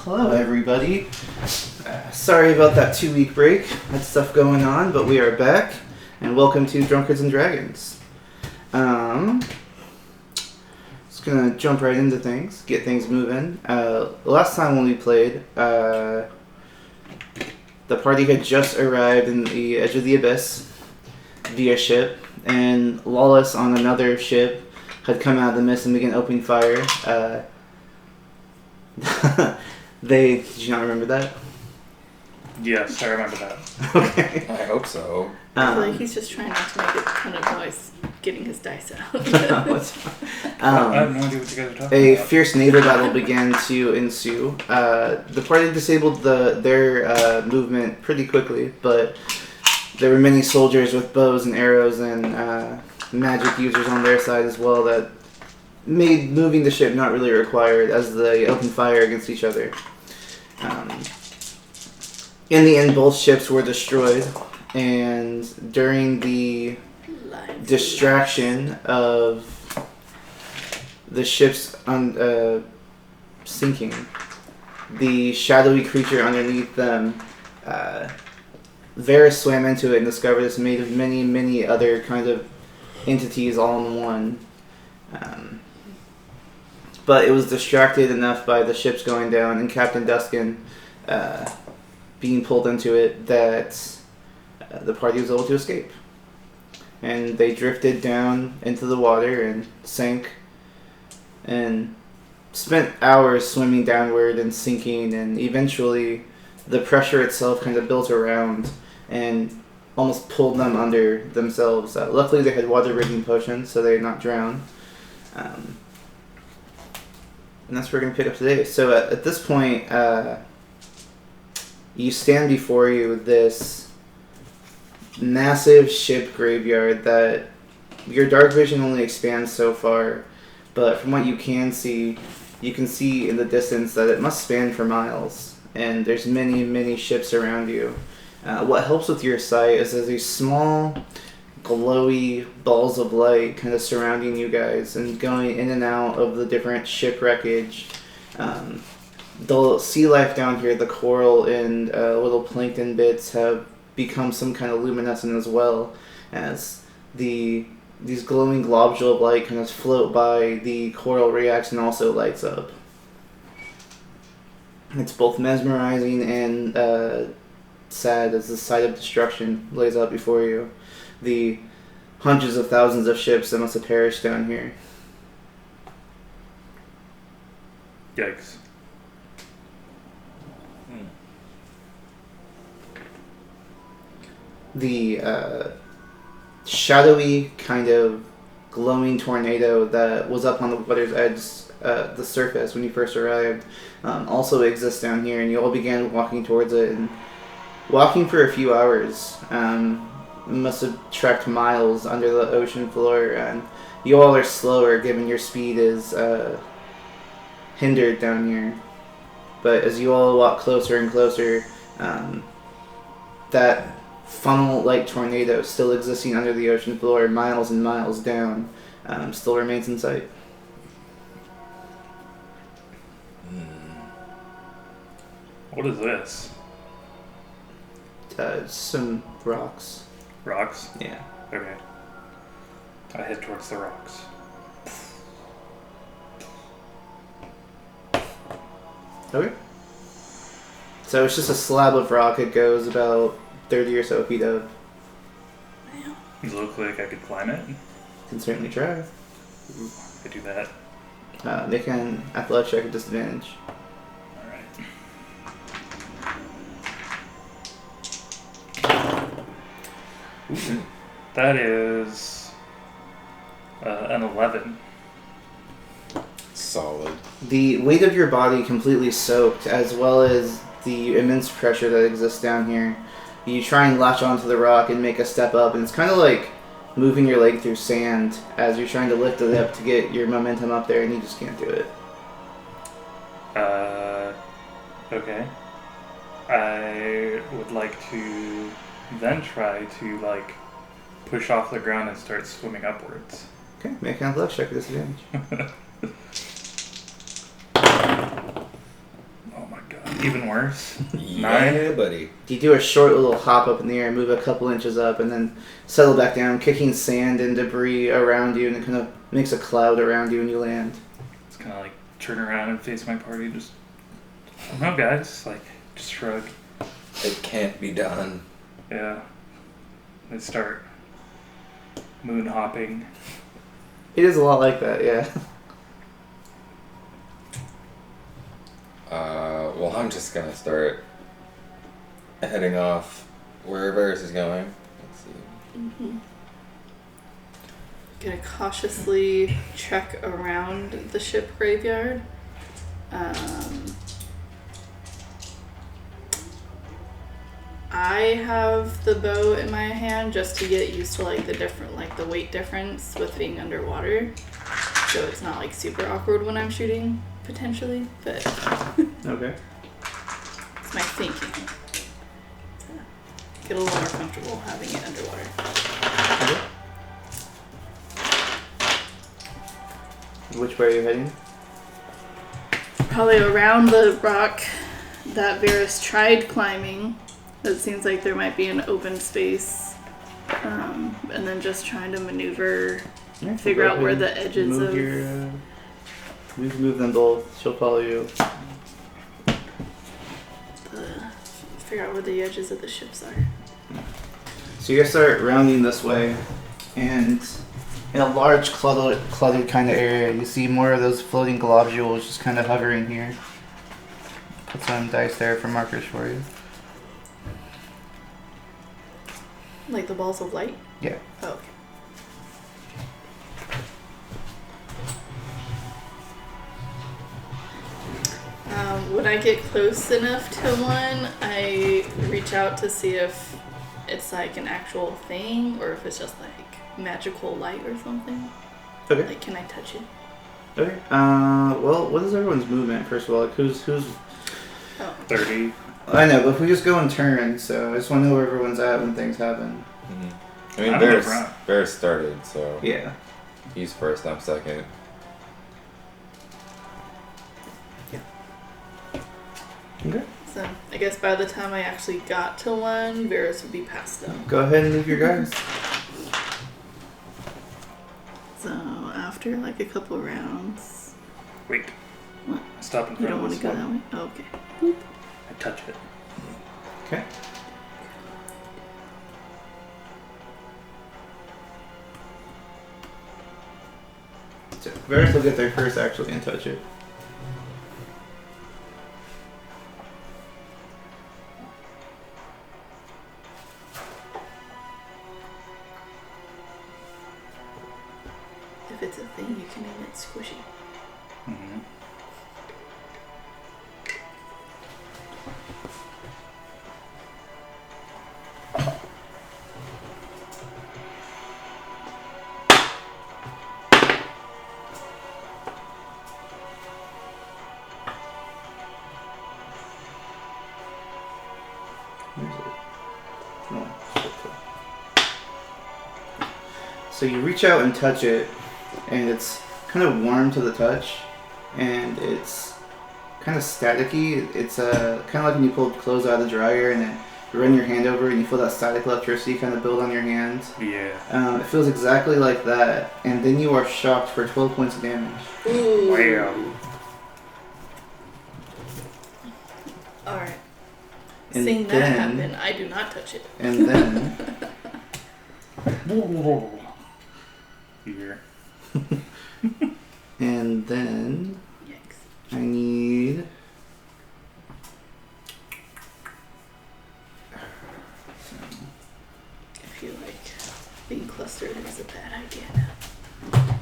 Hello, everybody. Sorry about that 2-week break. Had stuff going on, but we are back, and welcome to Drunkards and Dragons. Just gonna jump right into things, get things moving. Last time when we played, the party had just arrived in the edge of the abyss via ship, and Lawless on another ship had come out of the mist and began opening fire. Did you not remember that? Yes, I remember that. Okay. I hope so. I feel like he's just trying not to make it kind of noise getting his dice out. I have no idea what you guys are talking about. A fierce naval battle began to ensue. The party disabled their movement pretty quickly, but there were many soldiers with bows and arrows and magic users on their side as well that made moving the ship not really required as they opened fire against each other. In the end, both ships were destroyed, and during the distraction of the ships sinking, the shadowy creature underneath them, Varys swam into it and discovered it's made of many, many other kind of entities all in one. But it was distracted enough by the ships going down and Captain Duskin being pulled into it that the party was able to escape. And they drifted down into the water and sank and spent hours swimming downward and sinking, and eventually the pressure itself kind of built around and almost pulled them under themselves. Luckily they had water-breathing potions, so they had not drowned. And that's where we're going to pick up today. So at this point, you stand before you this massive ship graveyard that your dark vision only expands so far, but from what you can see in the distance that it must span for miles, and there's many, many ships around you. What helps with your sight is there's these small, glowy balls of light kind of surrounding you guys and going in and out of the different ship wreckage. The sea life down here, the coral and little plankton bits have become some kind of luminescent as well, as these glowing globule of light kind of float by, the coral reacts and also lights up. It's both mesmerizing and sad as the sight of destruction lays out before you. The hundreds of thousands of ships that must have perished down here. Yikes. The shadowy kind of glowing tornado that was up on the water's edge, the surface when you first arrived, also exists down here, and you all began walking towards it, and walking for a few hours. Must have trekked miles under the ocean floor, and you all are slower given your speed is hindered down here. But as you all walk closer and closer, that funnel-like tornado still existing under the ocean floor miles and miles down still remains in sight. What is this? Some rocks. Rocks? Yeah. Okay. I head towards the rocks. Okay. So it's just a slab of rock. It goes about 30 or so feet up. Does it look like I could climb it? Can certainly try. Ooh, I do that. Make an athletics check at disadvantage. Ooh, that is an 11. Solid. The weight of your body completely soaked, as well as the immense pressure that exists down here. You try and latch onto the rock and make a step up, and it's kind of like moving your leg through sand as you're trying to lift it up to get your momentum up there, and you just can't do it. Okay. I would like to then try to, push off the ground and start swimming upwards. Okay, make an athletics check at disadvantage. Oh my god. Even worse. Yeah, buddy. You do a short little hop up in the air, move a couple inches up, and then settle back down, kicking sand and debris around you, and it kind of makes a cloud around you when you land. It's kind of like turn around and face my party. Just, no, guys. Like, just shrug. It can't be done. Yeah. They start moon hopping. It is a lot like that, yeah. Well, I'm just gonna start heading off where Varys is going. Let's see. Mm-hmm. Gonna cautiously check around the ship graveyard. I have the bow in my hand just to get used to like the different, like the weight difference with being underwater. So it's not like super awkward when I'm shooting, potentially, but Okay. it's my thinking. To get a little more comfortable having it underwater. Which way are you heading? Probably around the rock that Varys tried climbing. It seems like there might be an open space. And then just trying to maneuver, Yeah, figure go out where ahead the edges move of... Your, move them both. She'll follow you. Figure out where the edges of the ships are. So you're gonna start rounding this way, and in a large cluttered kind of area, you see more of those floating globules just kind of hovering here. Put some dice there for markers for you. Like the balls of light? Yeah. Oh, okay. When I get close enough to one, I reach out to see if it's like an actual thing or if it's just like magical light or something. Okay. Like, can I touch it? Okay. Well, what is everyone's movement first of all? Like, who's? Oh. 30. I know, but if we just go in turn, so I just want to know where everyone's at when things happen. Mm-hmm. I mean, I'm in the front. Varys started, so Yeah. he's first, I'm second. Okay. So I guess by the time I actually got to one, Varys would be past them. Go ahead and move your guys. So after like a couple rounds, Wait. What? Stop in you front don't of want this to go one. that way. Oh, okay. Boop. I touch it. Okay. So Varys will get there first, actually, and touch it. If it's a thing, you can name it squishy. Mm-hmm. Where's it? Oh, so you reach out and touch it, and it's kind of warm to the touch, and it's kind of staticky. It's kind of like when you pull clothes out of the dryer and then you run your hand over it and you feel that static electricity kind of build on your hand. Yeah. It feels exactly like that, and then you are shocked for 12 points of damage. Ooh. Wow. Alright. And Seeing that then- happen, I do not touch it. And then Here. and then Yikes. I need I feel like being clustered is a bad idea now.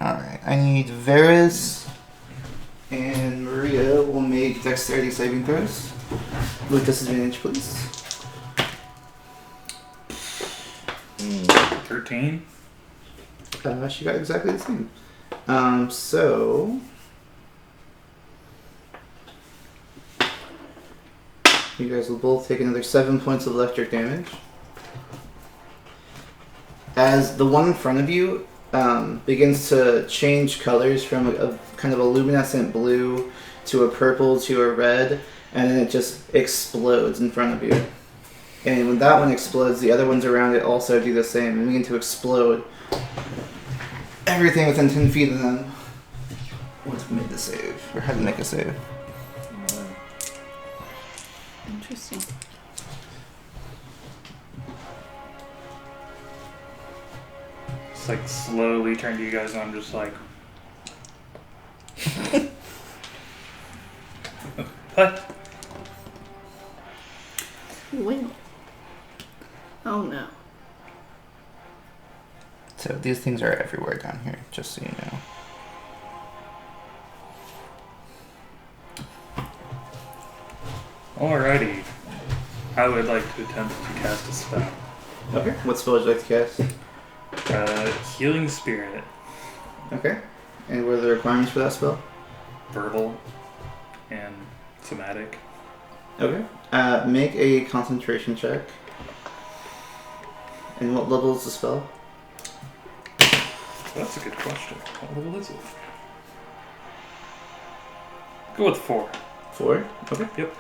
Alright, I need Varys and Maria will make dexterity saving throws. With disadvantage, please. 13. She got exactly the same. So you guys will both take another 7 points of electric damage. As the one in front of you begins to change colors from a kind of a luminescent blue to a purple to a red, and then it just explodes in front of you. And when that one explodes, the other ones around it also do the same and begin to explode. Everything within 10 feet of them was made the save, or had to make a save. Interesting. It's like slowly turn to you guys and I'm just like, what? Well. Oh no. So these things are everywhere down here, just so you know. Alrighty. I would like to attempt to cast a spell. Okay. What spell would you like to cast? Healing Spirit. Okay. And what are the requirements for that spell? Verbal. And somatic. Okay. Make a concentration check. And what level is the spell? That's a good question. What level is it? Go with 4. 4? Okay. Yep.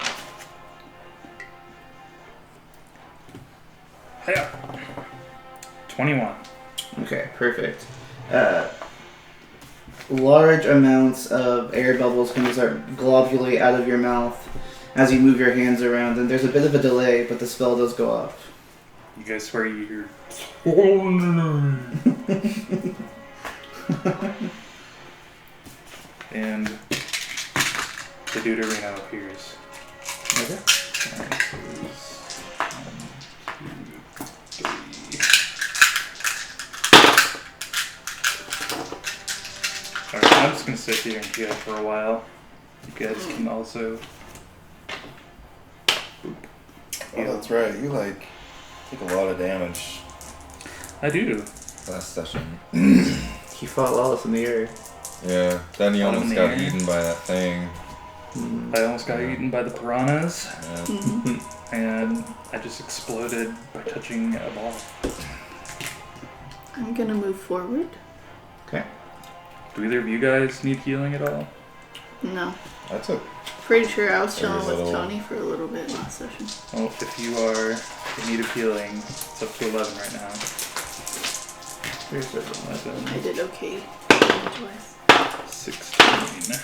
Hiya. 21. Okay, perfect. Large amounts of air bubbles can start globulate out of your mouth as you move your hands around, and there's a bit of a delay, but the spell does go off. You guys swear you hear. Oh, no. And the Deuterino appears. Okay. Alright, so it's 1, 2, 3. Alright, I'm just gonna sit here and heal for a while. You guys can also. Oh, that's right. You like take a lot of damage I do. last session. He fought Lawless in the air. Yeah. Then you Oh, almost in the got air. eaten by that thing. I almost got eaten by the piranhas, Yeah. and I just exploded by touching a ball. I'm gonna move forward. Okay. Do either of you guys need healing at all? No. I took. Pretty sure I was Very chilling with little. Tony for a little bit last session. Well, if you are in need of healing, it's up to 11 right now. Here's the 11. I did okay damage-wise. 16.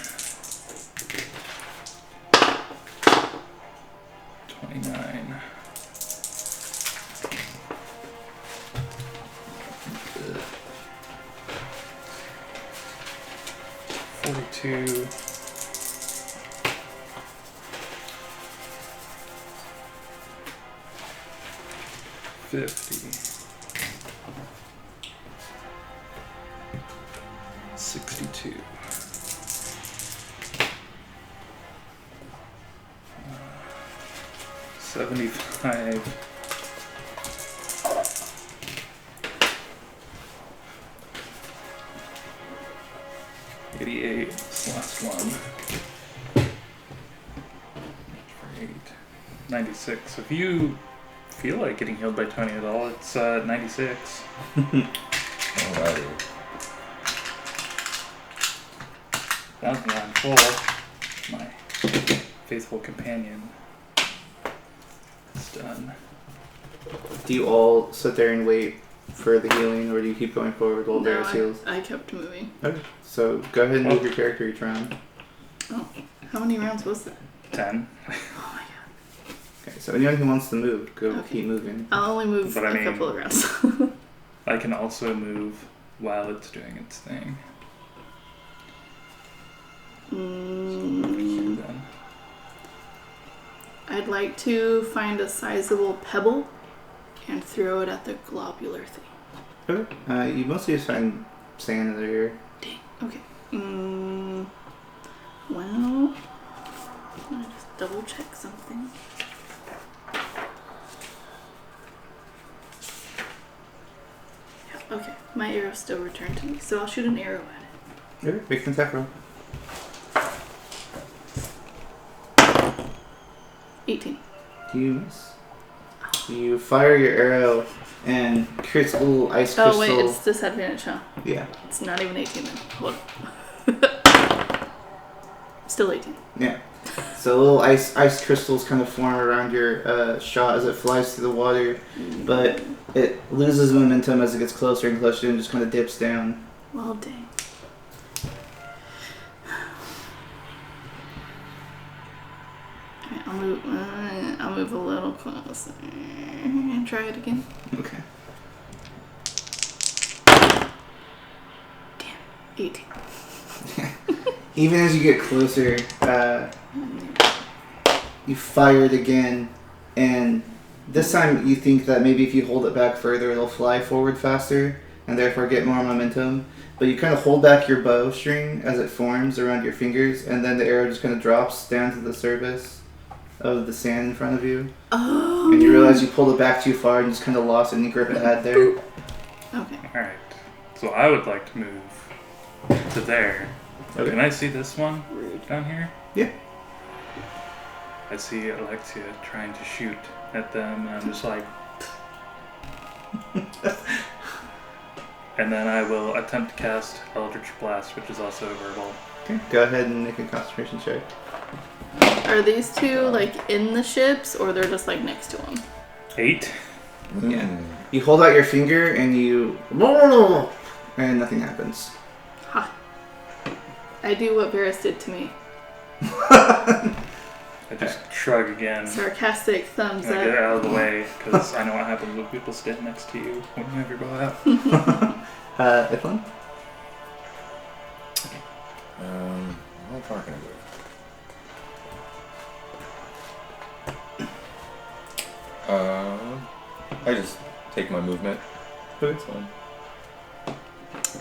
29. Good. 42. 50. 62. 75. 88. This last one. 8. 96. If you feel like getting healed by Tony at all, it's 96. Alrighty. Now that I'm full, my faithful companion is done. Do you all sit there and wait for the healing, or do you keep going forward while Varys heals? I kept moving. Okay. So go ahead and move your character each round. Oh, how many rounds was that? 10. Oh my god. Okay. So anyone who wants to move, go Okay. keep moving. I'll only move But I a mean- couple of rounds. I can also move while it's doing its thing. Then. I'd like to find a sizable pebble and throw it at the globular thing. Okay. You mostly just find sand in the air. Dang. Okay. Well, let me just double check something. Yeah, okay. My arrow still returned to me, so I'll shoot an arrow at it. Okay, make an attack roll. 18. You miss. You fire your arrow and creates a little ice Oh crystal. wait, it's disadvantage, huh? Yeah. It's not even 18 then. Hold on. Still 18. Yeah. So little ice crystals kind of form around your shot as it flies through the water, but it loses momentum as it gets closer and closer and just kind of dips down. Well, dang. Alright, I'll move a little closer and try it again. Okay. Damn, 18. Even as you get closer, you fire it again, and this time you think that maybe if you hold it back further, it'll fly forward faster and therefore get more momentum. But you kind of hold back your bowstring as it forms around your fingers, and then the arrow just kind of drops down to the surface of the sand in front of you. Oh. And you realize you pulled it back too far and just kind of lost any grip it had there. Okay. Alright. So I would like to move to there. Okay. Can I see this one Rude. down here? Yeah. I see Alexia trying to shoot at them, and I'm just like... And then I will attempt to cast Eldritch Blast, which is also verbal. Okay, go ahead and make a concentration check. Are these two like in the ships, or they're just like next to them? 8. Yeah. You hold out your finger and you... and nothing happens. Ha. I do what Varys did to me. I just shrug again. Sarcastic thumbs And I get up. out of the way, because I know what happens when people stand next to you when you have your bow out. Ithlin? How far can I move? I just take my movement. Okay. It's fine.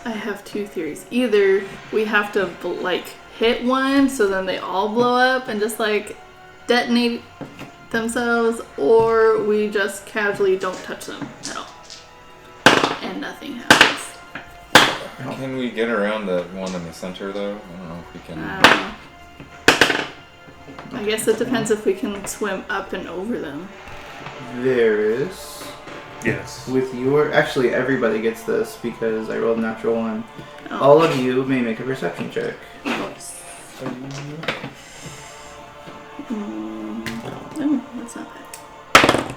I have two theories. Either we have to like hit one so then they all blow up and just like detonate themselves, or we just casually don't touch them at all and nothing happens. Can we get around the one in the center though? I don't know if we can. I guess it depends if we can swim up and over them. There is. Yes. With your... Actually, everybody gets this because I rolled a natural one. Oh. All of you may make a perception check. Whoops. Oh, that's not bad.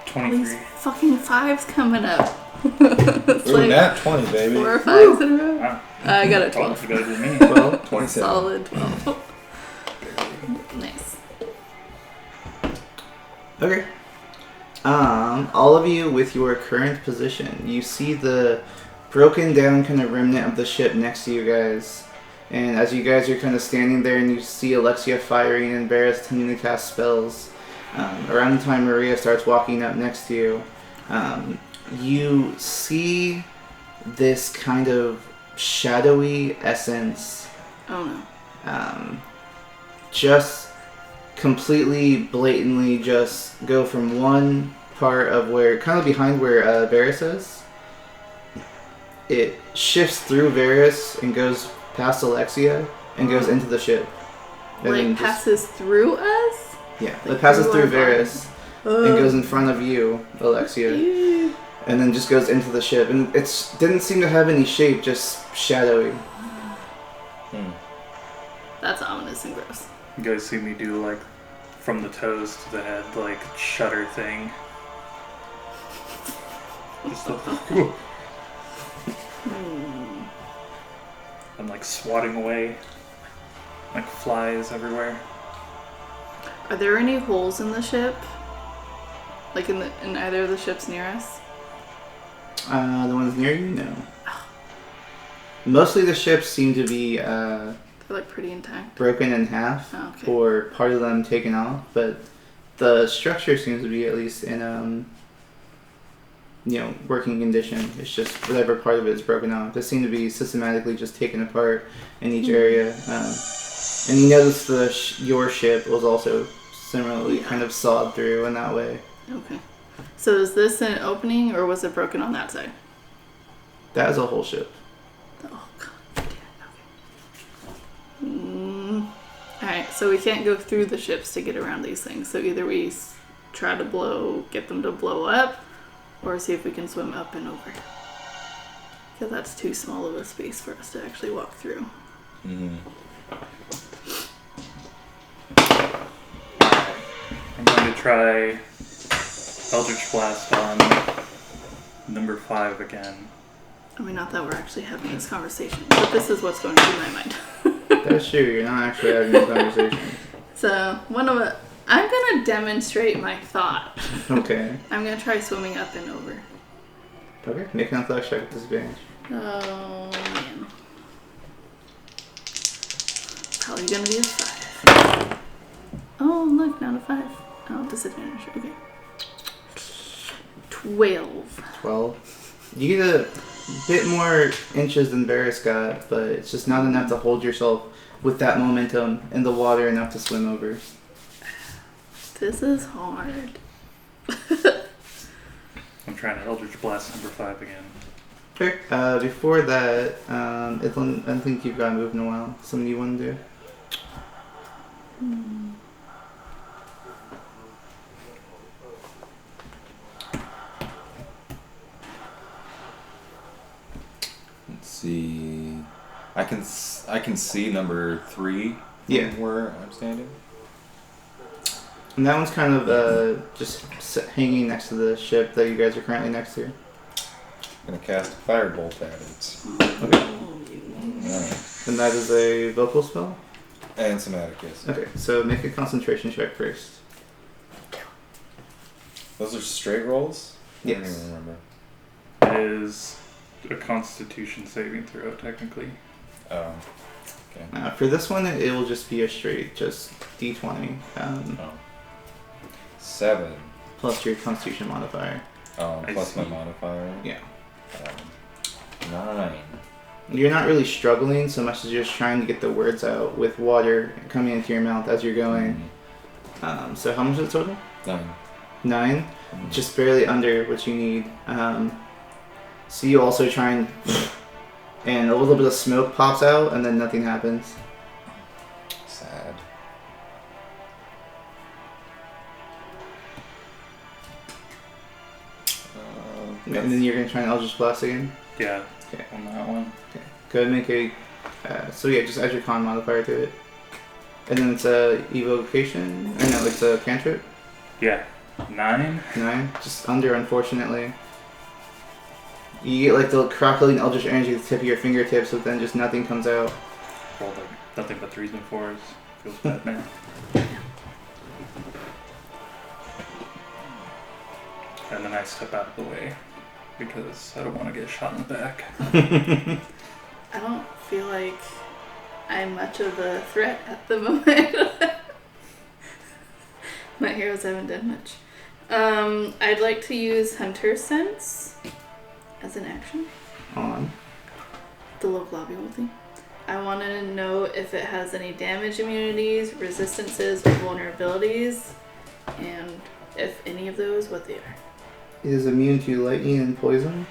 23. These fucking fives coming up. It's Ooh, like nat 20, baby. 4 or 5s in a row. Wow. I got a That's 12. better than me. 12? 27. Solid 12. Nice. Okay. All of you with your current position, you see the broken down kind of remnant of the ship next to you guys. And as you guys are kind of standing there and you see Alexia firing and Varys attempting to cast spells, around the time Maria starts walking up next to you, you see this kind of shadowy essence Oh no. just completely blatantly just go from one part of where, kind of behind where Varys is. It shifts through Varys and goes past Alexia and goes into the ship. And then Like passes through us? yeah, like it passes through through our Varys and goes in front of you, Alexia, Ew. and then just goes into the ship. And it didn't seem to have any shape, just shadowy. That's ominous and gross. You guys see me do like from the toes to the head, like shudder thing. Just like, I'm like swatting away, like flies everywhere. Are there any holes in the ship? Like in either of the ships near us? The ones near you, no. Mostly the ships seem to be They're like pretty intact. broken in half, Oh, okay. or part of them taken off, but the structure seems to be at least in working condition. It's just whatever part of it is broken off. They seem to be systematically just taken apart in each area. And you notice your ship was also similarly kind of sawed through in that way. Okay. So is this an opening or was it broken on that side? That is a whole ship. Oh god. So we can't go through the ships to get around these things. So either we try to get them to blow up, or see if we can swim up and over. Because that's too small of a space for us to actually walk through. Mm-hmm. Alright. I'm going to try Eldritch Blast on number 5 again. I mean, not that we're actually having this conversation, but this is what's going through my mind. That's true. You're not actually having a conversation. So I'm gonna demonstrate my thought. Okay. I'm gonna try swimming up and over. Okay. Make an athletics check with disadvantage. Oh man. Probably gonna be a 5. Oh look, down to 5. Oh, disadvantage. Okay. 12. 12. You get a bit more inches than Varys got, but it's just not enough to hold yourself with that momentum in the water enough to swim over. This is hard. I'm trying to Eldritch Blast number 5 again. Okay. Before that, I don't think you've got moved in a while. Something you want to do? Let's see. I can see number 3 from Yeah. where I'm standing. And that one's kind of just hanging next to the ship that you guys are currently next to. I'm gonna cast a firebolt at it. Okay. Alright. And that is a vocal spell? And somatic, yes. Okay, so make a concentration check first. Those are straight rolls? I don't Yes. even remember. It is a Constitution saving throw, technically. Oh. Okay. For this one, it will just be a straight, just D20, Oh. 7. plus your Constitution modifier. Oh, I plus my see. modifier. Yeah. 9. You're not really struggling so much as just trying to get the words out with water coming into your mouth as you're going. So how much is it total? 9. 9? Just barely under what you need. So you also try and a little bit of smoke pops out and then nothing happens. Sad. And then you're going to try and Eldritch Blast again? Yeah, Okay. on that one. Okay. Go ahead and make a... so yeah, just add your con modifier to it. And then it's a evocation. Or no, it's a cantrip. Yeah, 9. 9. Just under, unfortunately. You get like the crackling eldritch energy at the tip of your fingertips, but then just nothing comes out. Rolled like nothing but 3s and 4s. Feels bad, man. And then I step out of the way because I don't want to get shot in the back. I don't feel like I'm much of a threat at the moment. My heroes haven't done much. I'd like to use Hunter Sense as an action. On. The low lobby thing. I want to know if it has any damage immunities, resistances, or vulnerabilities, and if any of those, what they are. It is immune to lightning and poison.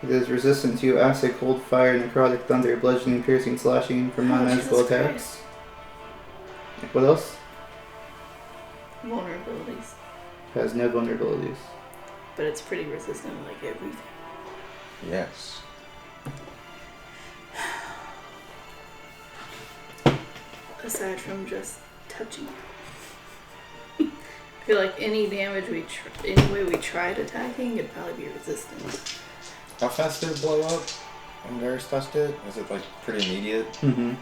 It is resistant to acid, cold, fire, necrotic, thunder, bludgeoning, piercing, slashing from non-magical Jesus attacks. What else? Vulnerabilities. It has no vulnerabilities. But it's pretty resistant to like everything. Yes. Aside from just touching. I feel like any damage any way we tried attacking, it'd probably be resistant. How fast did it blow up when Varys touched it? Was it like pretty immediate? Mm-hmm.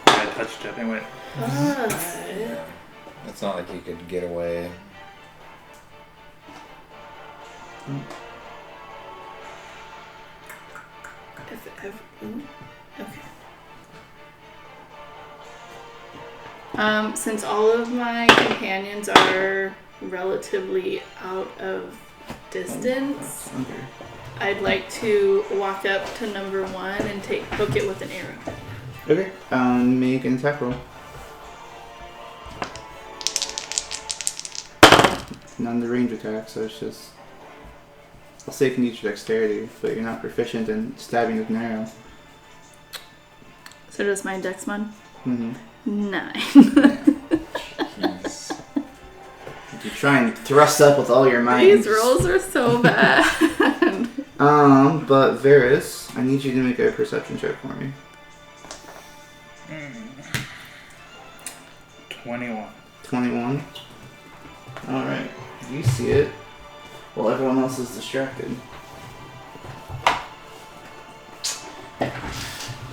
I touched it and went, But It's not like you could get away. if it ever, okay. Since all of my companions are relatively out of distance, I'd like to walk up to number 1 and hook it with an arrow. Okay. Make an attack roll. Not the range attack, so it's just... I'll say you can use your dexterity, but you're not proficient in stabbing with an arrow. So does my dex mod? Mm-hmm. 9. Jeez. You try and thrust up with all your might. These rolls are so bad. But Varys, I need you to make a perception check for me. 21. 21. Alright. You see it. While everyone else is distracted.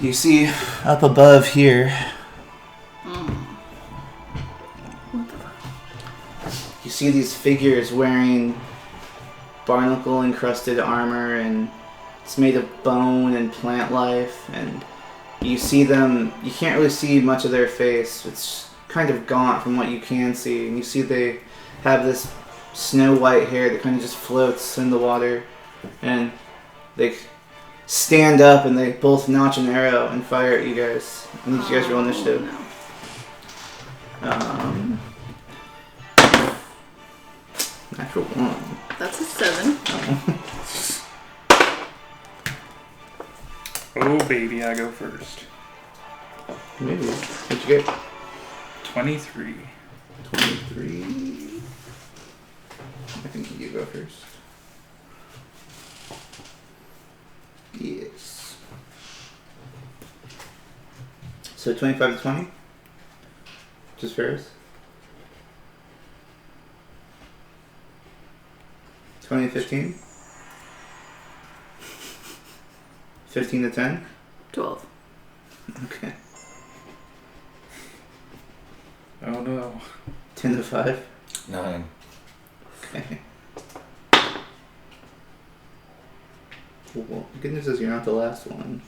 You see up above here. You see these figures wearing barnacle encrusted armor, and it's made of bone and plant life, and you see them, you can't really see much of their face. It's kind of gaunt from what you can see, and you see they have this snow white hair that kind of just floats in the water, and they stand up and they both notch an arrow and fire at you guys. I need you guys to roll initiative. No. Natural 1. That's a 7. Oh, baby, I go first. Maybe. What'd you get? 23. 23. I think you go first. Yes. So 25 to 20? Just Ferris? 20 to 15? 15 to 10? 12. Okay. Oh no. 10 to 5? 9. Okay. Well, the good news is you're not the last one.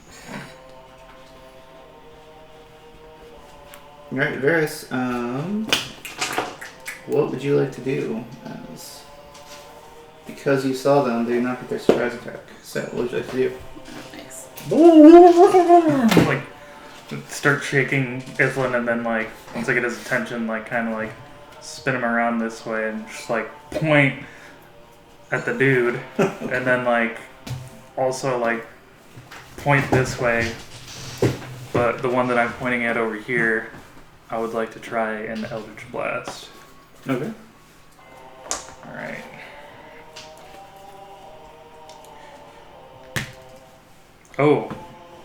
Alright, Varys, what would you like to do? Because you saw them, they did not get their surprise attack. So, what would you like to do? Nice. Like, start shaking Ithlin, and then, like, once I get his attention, like, kind of, like, spin him around this way and just, like, point at the dude. And then, like, also, like, point this way. But the one that I'm pointing at over here, I would like to try an Eldritch Blast. Okay. Alright. Oh,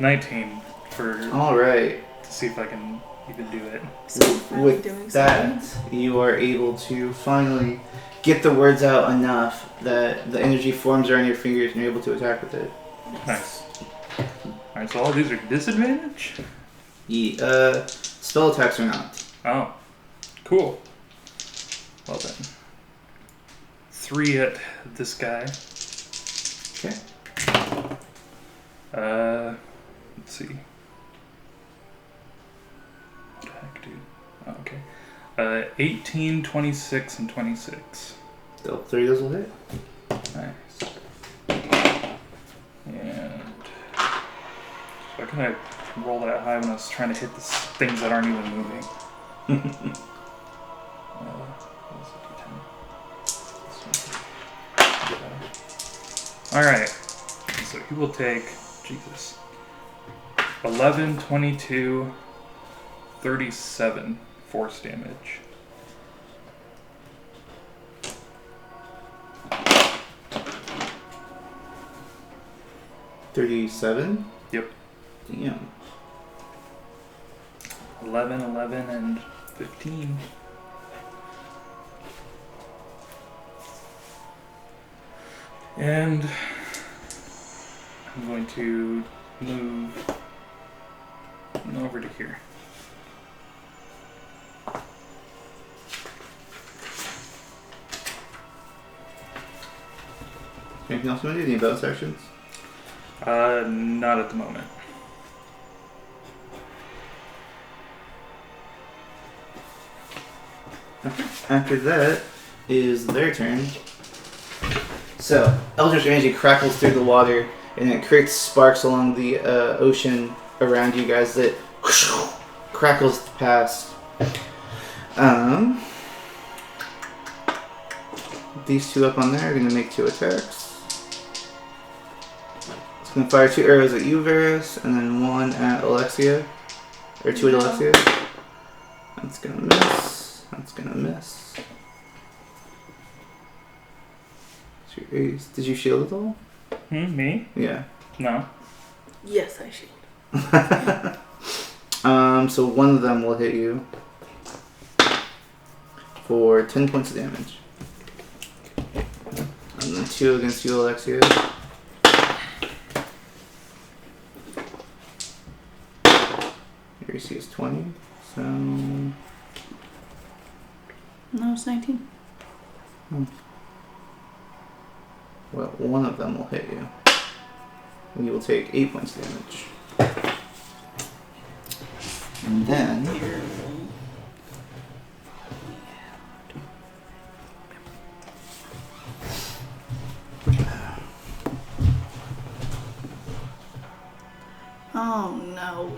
19 for Alright. to see if I can even do it. So finally With doing that, something. you are able to finally get the words out enough that the energy forms around your fingers and you're able to attack with it. Nice. Alright, so all these are disadvantage? Yeah, spell attacks are not. Oh, cool. Well then. 3 at this guy. Okay. Let's see. What the heck, dude? Oh, okay. 18, 26, and 26. So 3 of those will hit. Nice. And so I kind of roll that high when I was trying to hit the things that aren't even moving. What was the D10? Alright. So he will take, Jesus, 11, 22, 37 force damage. $37? Yep. Damn. 11, 11, and 15. And I'm going to move over to here. Anything else you want to do? Any bonus actions? Not at the moment. After that is their turn. So, Eldritch energy crackles through the water, and it creates sparks along the ocean around you guys that crackles past. These two up on there are going to make 2 attacks. It's going to fire 2 arrows at you, Varys, and then 1 at Alexia. Or 2 at No. Alexia. That's gonna miss. That's gonna miss. It's your ace. Did you shield at all? Me? Yeah. No. Yes, I shield. So one of them will hit you for 10 points of damage. And then 2 against you, Alexia. Your AC is 20, so... No, it's 19. Well, one of them will hit you. And you will take 8 points of damage. And then... Oh no.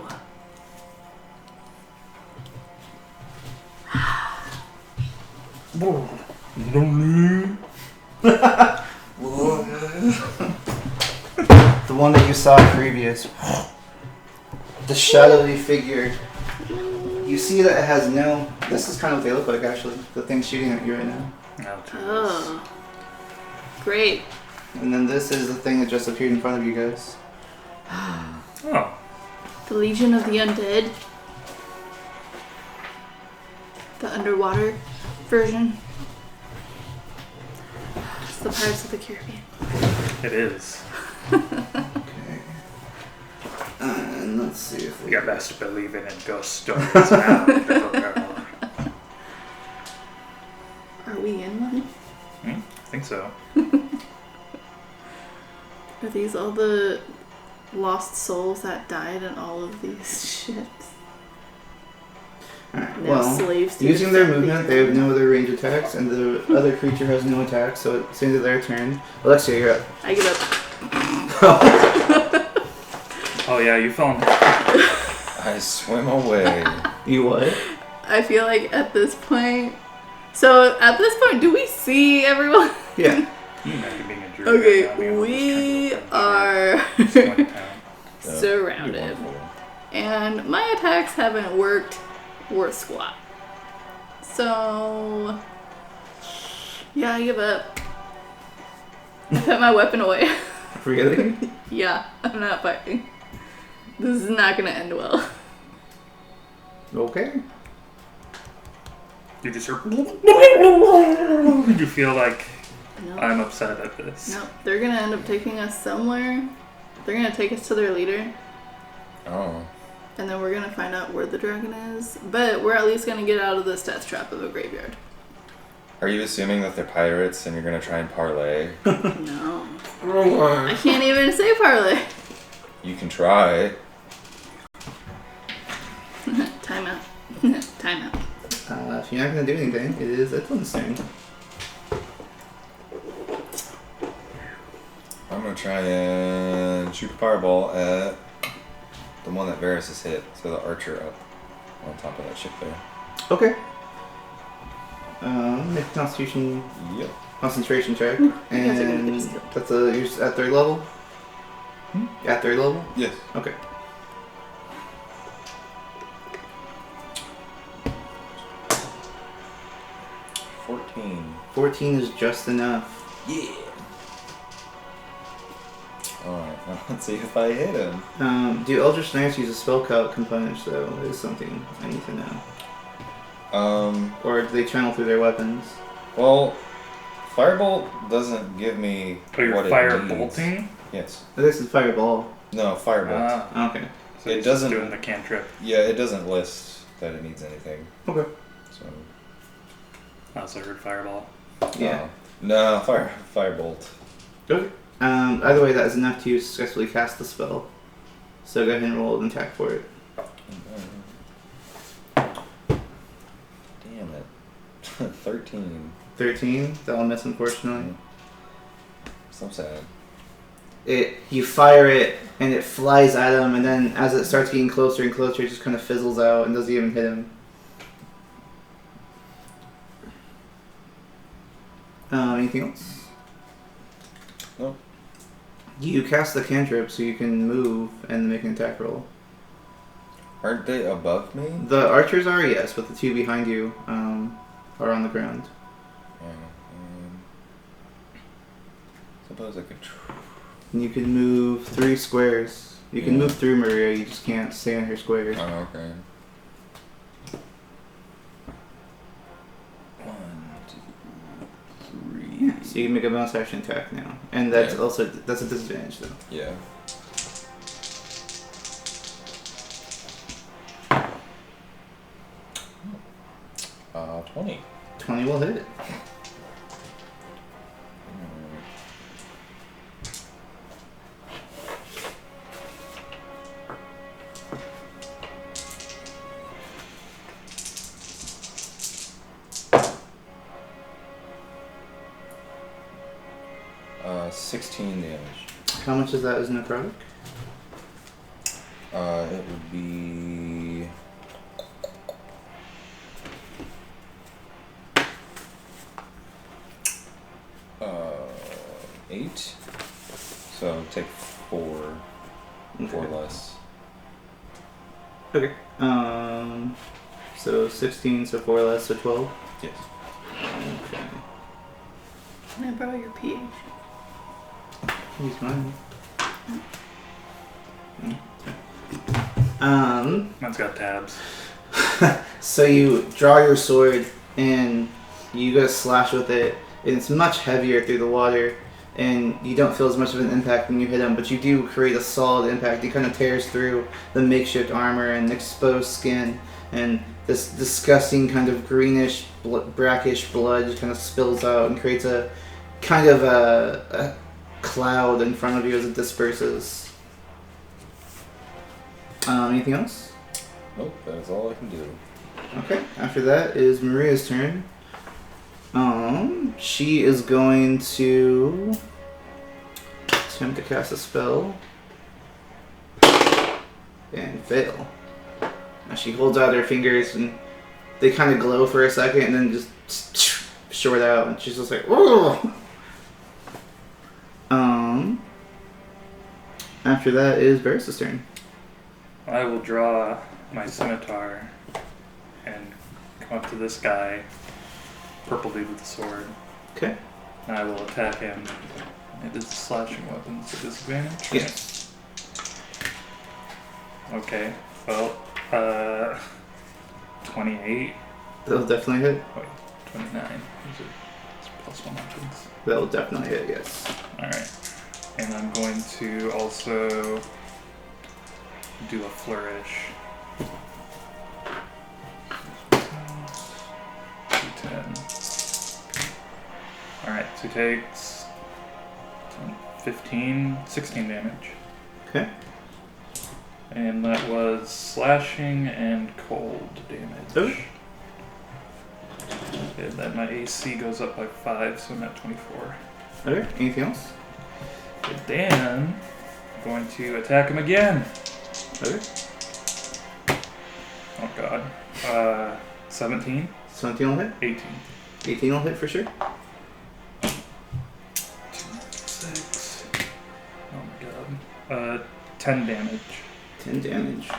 The one that you saw previous. The shadowy figure. You see that it has no... This is kind of what they look like, actually. The thing shooting at you right now. Oh. Great. And then this is the thing that just appeared in front of you guys. Oh. The Legion of the Undead. The underwater version. It's the Pirates of the Caribbean. It is. Okay. And let's see if we... You're best believing in ghost stories now, little girl. Are we in one? I think so. Are these all the lost souls that died in all of these ships? Alright, Now well, slaves to using their defend movement, the they have no other range attacks, and the other creature has no attack, so it's the end of their turn. Alexia, you're up. I give up. Oh yeah, you fell in. I swim away. You what? I feel like at this point... So, at this point, do we see everyone? Yeah. You might be being a jerk. Okay, right now, being we almost are turned over from town. surrounded. And my attacks haven't worked worth squat. So... Yeah, I give up. I put my weapon away. Really? Yeah, I'm not fighting. This is not gonna end well. Okay. You just hear. You feel like No. I'm upset at this. No, they're gonna end up taking us somewhere. They're gonna take us to their leader. Oh. And then we're gonna find out where the dragon is. But we're at least gonna get out of this death trap of a graveyard. Are you assuming that they're pirates and you're gonna try and parlay? No. I can't even say parlay. You can try. Time out. Time out. If you're not going to do anything, it is Etlin's turn. I'm gonna try and shoot a fireball at the one that Varus has hit. So the archer up on top of that ship there. Okay. Make a constitution Yep. concentration check. You guys are gonna And get this. that's you're at 3rd level? At 3rd level? Yes. Okay. $14. 14 is just enough. Yeah. Alright, now let's see if I hit him. Do Eldritch Knights use a spell count component, though? Is something I need to know. Or do they channel through their weapons? Well, Firebolt doesn't give me Oh, you're what it fire needs. bolting? Yes. This is Fireball. No, Firebolt. Okay. So It he's doesn't- just doing the cantrip. Yeah, it doesn't list that it needs anything. Okay. So I also heard fireball. Yeah. No, Firebolt. Okay. Either way, that is enough to successfully cast the spell. So go ahead and roll an attack for it. Damn it. 13. 13. That'll miss, unfortunately. So sad. You fire it, and it flies at him, and then as it starts getting closer and closer, it just kind of fizzles out and doesn't even hit him. Anything else? No. You cast the cantrip so you can move and make an attack roll. Aren't they above me? The archers are, yes, but the two behind you are on the ground. Suppose I could. And you can move 3 squares. You can move through Maria, you just can't stay on her square. Oh, okay. 1, 2, 3. So you can make a bonus action attack now. And that's Yeah. also, that's a disadvantage though. Yeah. Uh, 20. 20 will hit. Uh, 16 damage. How much is that as necrotic? It would be. Uh, 8. So take 4. 4 less. Okay. So 16, so 4 less, so 12? Yes. Okay. Can I borrow your pH? He's mine. Mine's got tabs. So you draw your sword and you go to slash with it, and it's much heavier through the water, and you don't feel as much of an impact when you hit him, but you do create a solid impact. He kind of tears through the makeshift armor and exposed skin, and this disgusting kind of greenish, brackish blood just kind of spills out and creates a kind of a cloud in front of you as it disperses. Anything else? Nope, that's all I can do. Okay, after that is Maria's turn. She is going to attempt to cast a spell and fail. Now she holds out her fingers and they kind of glow for a second and then just short out, and she's just like, whoa! After that is Varys' turn. I will draw my scimitar and come up to this guy, purple dude with the sword, Okay. and I will attack him. It is a slashing weapon, so disadvantage? Yes. Okay, well, 28. That'll definitely hit. Wait, 29. It's +1 weapons. That'll definitely hit, yes. Alright. And I'm going to also do a flourish. 210. Alright, so he takes 16 damage. Okay. And that was slashing and cold damage. Okay. And then my AC goes up by 5, so I'm at 24. Okay, anything else? And then I'm going to attack him again. Okay. Oh god. 17? 17 will hit. 18. 18 will hit for sure. 6. Oh my god. 10 damage. 10 damage.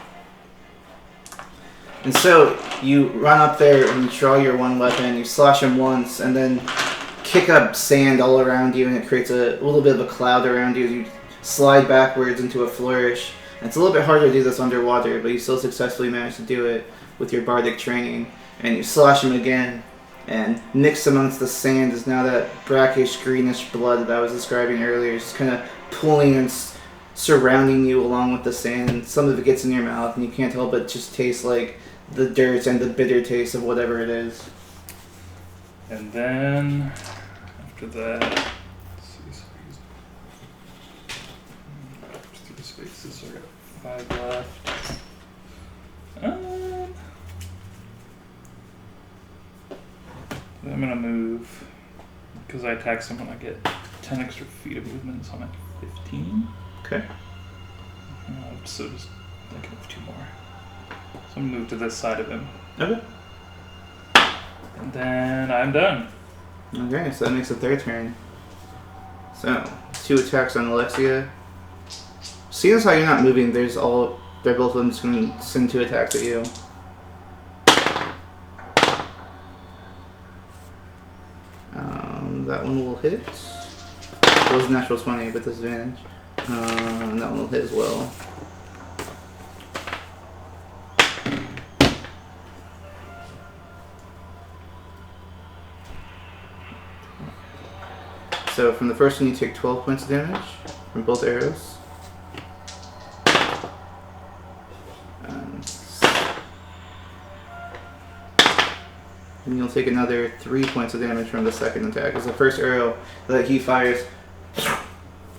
And so you run up there and you draw your one weapon, you slash him once, and then kick up sand all around you, and it creates a little bit of a cloud around you. You slide backwards into a flourish. And it's a little bit harder to do this underwater, but you still successfully manage to do it with your bardic training. And you slash him again, and mixed amongst the sand is now that brackish, greenish blood that I was describing earlier. It's kind of pulling and surrounding you along with the sand, and some of it gets in your mouth, and you can't help but just taste like the dirt and the bitter taste of whatever it is. And then after that, let's see, through spaces, so I got 5 left. I'm gonna move because I attack someone. I get 10 extra feet of movement, so I'm at 15. Okay. So just I can move 2 more. So I'm gonna move to this side of him, Okay. and then I'm done. Okay, so that makes it their turn. So, 2 attacks on Alexia. Seeing as how you're not moving, there's They're both of them just going to send 2 attacks at you. That one will hit. It was a natural 20, but disadvantage. And that one will hit as well. So from the first one, you take 12 points of damage from both arrows. And you'll take another 3 points of damage from the second attack. As the first arrow that he fires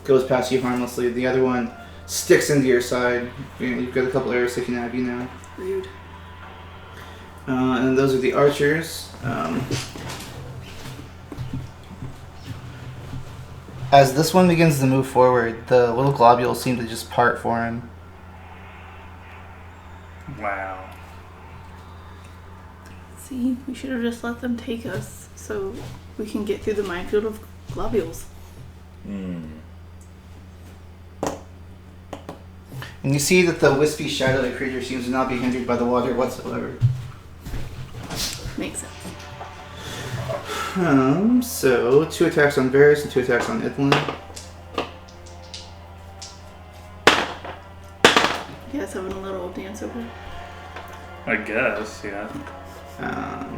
goes past you harmlessly. The other one sticks into your side. You've got a couple arrows sticking out of you now. Rude. And those are the archers. As this one begins to move forward, the little globules seem to just part for him. Wow. See, we should have just let them take us so we can get through the minefield of globules. And you see that the wispy shadowy creature seems to not be hindered by the water whatsoever. Makes sense. So 2 attacks on Varys and 2 attacks on Ithlin. You guys having a little dance over? I guess, yeah.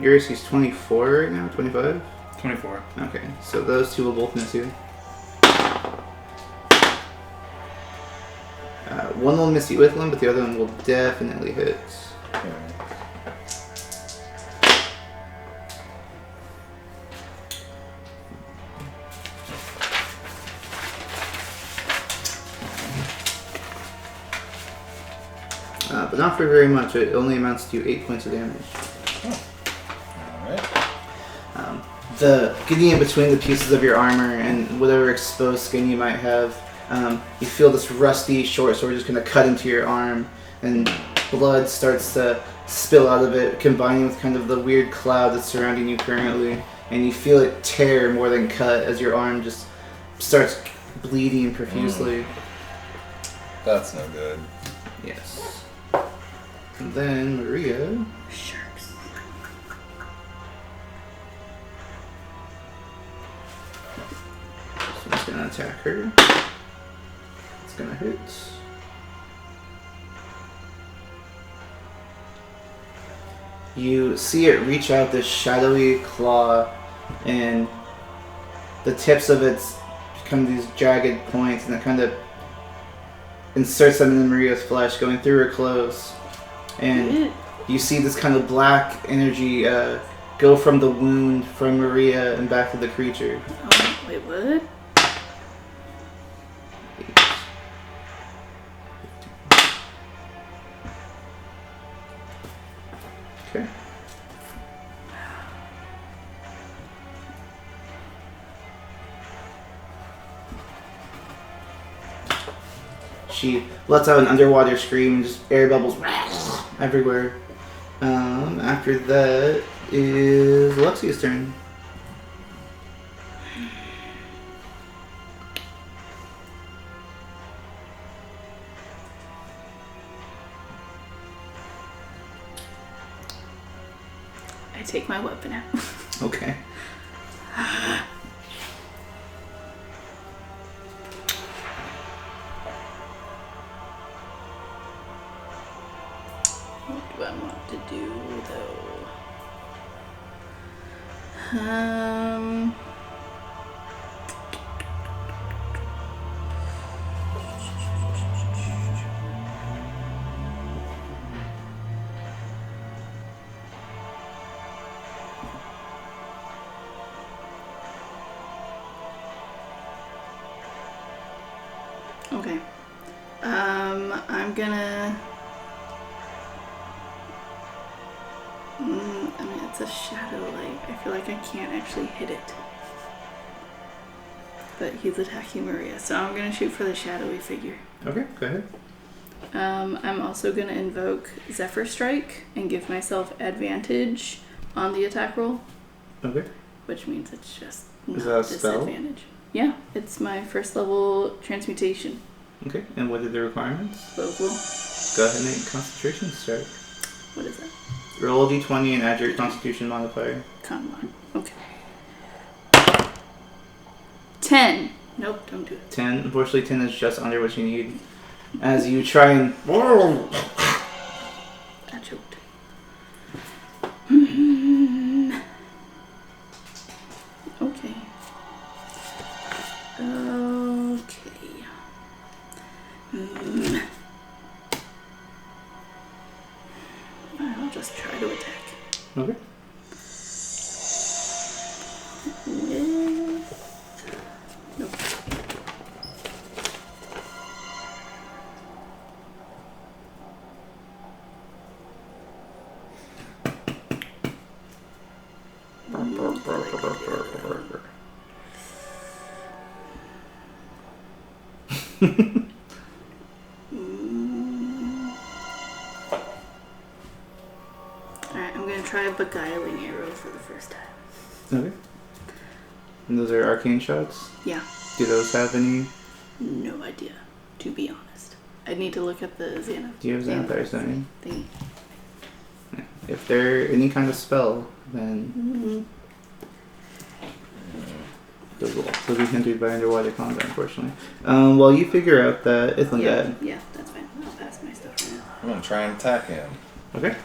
Your AC's 24 right now, 25? 24. Okay, so those 2 will both miss you. One will miss you with one, but the other one will definitely hit. But not for very much. It only amounts to 8 points of damage. Alright. Getting in between the pieces of your armor and whatever exposed skin you might have, you feel this rusty short sword just kind of cut into your arm, and blood starts to spill out of it, combining with kind of the weird cloud that's surrounding you currently, and you feel it tear more than cut as your arm just starts bleeding profusely. That's no good. Yes. And then Maria. Sharks. So it's gonna attack her. It's gonna hit. You see it reach out this shadowy claw, and the tips of it become these jagged points, and it kind of inserts them in Maria's flesh, going through her clothes. And you see this kind of black energy go from the wound from Maria and back to the creature. Oh, wait, what? Okay. She lets out an underwater scream and just air bubbles everywhere. After that is Lexia's turn. I take my weapon out. Okay. What do I want to do, though? Okay. I'm gonna... I mean, it's a shadow light. I feel like I can't actually hit it. But he's attacking Maria, so I'm gonna shoot for the shadowy figure. Okay, go ahead. I'm also gonna invoke Zephyr Strike and give myself advantage on the attack roll, Okay. which means it's just Is not that a spell? disadvantage. Yeah, it's my first level transmutation. Okay. And what are the requirements? Vocal. Go ahead and make a concentration check. What is that? Roll a d20 and add your constitution modifier. Con 1. Okay. 10. Nope, don't do it. 10. Unfortunately, 10 is just under what you need. As you try and... I choked. Okay. I'll just try to attack. Okay. Nope. Alright, I'm gonna try a beguiling arrow for the first time. Okay. And those are arcane shots? Yeah. Do those have any? No idea, to be honest. I'd need to look at the Xanath. Do you have Xanathars, don't you? Thingy. Yeah. If they're any kind of spell, then those will also be hindered by underwater combat, unfortunately. While you figure out that Ithlin dead. Yeah, that's fine. I'll pass my stuff right now. I'm gonna try and attack him. Okay.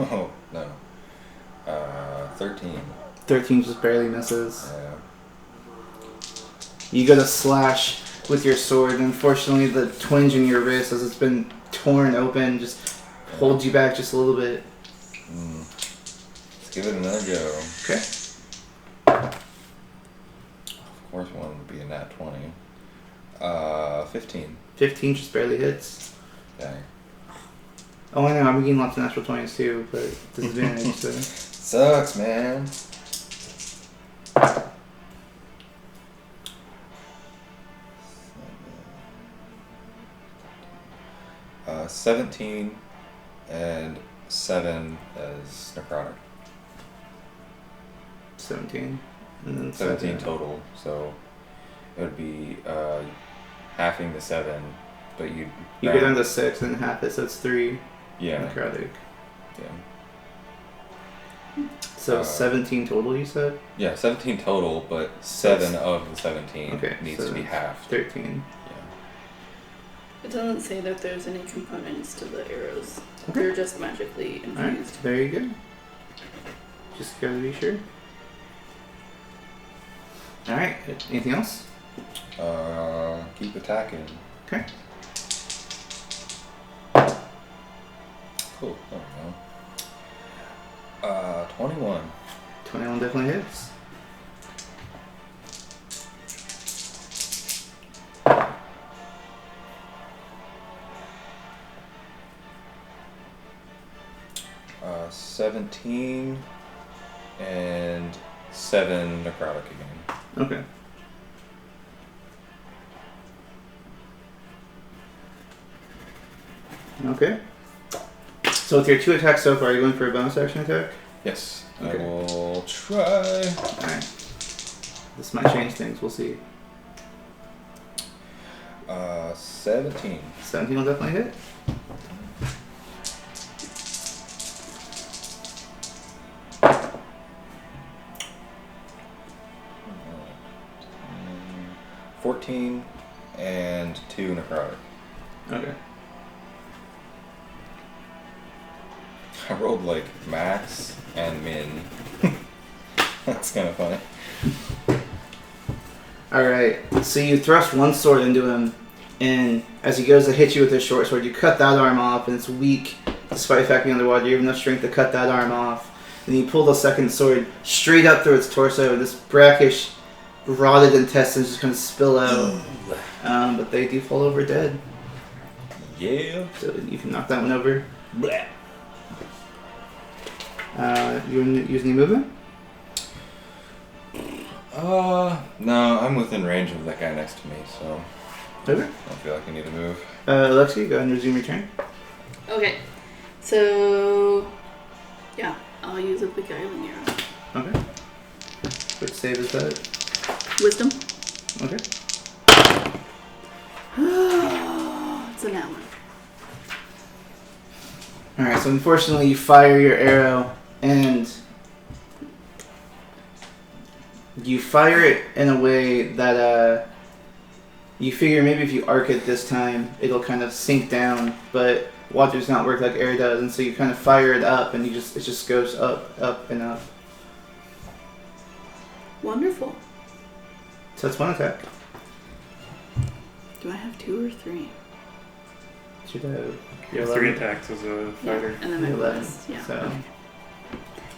Oh, no. 13. 13 just barely misses. Yeah. You go to slash with your sword, and unfortunately the twinge in your wrist as it's been torn open just holds you back just a little bit. Let's give it another go. Okay. Of course one would be a nat 20. 15. 15 just barely hits. Dang. Oh, I know, I'm getting lots of natural 20s too, but disadvantage, so... Sucks, man. 17 and 7 as necrotic. 17. And then 17 7. total, so it would be halving the 7, but You go down to 6 and half it, so it's 3 yeah. necrotic. Yeah. So 17 total, you said? Yeah, 17 total, but 7 of the 17 needs to be halved. 13. It doesn't say that there's any components to the arrows. Okay. They're just magically Alright, infused. very good. Just gotta be sure. Alright, anything else? Keep attacking. Okay. Cool. There we go. 21. 21 definitely hits. Uh, 17 and 7 necrotic again. Okay. Okay. So with your 2 attacks so far, are you going for a bonus action attack? Yes. Okay. I will try. Alright. This might change things, we'll see. 17. 17 will definitely hit. Mm, 14 and 2 necrotic. Okay. I rolled like max and min. That's kind of funny. Alright, so you thrust one sword into him, and as he goes to hit you with his short sword, you cut that arm off, and it's weak, despite the fact being underwater. You have enough strength to cut that arm off. And you pull the second sword straight up through its torso, and this brackish, rotted intestines just kind of spill out. But they do fall over dead. Yeah. So you can knock that one over. Blah. You want to use any movement? No, I'm within range of that guy next to me, so Okay. I don't feel like I need to move. Alexi, go ahead and resume your turn. Okay. So, yeah, I'll use a beguiling arrow. Okay. Which save is that? Wisdom. Okay. It's a nat one. Alright, so unfortunately you fire your arrow and you fire it in a way that you figure maybe if you arc it this time it'll kind of sink down, but water does not work like air does, and so you kind of fire it up and it just goes up and up. Wonderful. So that's one attack. Do I have 2 or 3? Should have Yeah, 3 attacks as a fighter. And then my 11. bonus. Yeah. So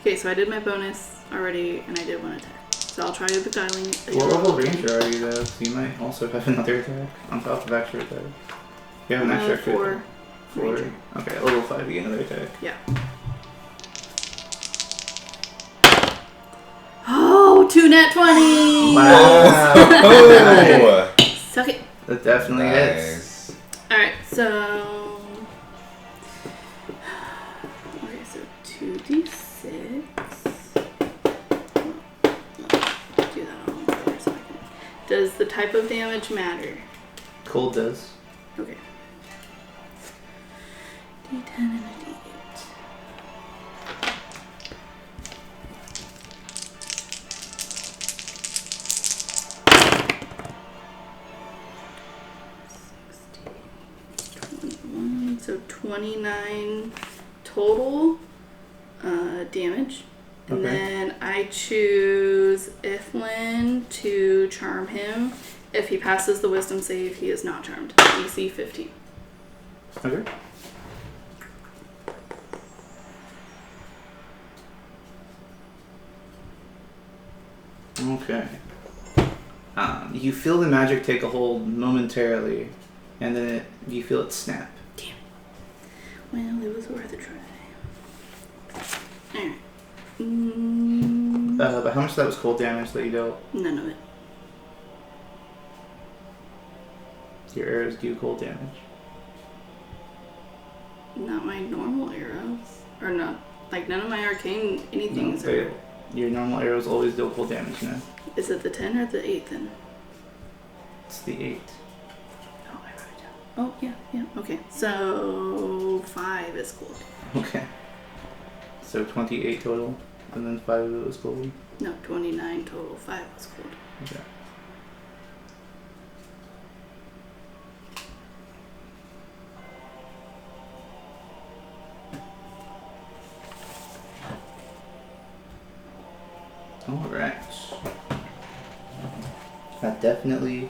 Okay, so I did my bonus already, and I did 1 attack. So I'll try a beguiling. what level ranger are you though? So you might also have another attack on top of extra attack. You have an extra attack. 4. 4. Ranger. Okay, at level 5 you get another attack. Yeah. Oh, 2 nat 20! Wow. Oh! Suck it. That definitely hits. Nice. Alright, so. Okay, so 2d6. Do that all for a second. Does the type of damage matter? Cold does. Okay. D10 and a D8. So 29 total damage. And Okay. then I choose Iflin to charm him. If he passes the wisdom save, he is not charmed. DC 15. Okay. Okay. You feel the magic take a hold momentarily, and then you feel it snap. Well, it was worth a try. Alright. But how much of that was cold damage that you dealt? None of it. Your arrows do cold damage. Not my normal arrows. Or not. Like, none of my arcane anythings No, are. your normal arrows always deal cold damage now. Is it the 10 or the 8 then? It's the 8. Oh, I wrote it down. Oh, yeah. Okay. So 5 is cold. Okay. So 28 total, and then 5 of it was cold. No, 29 total. 5 was cold. Okay. Alright. That definitely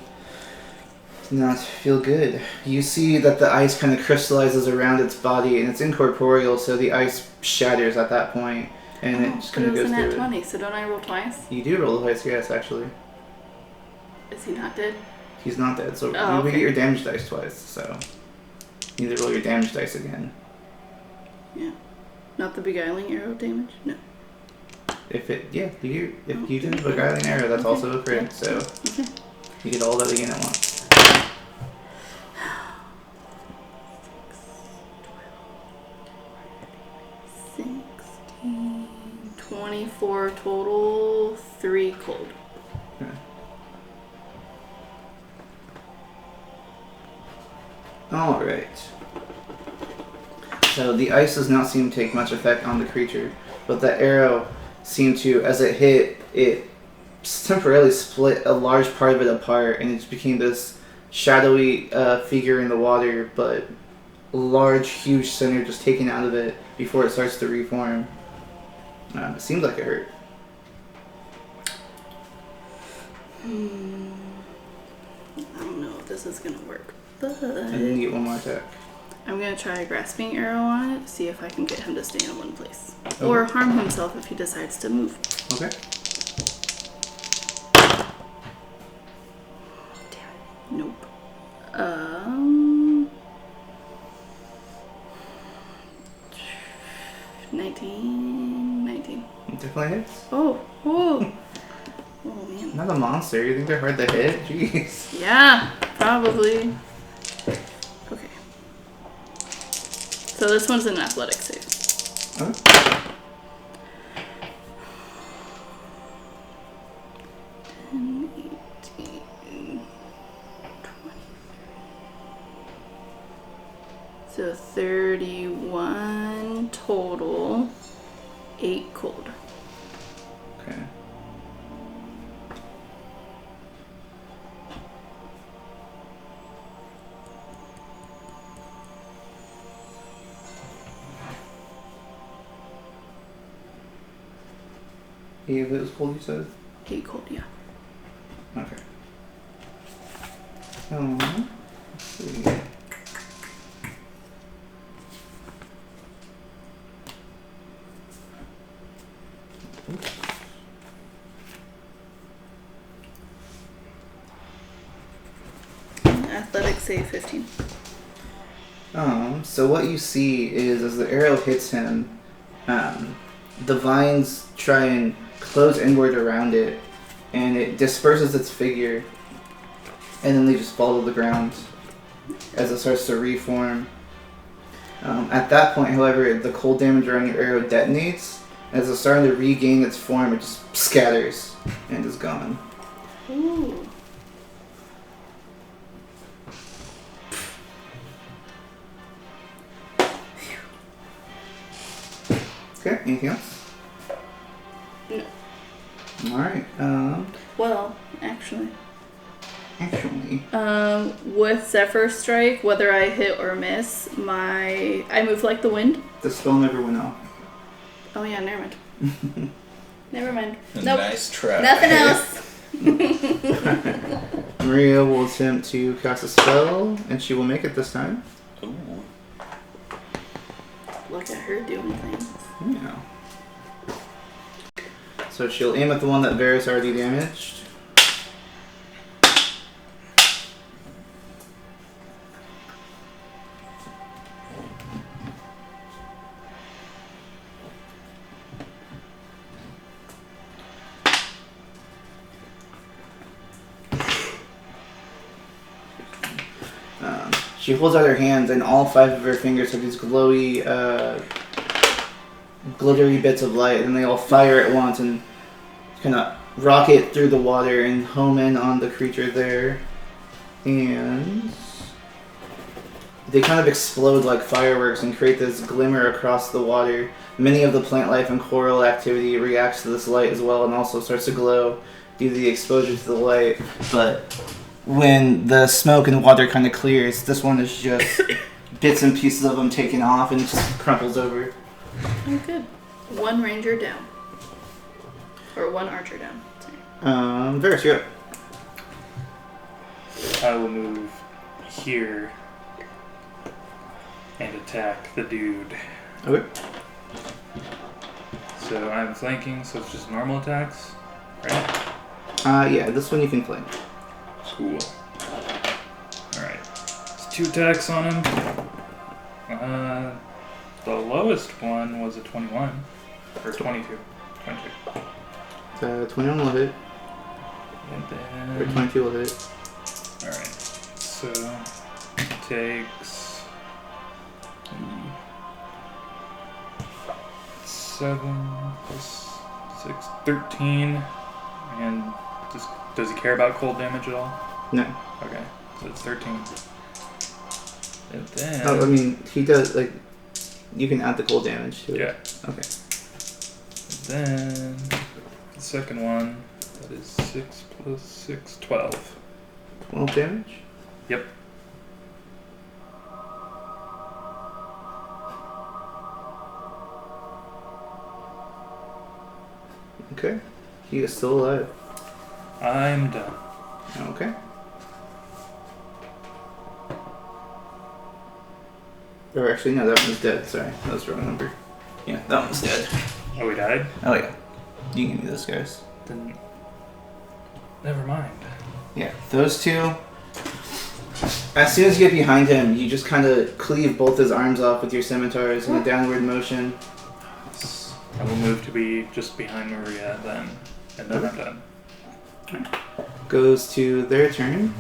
does not feel good. You see that the ice kind of crystallizes around its body, and it's incorporeal, so the ice shatters at that point, and it just But kind it of was goes a through nat it. 20, so don't I roll twice? You do roll the twice, yes, actually. Is he not dead? He's not dead, so Oh, you okay. get your damage dice twice, so you need to roll your damage dice again. Yeah. Not the beguiling arrow damage? No. If you do the beguiling arrow, that's Okay. also a crit, Yeah. so Okay. you get all that again at once. 16, 24 total, 3 cold. Okay. Alright. So the ice does not seem to take much effect on the creature, but the arrow seemed to, as it hit, it temporarily split a large part of it apart, and it just became this shadowy figure in the water, but a large, huge center just taken out of it before it starts to reform. It seems like it hurt. I don't know if this is gonna work, but And then you get one more attack. I'm gonna try a grasping arrow on it, see if I can get him to stay in one place. Okay. Or harm himself if he decides to move. Okay. Damn it. Nope. 19. It definitely hits. Oh, oh. Oh, man. Not a monster. You think they're hard to hit? Jeez. Yeah, probably. Okay. So this one's an athletic save. Okay. 10, 18, 20. So 31 total. 8 cold. Okay. Eight of it was cold, you said? 8 cold, yeah. Okay. Let's see. Athletics save 15. So what you see is as the arrow hits him, the vines try and close inward around it, and it disperses its figure, and then they just fall to the ground as it starts to reform. At that point, however, the cold damage around your arrow detonates. As it's starting to regain its form, it just scatters and is gone. Ooh. Okay, anything else? No. Alright, Well, actually. With Zephyr Strike, whether I hit or miss, I move like the wind. the spell never went off. Oh yeah, never mind. Never mind. Nope. Nice try. Nothing else. Maria will attempt to cast a spell, and she will make it this time. Ooh. Look at her doing things. Yeah. So she'll aim at the one that Varys already damaged. She holds out her hands, and all 5 of her fingers have these glowy, glittery bits of light, and they all fire at once and kind of rocket through the water and home in on the creature there. And they kind of explode like fireworks and create this glimmer across the water. Many of the plant life and coral activity reacts to this light as well and also starts to glow due to the exposure to the light. But when the smoke and water kind of clears, this one is just bits and pieces of them taken off and just crumples over. Oh, good. 1 ranger down. Or 1 archer down. Sorry. Varys, you're up. I will move here and attack the dude. Okay. So I'm flanking, so it's just normal attacks, right? Yeah, this one you can flank. Cool. Alright. It's 2 attacks on him. The lowest one was a 21. Or 22. 22. 21 will hit, And or then... 22 will hit. Alright. So... takes... 7 plus 6... 13. And does he care about cold damage at all? No. Okay. So it's 13. And then... Oh, I mean, he does, like, you can add the cold damage to it. Yeah. Okay. Then the second one, that is 6 plus 6, 12. 12 damage? Yep. Okay. He is still alive. I'm done. Okay. Or actually, no, that one's dead. Sorry, that was the wrong number. Yeah, that one's dead. Oh, he died? Oh, yeah. You can give me those guys. Then never mind. Yeah, those 2. As soon as you get behind him, you just kind of cleave both his arms off with your scimitars in a downward motion. I will move to be just behind Maria then, and then I'm done. Goes to their turn.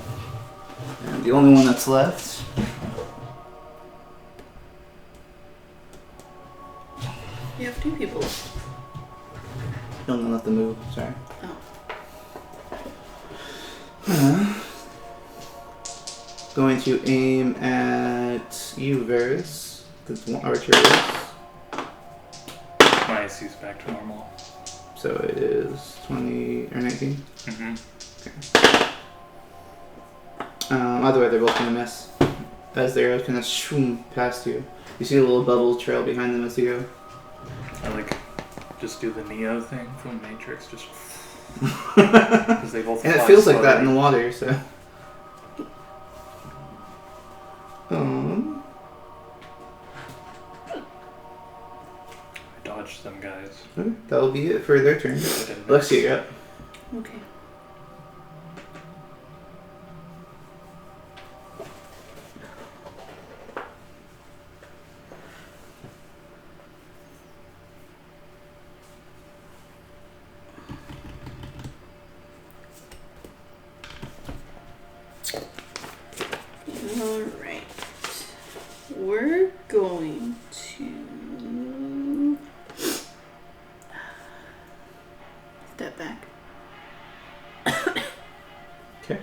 And the only one that's left. You have 2 people. No one left the move. Sorry. Oh. Going to aim at you, Varys. That's one archer is. My AC's back to normal. So it is 20 or 19. Mm-hmm. Either way, they're both gonna miss. As they're kind of shoom past you. You see a little bubble trail behind them as you go. I like just do the Neo thing from Matrix, just because they both. And it fly feels like that in slowly. the water, so. I dodged them guys. Okay, that'll be it for their turn. I didn't Lexia, miss. you're up. Okay. All right. We're going to step back. Okay.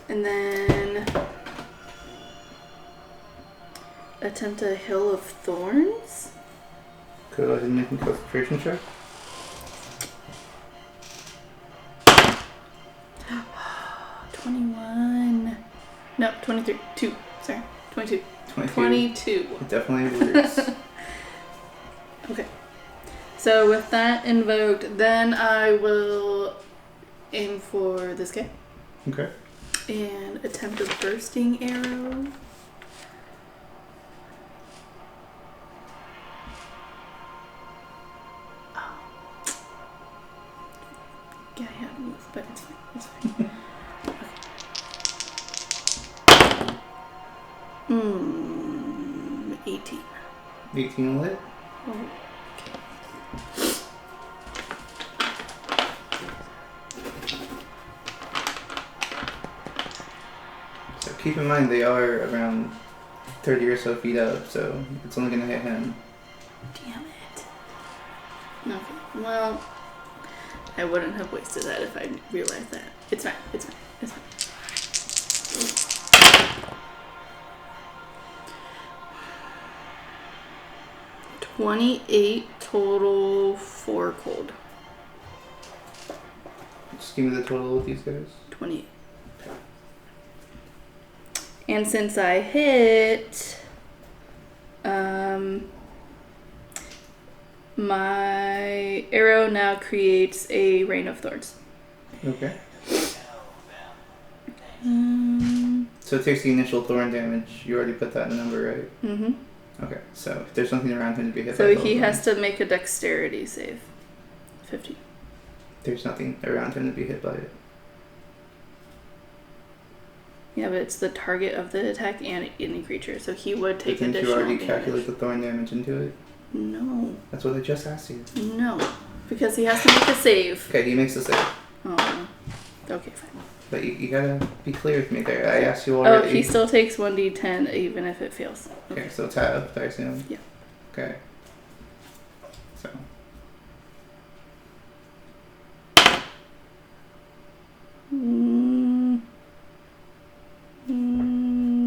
And then attempt a Hill of Thorns. Could I go ahead and make a concentration check? No, 23. 2. Sorry. 22. 22. 22. It definitely works. Okay. So with that invoked, then I will aim for this guy Okay. and attempt a bursting arrow. Oh. Yeah, I had to move, but it's fine. It's fine. 18. 18 lit. Oh. So keep in mind they are around 30 or so feet up, so it's only going to hit him. Damn it. Okay, well, I wouldn't have wasted that if I realized that. It's fine, it's fine, it's fine. 28 total, 4 cold. Just give me the total with these guys. 28. And since I hit, my arrow now creates a rain of thorns. Okay. Um, So it takes the initial thorn damage. You already put that in the number, right? mhm. Okay, so if there's something around him to be hit So by he thorns, has to make a dexterity save. 15. there's nothing around him to be hit by it. Yeah, but it's the target of the attack and any creature, so he would take Didn't you additional already damage. calculate the thorn damage into it? No, That's what I just asked you. no, because he has to make a save. Okay, he makes the save. Oh, okay, fine. But you gotta be clear with me there. I asked you Oh, already. he still takes 1d10 even if it fails. Okay, so it's halved, I assume? Yeah. Okay. So.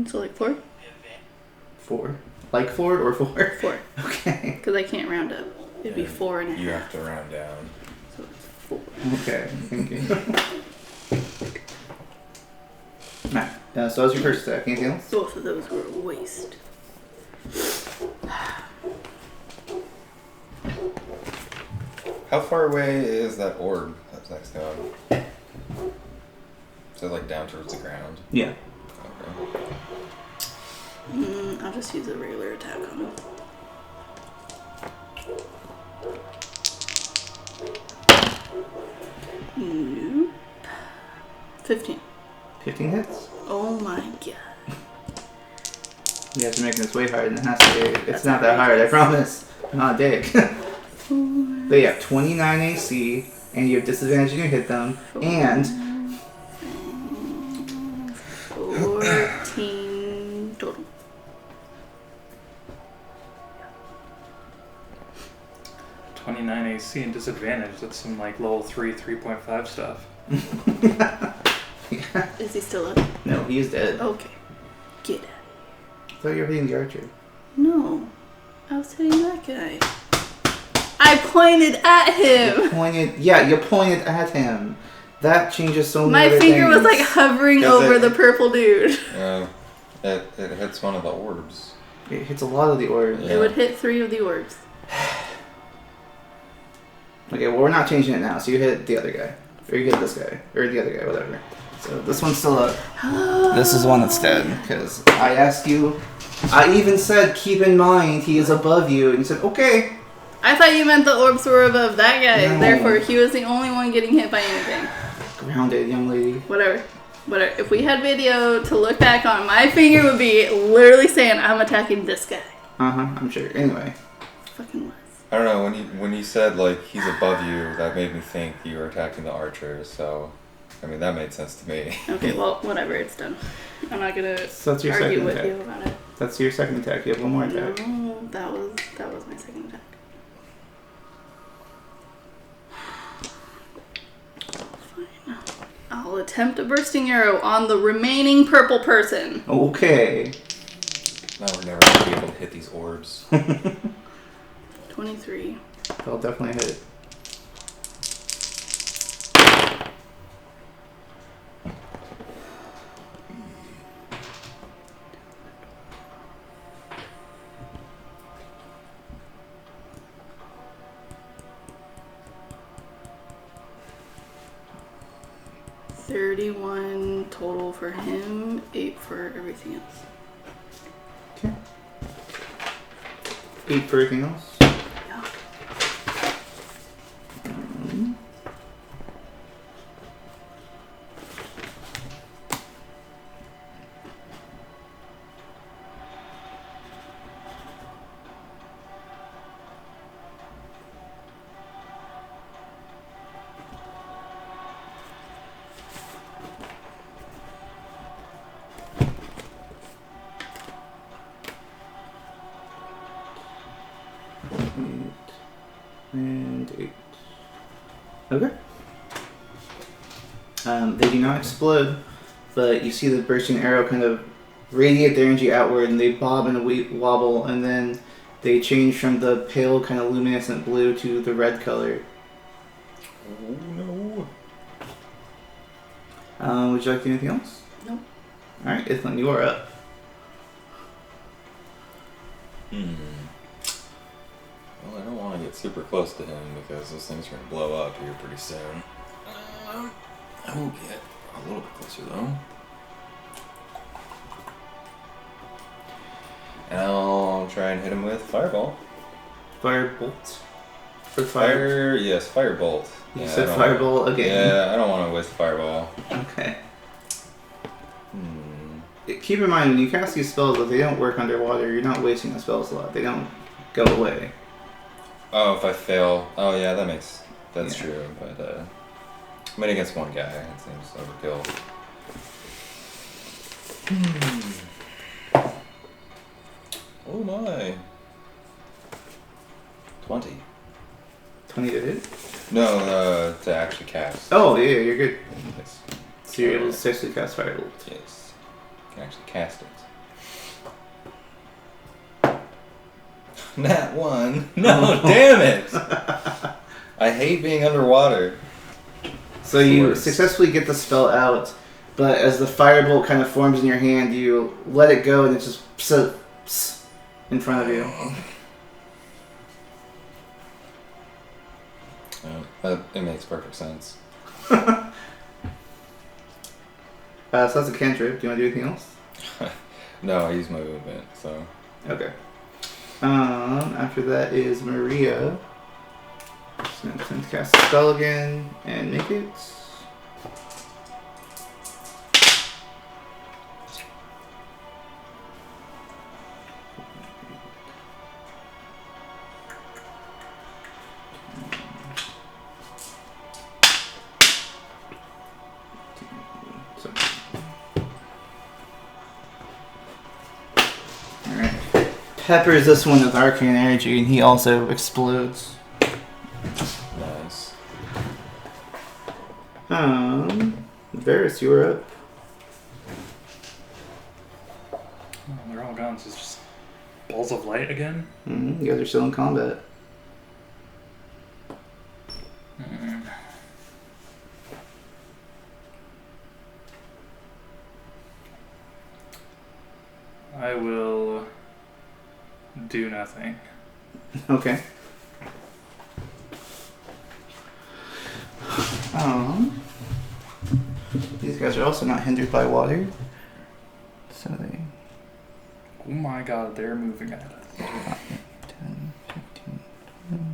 So like 4? 4. Like 4 or 4? 4. Okay. Because I can't round up. It'd be Yeah, 4 and a half. You have to round down. So it's 4. Okay, thank you. Alright, so that was your first attack. Anything else? Both of those were a waste. How far away is that orb that's next to him? Is it like down towards the ground? Yeah. Okay. I'll just use a regular attack on him. Nope. 15. 15 hits? Oh my god. You guys are making this way harder than it has to be. It's That's not that hard, I outrageous. promise. I'm not a dick. But yeah, 29 AC, and you have disadvantage when you hit them, and 14 total. .29 AC and disadvantage. That's some like level 3, 3.5 stuff. Is he still up? No, he is dead. Okay. Get out. I thought you were hitting the archer. No. I was hitting that guy. I pointed at him! You pointed at him. That changes so many My other finger was things. like hovering Does over it- the purple dude. Yeah. It hits one of the orbs. It hits a lot of the orbs. Yeah. It would hit 3 of the orbs. Okay, well, we're not changing it now, so you hit the other guy. Or you hit this guy. Or the other guy, whatever. So this one's still up. This is one that's dead, because I asked you. I even said, keep in mind, he is above you, and you said, okay. I thought you meant the orbs were above that guy. No. Therefore, he was the only one getting hit by anything. Grounded, young lady. Whatever. If we had video to look back on, my finger would be literally saying, I'm attacking this guy. I'm sure. Anyway. Fucking was. I don't know, when you said, like, he's above you, that made me think you were attacking the archer, so, I mean, that made sense to me. Okay, well, whatever, it's done. I'm not gonna So that's your argue second with attack. you about it. That's your second attack. You have one more attack. No, that was my second attack. Fine. I'll attempt a bursting arrow on the remaining purple person. Okay. Now we're never going to be able to hit these orbs. 23. I'll definitely hit it. $31 total for him, 8 for everything else. Okay. 8 for everything else. Yeah. And 8. Okay. They do not explode, but you see the bursting arrow kind of radiate their energy outward, and they bob and wobble, and then they change from the pale kind of luminescent blue to the red color. Oh no. Would you like to do anything else? Nope. Alright, Ithlin, you are up. Well, I don't want to get super close to him because those things are going to blow up here pretty soon. I will get a little bit closer though. And I'll try and hit him with Fireball. Firebolt. For fire. Yes, Firebolt. You Yeah, said I don't Fireball again. Yeah, I don't want to waste Fireball. Okay. Keep in mind, when you cast these spells, if they don't work underwater, you're not wasting the spell slot. They don't go away. Oh, if I fail. Oh, yeah, that's Yeah. true. But, I mean, against one guy, it seems overkill. Oh my. 20. 20 to hit? No, to actually cast. Oh, yeah, you're good. Yes. So you're able to successfully cast Firebolt. Yes. Can actually cast it. Nat 1. No, damn it! I hate being underwater. So you Worse. successfully get the spell out, but as the firebolt kind of forms in your hand, you let it go and it just pss in front of you. It makes perfect sense. So that's a cantrip. Do you want to do anything else? No, I use my movement, so. Okay. After that is Maria. Just gonna attempt to cast the spell again and make it. Alright. Peppers this one with arcane energy and he also explodes. Nice. Varys, you were up. Oh, they're all gone, so it's just balls of light again? You guys are still in combat. I will do nothing. Okay. These guys are also not hindered by water. So they... Oh my god, they're moving at us. 10, 15, 20.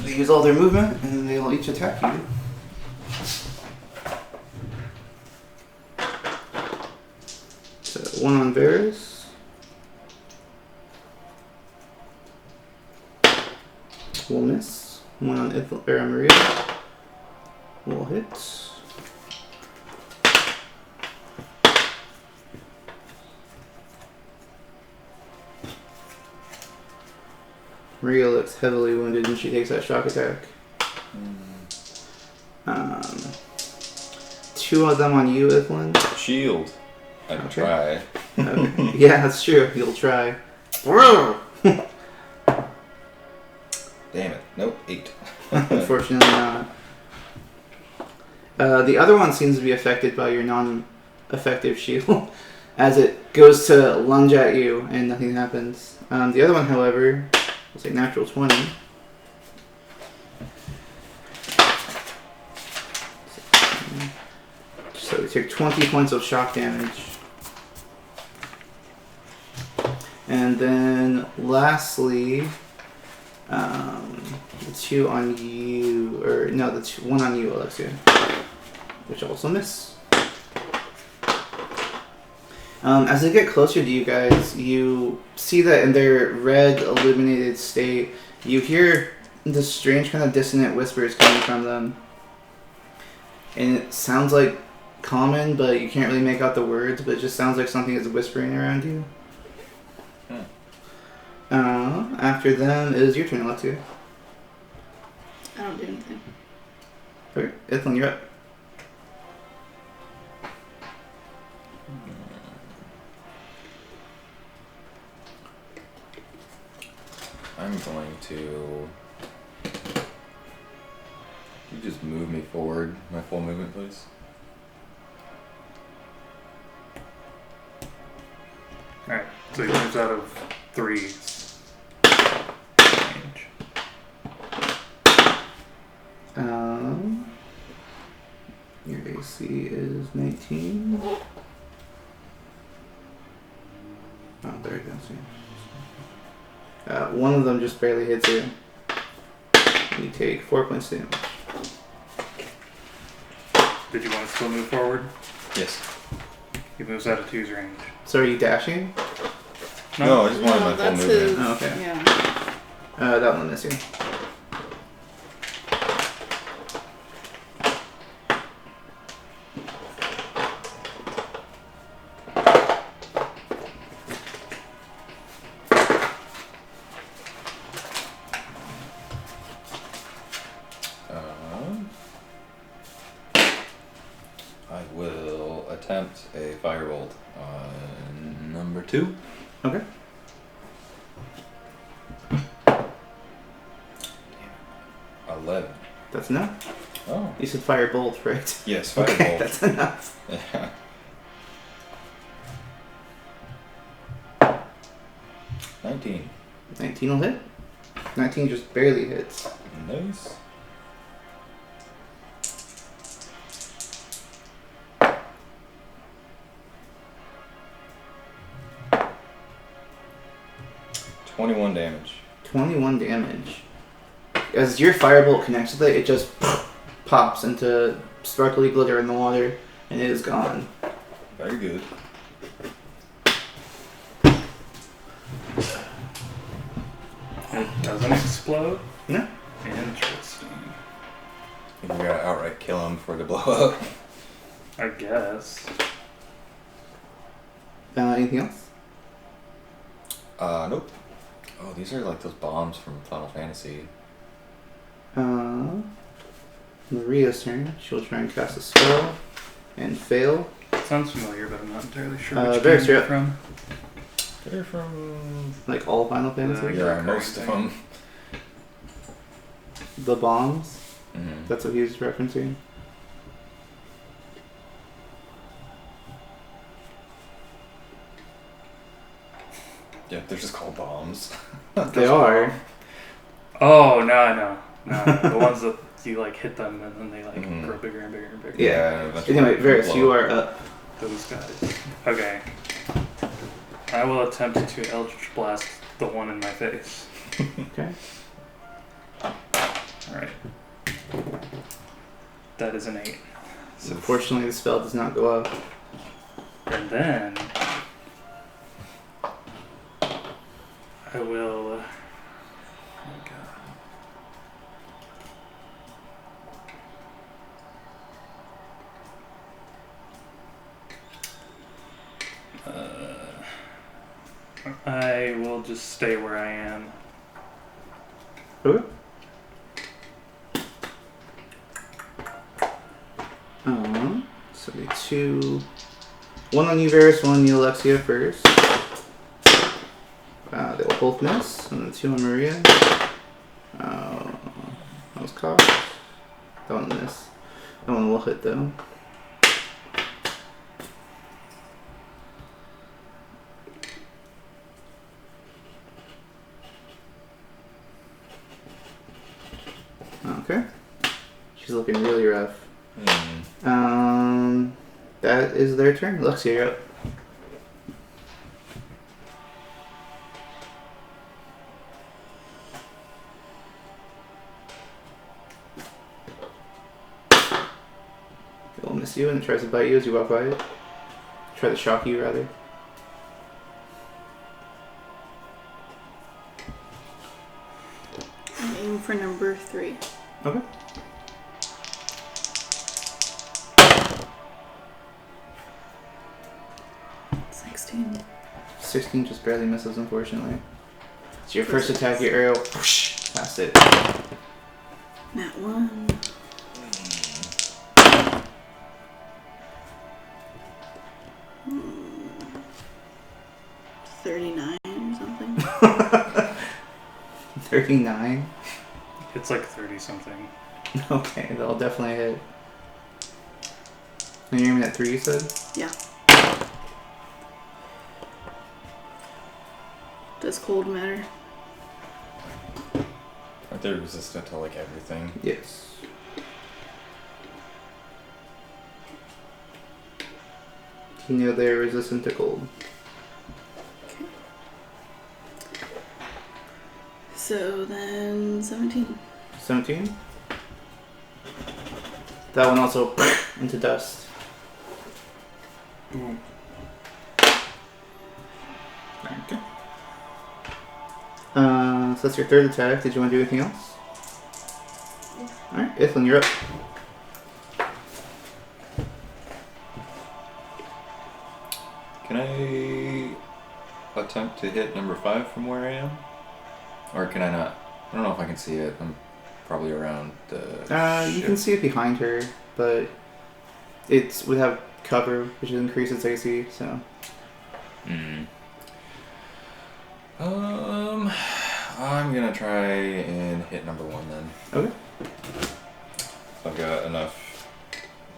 They use all their movement, and then they'll each attack you. So, one on Varys. Will miss. One on Maria. Will hit. Maria looks heavily wounded and she takes that shock attack. 2 of them on you, Ithlin. Shield. I can Okay. try. Okay. Yeah, that's true. You'll try. Damn it. Nope. 8. Unfortunately not. The other one seems to be affected by your non-effective shield as it goes to lunge at you and nothing happens. The other one, however, will say natural 20. So we take 20 points of shock damage. And then lastly, the 2 on you, or no, the 1 on you, Alexia, which also miss. As they get closer to you guys, you see that in their red illuminated state, you hear this strange kind of dissonant whispers coming from them. And it sounds like common, but you can't really make out the words, but it just sounds like something is whispering around you. After them, it is your turn, Alexia. I don't do anything. Okay, Ithlin, you're up. I'm going to... Can you just move me forward, my full movement, please? Alright, so he moves out of 3 range. Your AC is 19. Oh, there it goes. One of them just barely hits you. You take 4 points damage. Did you want to still move forward? Yes. He moves out of 2's range. So are you dashing? No, I just wanted my full that's movement. his. Oh, okay. Yeah. That one miss you. I will attempt a firebolt on number 2. Okay. 11. That's enough. Oh. You said fire bolt, right? Yes, Okay, firebolt. that's enough. Yeah. 19. 19 will hit. 19 just barely hits. Nice. $21 damage. 21 damage. As your firebolt connects with it, it just pops into sparkly glitter in the water, and it is gone. Very good. It doesn't explode? No. Interesting. You gotta outright kill him before they blow up. I guess. Anything else? Nope. Oh, these are like those bombs from Final Fantasy. Maria's turn. She'll try and cast a spell and fail. Sounds familiar, but I'm not entirely sure which Varys, game you're they're up. from. They're from... Like all Final Fantasy. Yeah, most of them. The bombs. Mm-hmm. That's what he was referencing. Yeah, they're just called bombs. They are. Oh, no, I know. No, the ones that you like hit them and then they like grow bigger and bigger and bigger. Yeah. eventually Anyway, blow Varys, you up. are up. Those guys. Okay. I will attempt to Eldritch Blast the one in my face. Okay. Alright. That is an 8. So unfortunately, the spell does not go up. And then I will. Oh my god. I will just stay where I am. Okay. So the two. One on you, Varys, one on you, Alexia, first. They will both miss. And the two on Maria. That was cocked. That one miss. That one will hit, though. Okay. She's looking really rough. That is their turn. Alexia, you're up. It'll miss you and it tries to bite you as you walk by it. Try to shock you, rather. Aim for number 3. Okay. $16. 16 just barely misses, unfortunately. It's your first attack, your arrow. Whoosh, past it. Nat 1. Hmm. 39 or something. 39. It's like 30 something. Okay, that'll definitely hit. And you're aiming at 3, you said? Yeah. Does cold matter? Aren't they resistant to like everything? Yes. You know they're resistant to cold. Okay. So then 17. 17. That one also into dust. Ooh. Okay. So that's your third attack. Did you want to do anything else? Alright, Ithlin, you're up. Can I attempt to hit number 5 from where I am? Or can I not? I don't know if I can see it. I'm probably around the You ship. can see it behind her, but it would have cover, which increases its AC, so. I'm gonna try and hit number 1 then. Okay. I've got enough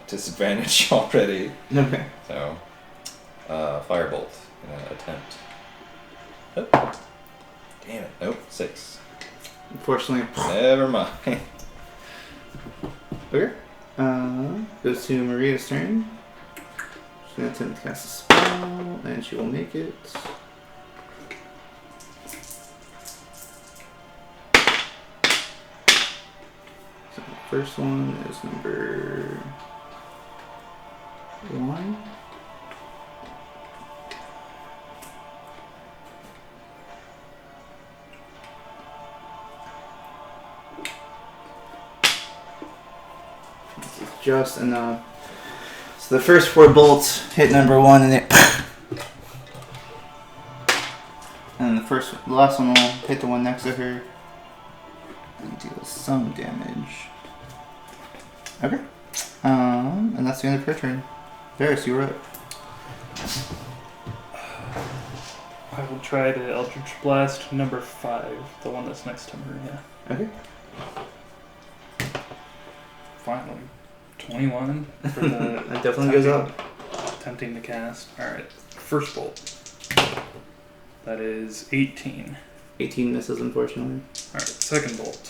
disadvantage already. Okay. So, firebolt. Gonna attempt. Oh. Damn it. Nope. 6. Unfortunately. Never mind. Okay. Goes to Maria's turn. She's gonna attempt to cast a spell, and she will make it. So the first one is number 1. just enough. So the first 4 bolts hit number 1 and it. And the last one will hit the one next to her and deal some damage. Okay. And that's the end of her turn. Varys, you're up. I will try to Eldritch Blast number 5, the one that's next to Maria. Okay. Finally. 21 for the That definitely goes up. attempting to cast. Alright, first bolt. That is 18. 18 misses, unfortunately. Alright, second bolt.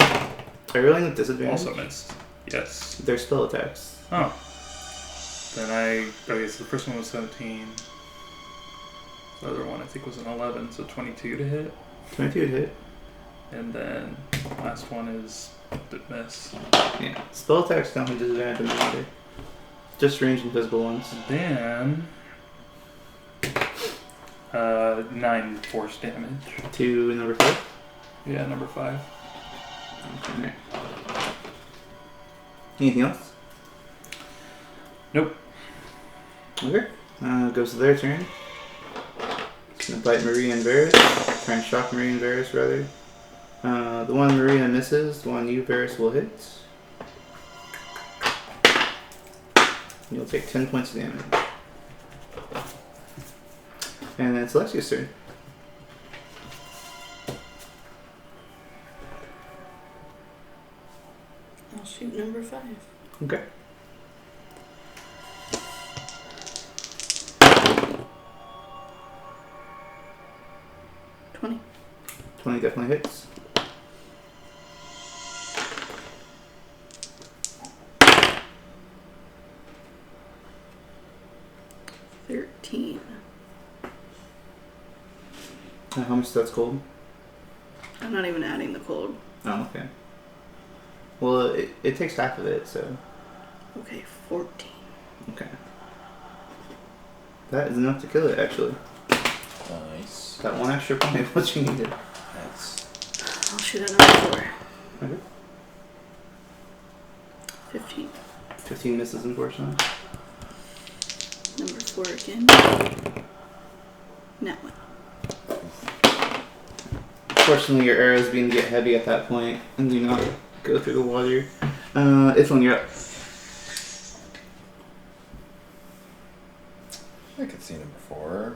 Are you rolling with disadvantage? Also missed. Yes. They're spell attacks. Oh. Then okay, so the first one was 17. The other one I think was an 11, so 22 to hit. 22 to hit. And then last one is the miss. Yeah. Spell attacks don't have disadvantage on them either. Just ranged invisible ones. Then 9 force damage. To number 5? Yeah, number 5. Okay. Anything else? Nope. Okay. Goes to their turn. It's gonna bite Maria and Varys. Try and shock Maria and Varys, rather. The one Maria misses, the one you, Varys, will hit. You'll take 10 points of damage. And then it's Lexia's turn. I'll shoot number 5. Okay. $20. 20 definitely hits. $13. How much that's cold? I'm not even adding the cold. Oh, okay. Well, it takes half of it, so. Okay, 14. Okay. That is enough to kill it, actually. Nice. That one extra point, what you needed. That's I'll shoot at number 4. Okay. 15. 15 misses, unfortunately. Number 4 again. Now one. Fortunately, your arrows begin to get heavy at that point and do not go through the water. Ithlin, you're up. I could see number 4.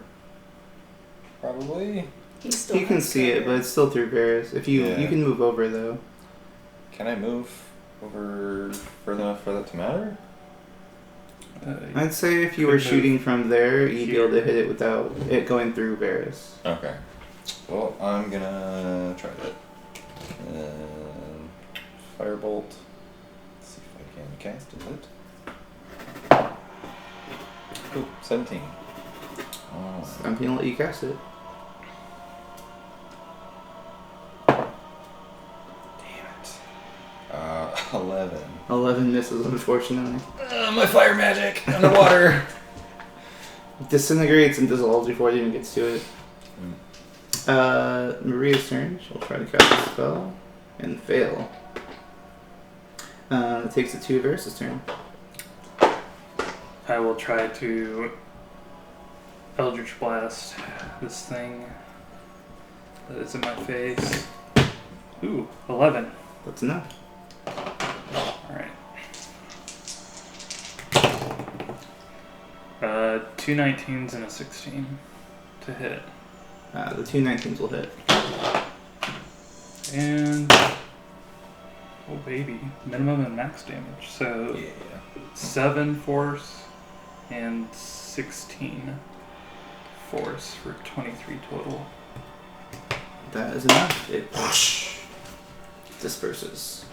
Probably. He's still You can see it, but it's still through Varys. If you Yeah. you can move over though. Can I move over further enough for that to matter? I'd say if you Could were move shooting from there, you'd be able to here. hit it without it going through Varys. Okay. Well, I'm gonna try that. Firebolt. Let's see if I can cast it. Oh, 17. Oh. I'm gonna let you cast it. Damn it. 11. 11 misses, unfortunately. My fire magic underwater. Disintegrates and dissolves before it even gets to it. Maria's turn. She'll try to cast a spell and fail. It takes it to Varys' turn. I will try to Eldritch Blast this thing that is in my face. Ooh, 11. That's enough. Alright. 2 19s and a 16 to hit. The 2 19s will hit. And oh baby, minimum and max damage. So Yeah. 7 force and 16 force for 23 total. That is enough. It disperses.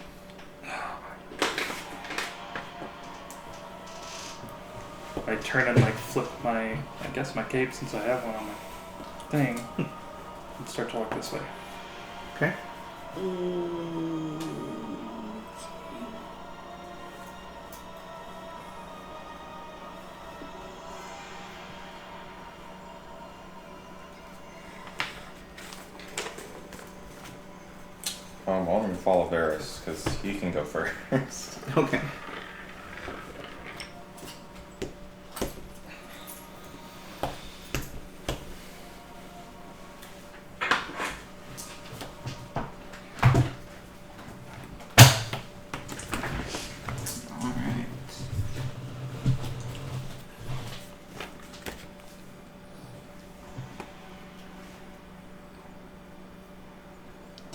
I turn and like flip my, I guess my cape since I have one on my thing, and start to walk this way. Okay. I'm going to follow Varys because he can go first. Okay.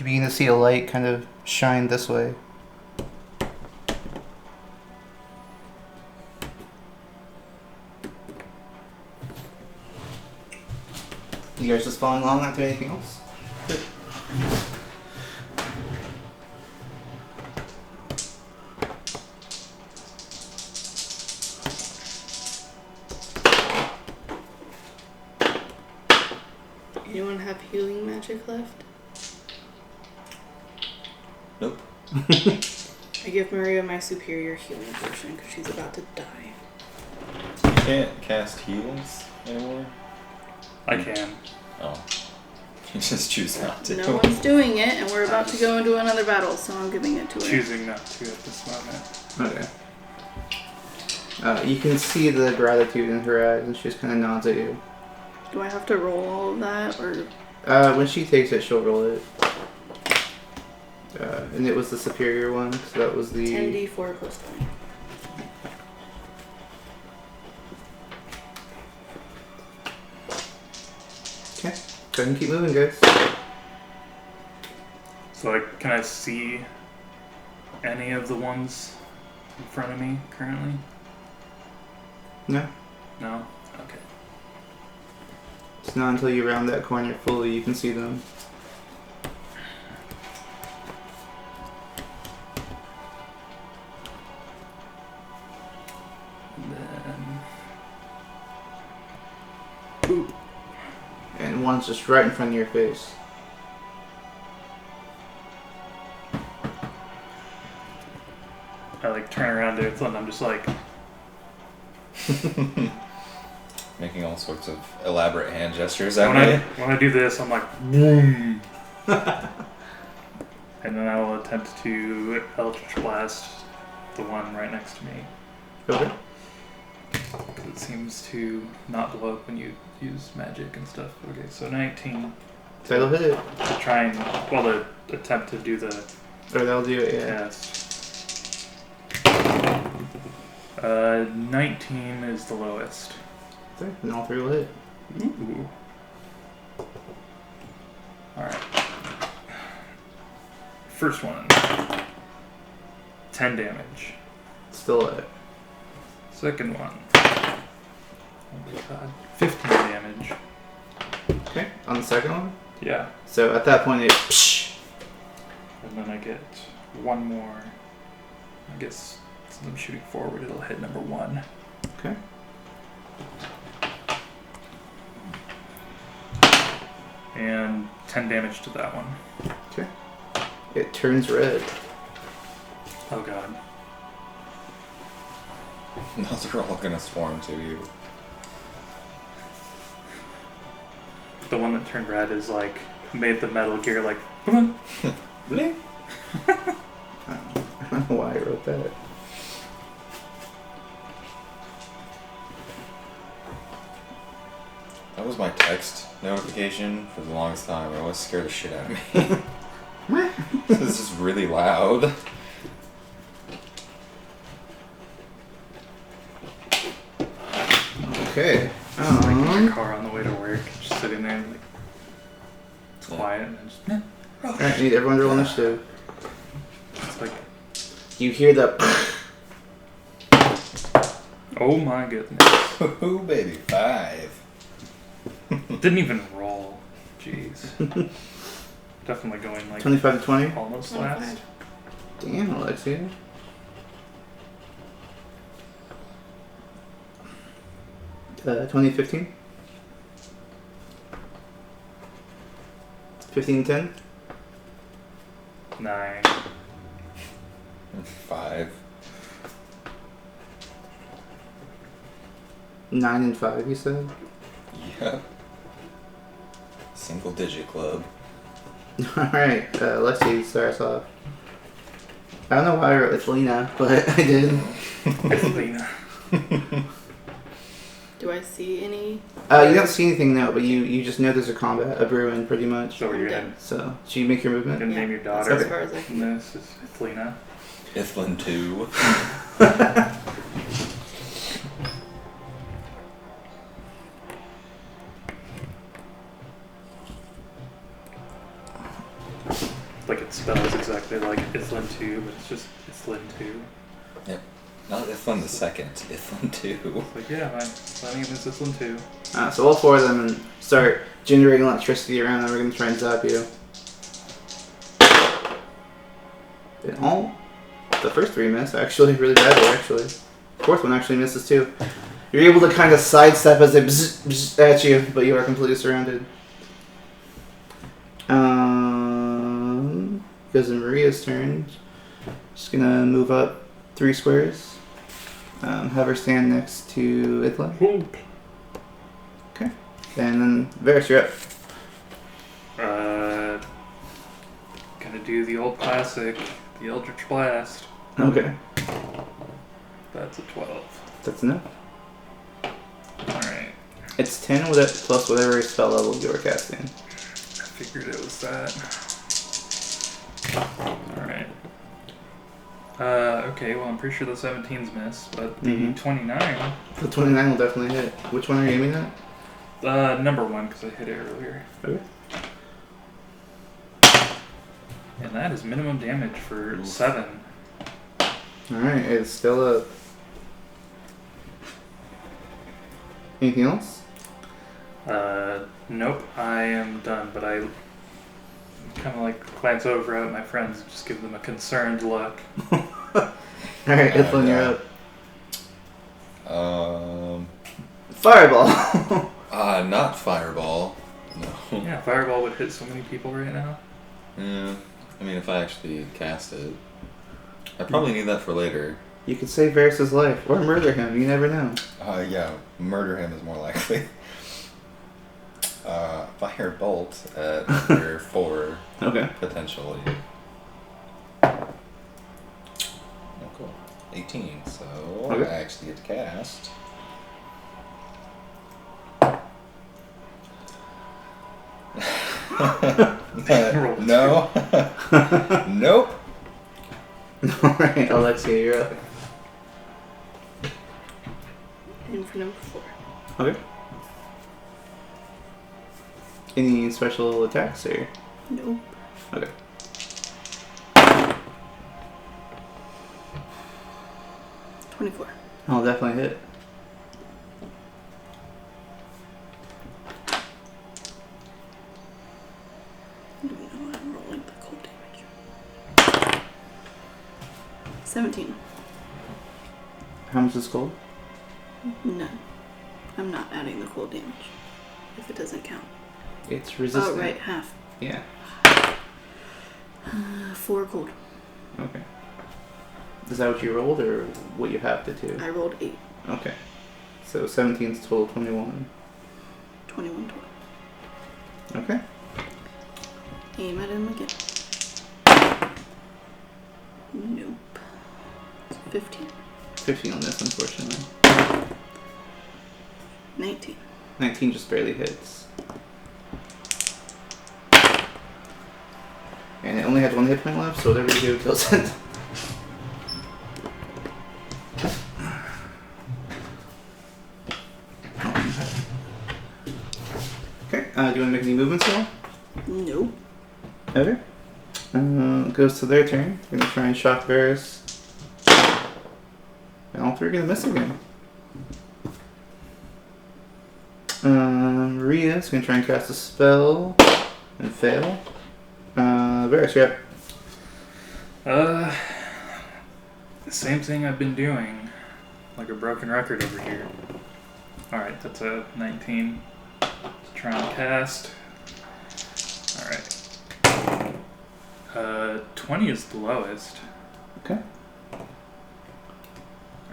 begin to see a light kind of shine this way. You guys just following along, not doing anything else? Good. Anyone have healing magic left? Nope. I give Maria my superior healing potion because she's about to die. You can't cast heals anymore? I can. Oh. You just choose not to. No one's doing it, and we're about to go into another battle, so I'm giving it to her. Choosing not to at this moment. Okay. You can see the gratitude in her eyes, and she just kind of nods at you. Do I have to roll all of that, or? When she takes it, she'll roll it. And it was the superior one, so that was the... 10d4 plus 20. Okay. Go ahead and keep moving, guys. So, like, can I see any of the ones in front of me currently? No. No? Okay. It's not until you round that corner fully you can see them. And one's just right in front of your face. I like turn around to it, and I'm just like, Making all sorts of elaborate hand gestures when at me. I do this, I'm like, boom. And then I will attempt to Eldritch Blast the one right next to me. Okay. Because it seems to not blow up when you use magic and stuff. Okay, so 19 So that'll hit it. to try and, well, to attempt to do the Or that'll do it, yeah. test. 19 is the lowest. Okay, and all three will hit. Ooh. Alright. First one. 10 damage. Still hit. Second one. Oh my god. 15 damage. Okay, on the second one. Yeah. So at that point it... Psh! And then I get one more. I guess since I'm shooting forward, it'll hit number 1. Okay. And 10 damage to that one. Okay. It turns red. Oh god. Those are all gonna swarm to you. The one that turned red is like, made the Metal Gear like, Blink. I don't know why I wrote that. That was my text notification for the longest time. It always scared the shit out of me. This is really loud. Okay. Just like in my car on the way to work, just sitting there like, it's quiet and just, Alright, need everyone to roll initiative. it's like, You hear the... oh my goodness. Ooh, baby, 5. Didn't even roll. Jeez. Definitely going like 25 to 20. almost last. Damn, Alexia. Uh, 2015. 15-10. 9. 5. 9 and 5, you said? Yep. Single digit club. Alright, Lexi, start us off. I don't know why I wrote it's Lena, but I did. It's Lena. Do I see any? You don't see anything now, but you just know there's a combat, a brewing, pretty much. So you're gonna, So, should you make your movement? gonna name your daughter. That's as far as I can. This is Lena. Ithlin 2. say like Island 2, but it's just Island 2. Yep. Not Ithlin the second, Ithlin 2. It's like, yeah, my name is Island 2. So all four of them start generating electricity around them. We're going to try and zap you. The first three miss, actually, really badly, actually. Fourth one actually misses too. You're able to kind of sidestep as they bzz, bzz at you, but you are completely surrounded. Goes in Maria's turn. Just gonna move up 3 squares. Have her stand next to Itla. Okay. And then Varys, you're up. Gonna do the old classic, the Eldritch Blast. Okay. That's a 12. That's enough. Alright. It's 10 with it plus whatever spell level you are casting. I figured it was that. Alright. Okay, well I'm pretty sure the 17's missed, but the 29... The 29 will definitely hit. Which one are you aiming at? Number 1, because I hit it earlier. Okay. And that is minimum damage for 7. Alright, it's still up. Anything else? Nope, I am done, but I kind of like glance over at my friends and just give them a concerned look. Alright, Ithlin, you're up. Fireball! Not Fireball. No. Yeah, Fireball would hit so many people right now. Yeah. I mean, if I actually cast it. I probably need that for later. You could save Varys' life, or murder him, you never know. Yeah, murder him is more likely. Fire Bolt at number 4. Okay. Potentially. Oh, cool. 18, so Okay. I actually get to cast. No. Nope. Alright, Alexia, you're up. In for number 4. Okay. Any special attacks or? Nope. Okay. 24. I'll definitely hit. I don't know, I'm rolling the cold damage. 17. How much is cold? None. I'm not adding the cold damage. If it doesn't count. It's resistant. Oh, right, half. Yeah. 4 cold. Okay. Is that what you rolled or what you have to do? I rolled 8. Okay. So 17's total 21. 21 total. Okay. Aim at him again. Nope. 15. 15 on this, unfortunately. 19. 19 just barely hits. And it only had 1 hit point left, so whatever you do kills it. Okay, do you want to make any movements at all? Nope. Okay. Goes to their turn. They're going to try and shock Varys. And all 3 are going to miss again. Maria's going to try and cast a spell and fail. Varys, you're up. The same thing I've been doing. Like a broken record over here. Alright, that's a 19. To try and cast. Alright. 20 is the lowest. Okay.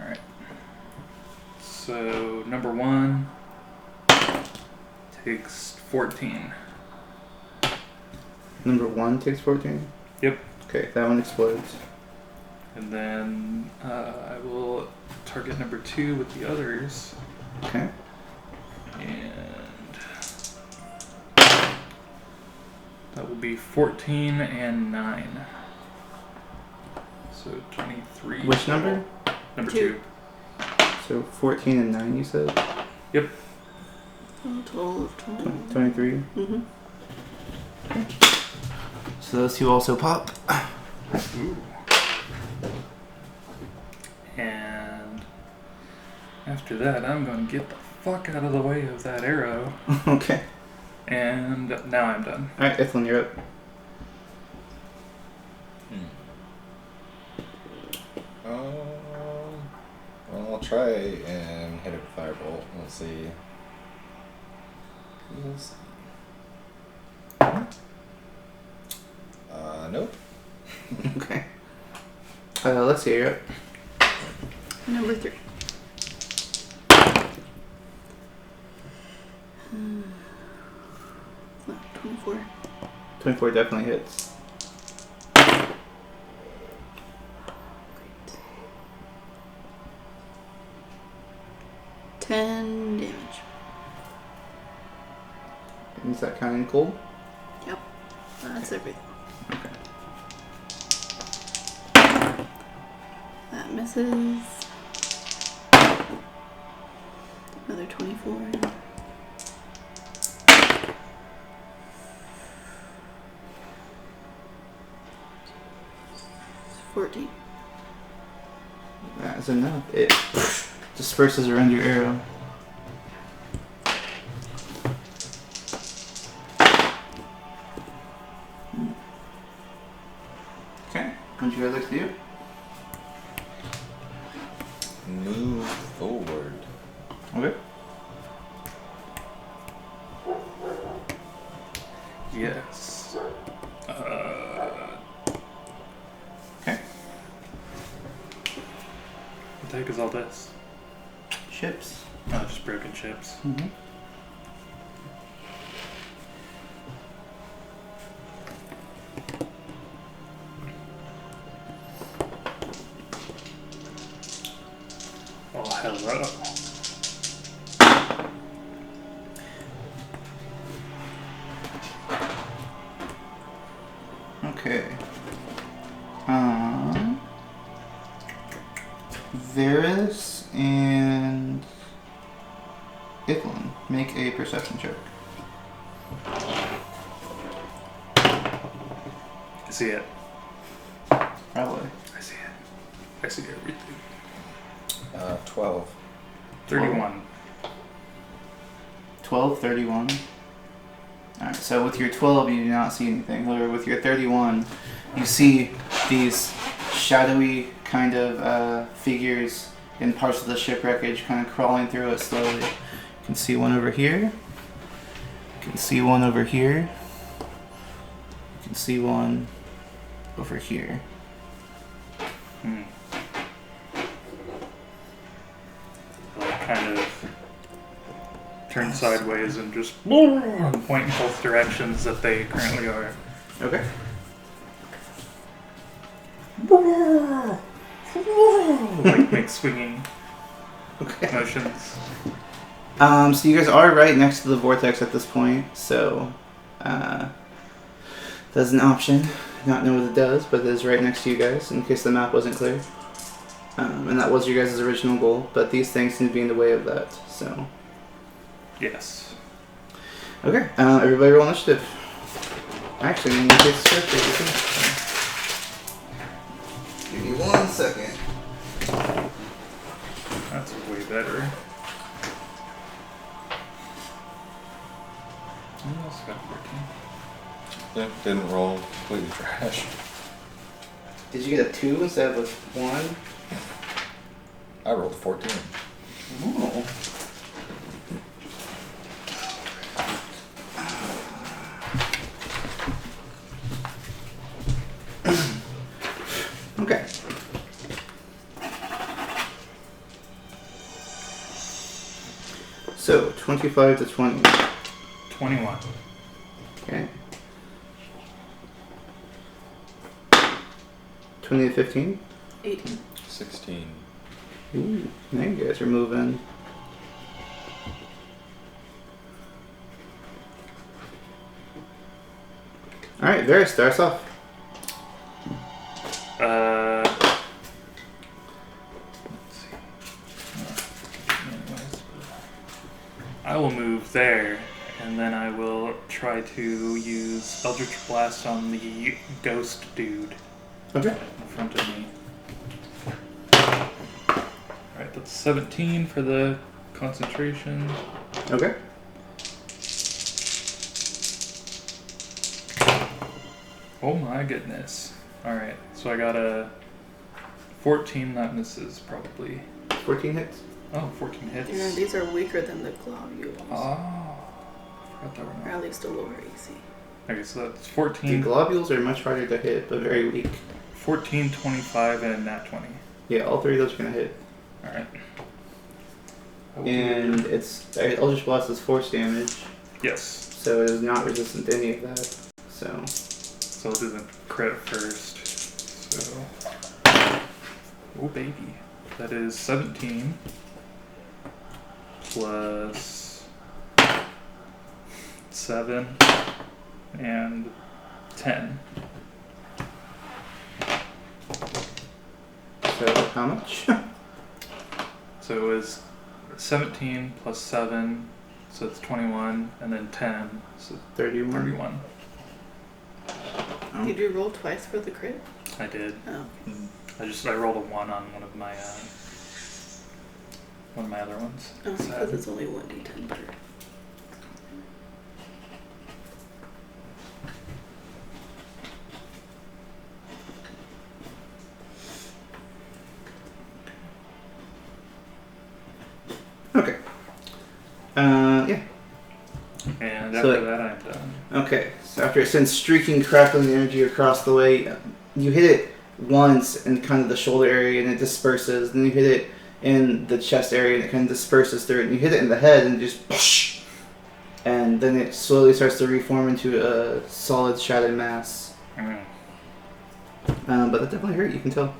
Alright. So, number 1 takes 14. Number 1 takes 14? Yep. Okay, that one explodes. And then I will target number 2 with the others. Okay. And that will be 14 and 9. So 23. Which number? Number 2. 2. So 14 and 9, you said? Yep. Total of 20. 23. Mm-hmm. So those 2 also pop. Ooh. And after that, I'm going to get the fuck out of the way of that arrow. Okay. And now I'm done. Alright, Ithlin, you're up. Well, I'll try and hit it with Firebolt. We'll see. Nope. Okay. Let's see, you're up. Number 3. No, 24. 24 definitely hits. Great. 10 damage. Is that counting cold? Yep. That's everything. Okay. That misses. Another 24. $14. That is enough. It disperses around your arrow. Okay. What would you guys like to do? Move forward. Okay. Yes. Okay. What the heck is all this? Ships. Oh, just broken ships. Mm-hmm. Oh, hello. Okay. Varys and Ithlin, make a perception check. I see it. Probably. I see it. I see everything. 12. 31. 12, 31. Alright, so with your 12 you do not see anything. However, with your 31, you see these shadowy kind of figures in parts of the ship wreckage kind of crawling through it slowly. You can see one over here. You can see one over here. You can see one over here. Like kind of turn sideways and just point in both directions that they currently are. Okay. Like make swinging Okay. motions. So you guys are right next to the vortex at this point, so that's an option. Not know what it does, but it is right next to you guys in case the map wasn't clear. And that was your guys' original goal, but these things seem to be in the way of that, so. Yes. Okay, everybody roll initiative. Actually, I'm going to take the script. Give me 1 second. That's way better. I also got 14. Yeah, didn't roll. Completely trash. Did you get a 2 instead of a 1? I rolled 14. Oh. Okay. So, 25 to 20. 21. Okay. 20 to 15. 18. 16. Ooh, now you guys are moving. Alright, Varys starts off. Let's see. I will move there, and then I will try to use Eldritch Blast on the ghost dude. Okay. in front of me. Alright, that's 17 for the concentration. Okay. Oh my goodness. Alright, so I got a 14 that misses probably. 14 hits. Oh, 14 hits. Yeah, these are weaker than the globules. Oh, I forgot that Or one. at least a lower AC. Okay, so that's The 14, globules are much harder to hit, but very weak. 14, 25, and nat 20. Yeah, all three of those are gonna hit. Alright. And it's Eldritch Blast is force damage, Yes. so it is not resistant to any of that. So So I'll do the crit first. So. Oh, baby. That is 17 plus 7 and 10. so how much? So it was 17 plus 7, so it's 21, and then 10, so 31. 31. Oh. Did you roll twice for the crit? I did. Oh. I rolled a 1 on one of my other ones. Oh, Sad. because it's only 1d10 per. Okay. Yeah. And So, after that, I'm done. Okay. So after it sends streaking, crackling energy across the way, you hit it once in kind of the shoulder area and it disperses. Then you hit it in the chest area and it kind of disperses through it. And you hit it in the head and just whoosh, and then it slowly starts to reform into a solid shrouded mass. Mm. But that definitely hurt. You can tell.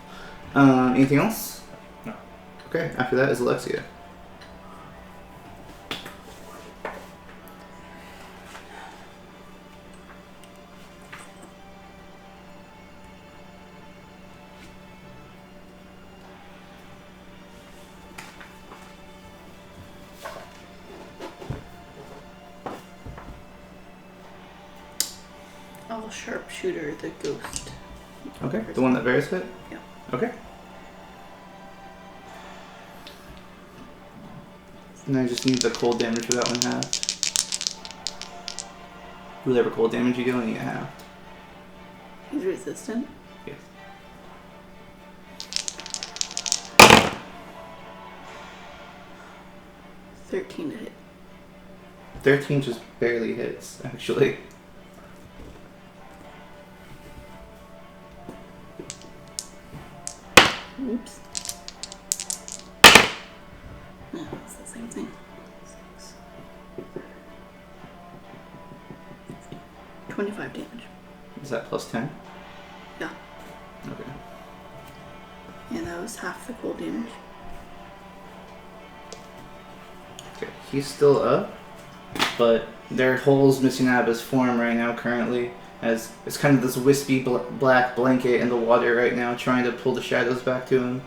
Anything else? No. Okay. After that is Alexia. I'll sharpshooter the ghost. Okay. The one that Varys hit? Yeah. Okay. And I just need the cold damage for that one half. Whatever cold damage you do, I need it half. He's resistant. Yes. $13 to hit. 13 just barely hits, actually. Oops. No, it's the same thing. 25 damage. Is that plus 10? Yeah. Okay. And that was half the cold damage. Okay. He's still up, but there are holes missing out of his form right now currently. As it's kind of this wispy black blanket in the water right now, trying to pull the shadows back to him.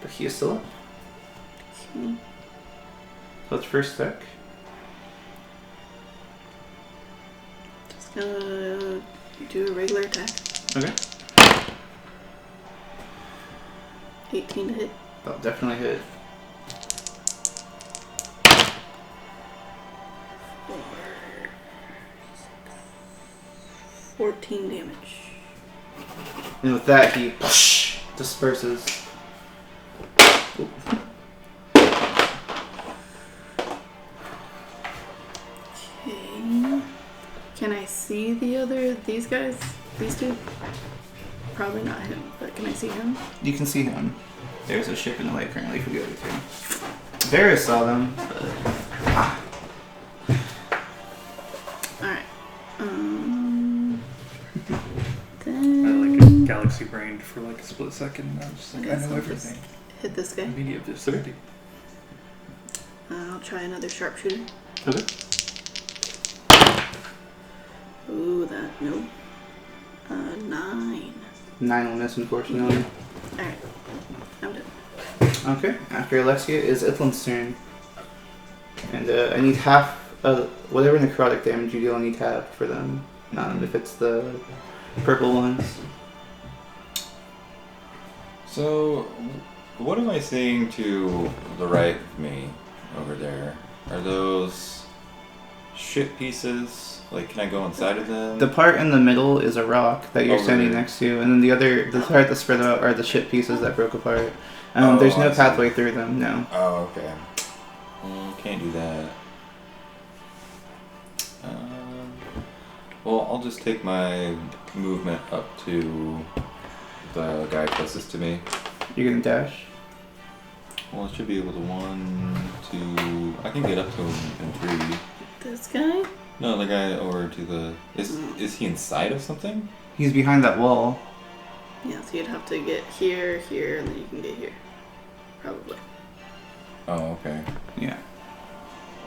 But he is still up. Okay. So it's first attack. Just gonna do a regular attack. Okay. 18 to hit. That'll definitely hit. 14 damage. And with that, he disperses. Oop. Okay. Can I see these guys? These two? Probably not him, but can I see him? You can see him. There's a ship in the way currently for the other two. Varys saw them, but... Alright. I Then... like galaxy brained for like a split second. And I was just like, Okay, I know so just everything. hit this guy. Immediate visibility. I'll try another sharpshooter. Okay. Ooh, that, nope. 9. 9 will miss, unfortunately. Alright. I'm done. Okay, after Alexia is Ithlin's turn. And I need half, whatever necrotic damage you deal, I need half for them. If it's the purple ones. So, what am I seeing to the right of me over there? Are those ship pieces? Like, can I go inside of them? The part in the middle is a rock that you're Over standing there. next to, and then the part that's spread out are the ship pieces that broke apart. Oh, There's no I see. pathway through them, no. Oh, okay. Can't do that. Well, I'll just take my movement up to the guy closest to me. You're gonna dash? Well, I should be able to 1, 2. I can get up to him in 3. This guy? No, the guy over to the. Is he inside of something? He's behind that wall. Yeah, so you'd have to get here, here, and then you can get here. Probably. Oh, okay. Yeah.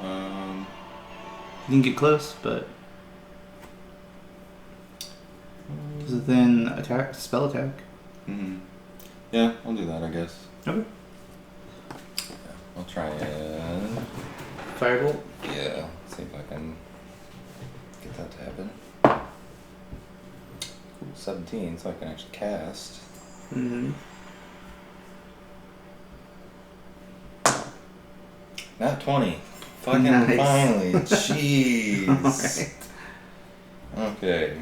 You can get close, but does it then attack? Spell attack? Yeah, I'll do that, I guess. Okay. I'll try and. Firebolt? Yeah, see if I can get that to happen. Ooh, 17, so I can actually cast. Not 20. Fucking Nice. finally. Jeez. Alright. Okay.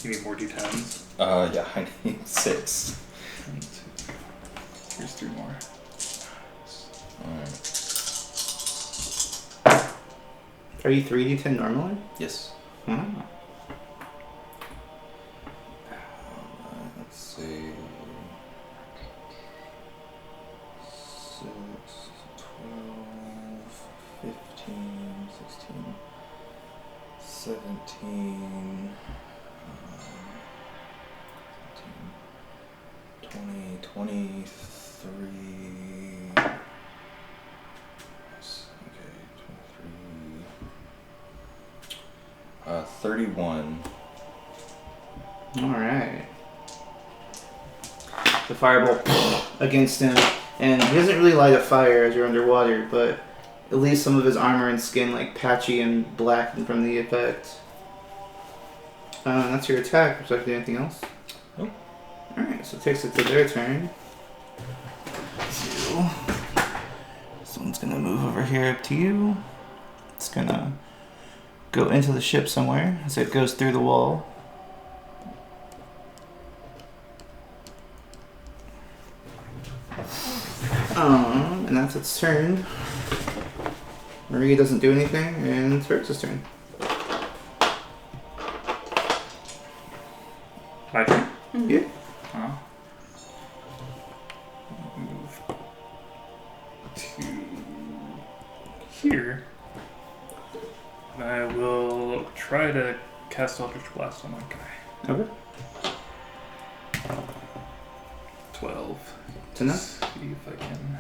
You need more D10s. Yeah, I need 6. 1, 2. Here's 3 more. Alright. Are you 3d10 normally? Yes. Oh. Let's see. 6, 12, 15, 16, 17, 20, 23. Yes, okay, 23. 31. Alright. The firebolt against him, and he doesn't really light a fire as you're underwater, but at least some of his armor and skin like patchy and blackened from the effect. That's your attack. Would you like to do anything else? Nope. Alright, so it takes it to their turn. So, someone's gonna move over here up to you. It's gonna go into the ship somewhere as it goes through the wall. And that's its turn. Marie doesn't do anything, and it's Rex's turn. My turn? Yeah. Move to here. And I will try to cast Eldritch Blast on that guy. Okay. 12. It's enough. See if I can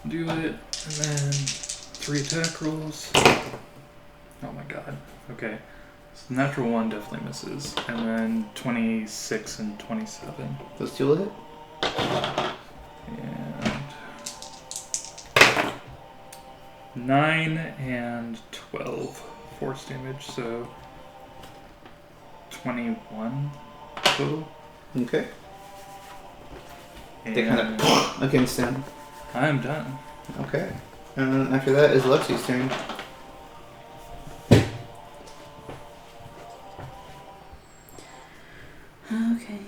do it. And then 3 attack rolls. Oh my god. Okay. So natural 1 definitely misses. And then 26 and 27. Those two will hit. And 9 and 12 force damage, so 21 total. Okay. And They kind of against him. I'm done. Okay. After that is Lexi's turn. Okay.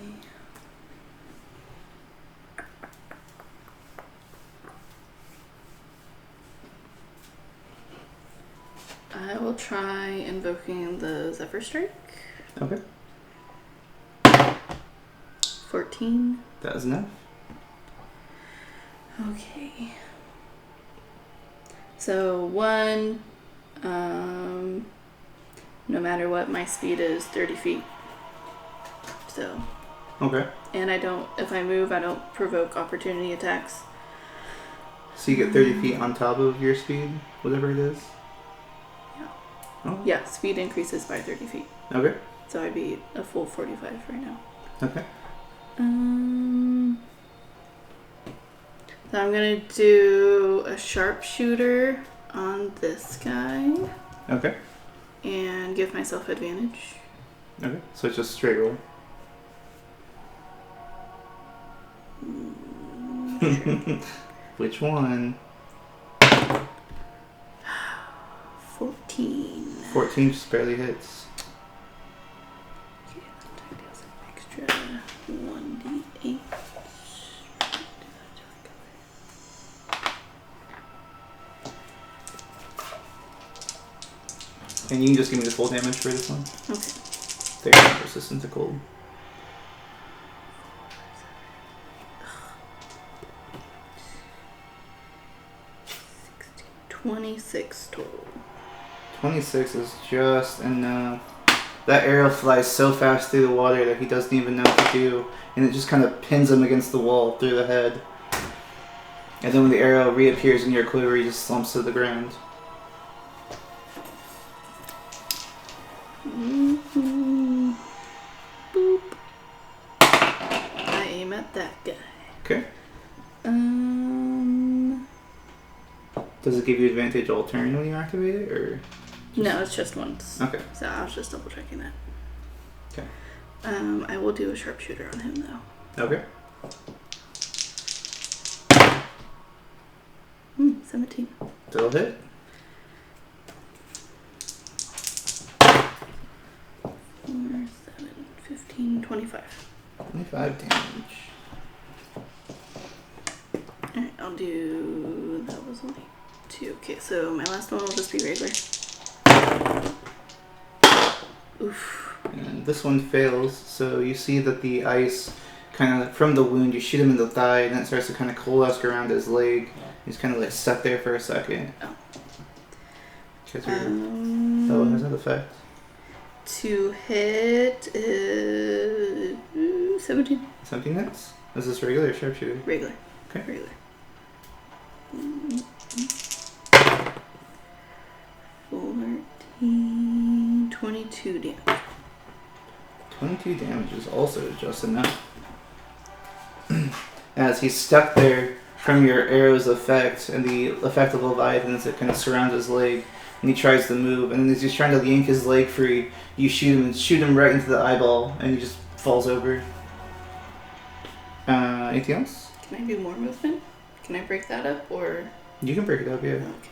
I will try invoking the Zephyr Strike. Okay. 14. That is enough. Okay. So 1, no matter what, my speed is 30 feet. So, Okay. and if I move, I don't provoke opportunity attacks. So you get 30 feet on top of your speed, whatever it is? Yeah. Oh. Yeah, speed increases by 30 feet. Okay. So I'd be a full 45 right now. Okay. So I'm gonna do a sharpshooter on this guy Okay. and give myself advantage. Okay. So it's just straight roll. sure. Which one? 14. 14 just barely hits. Okay, that deals an extra 1d8. And you can just give me the full damage for this one. Okay. They're not resistant to cold. 26 total. 26 is just enough. That arrow flies so fast through the water that he doesn't even know what to do, and it just kind of pins him against the wall through the head. And then when the arrow reappears in your quiver, he just slumps to the ground. Mm-hmm. Boop. I aim at that guy. Okay. Does it give you advantage all turn when you activate it, or? No, it's just once. Okay. So I was just double checking that. Okay. I will do a sharpshooter on him though. Okay. 17. Still hit. 4, 7, 15, 25. 25 damage. Alright, I'll do. That was only 2. Okay, so my last one will just be regular. Oof. And this one fails, so you see that the ice kind of, from the wound, you shoot him in the thigh, and then it starts to kind of coalesce around his leg. He's kind of like stuck there for a second. Oh. Oh, has that effect? To hit 17. 17 hits? Is this regular or sharpshooter? Regular. Okay. Regular. 14, 22 damage. 22 damage is also just enough. As he's stuck there from your arrow's effect, and the effect of Leviathan is it kind of surrounds his leg, and he tries to move, and as he's trying to yank his leg free, you shoot him right into the eyeball, and he just falls over. Anything else? Can I do more movement? Can I break that up, or? You can break it up, yeah. Okay.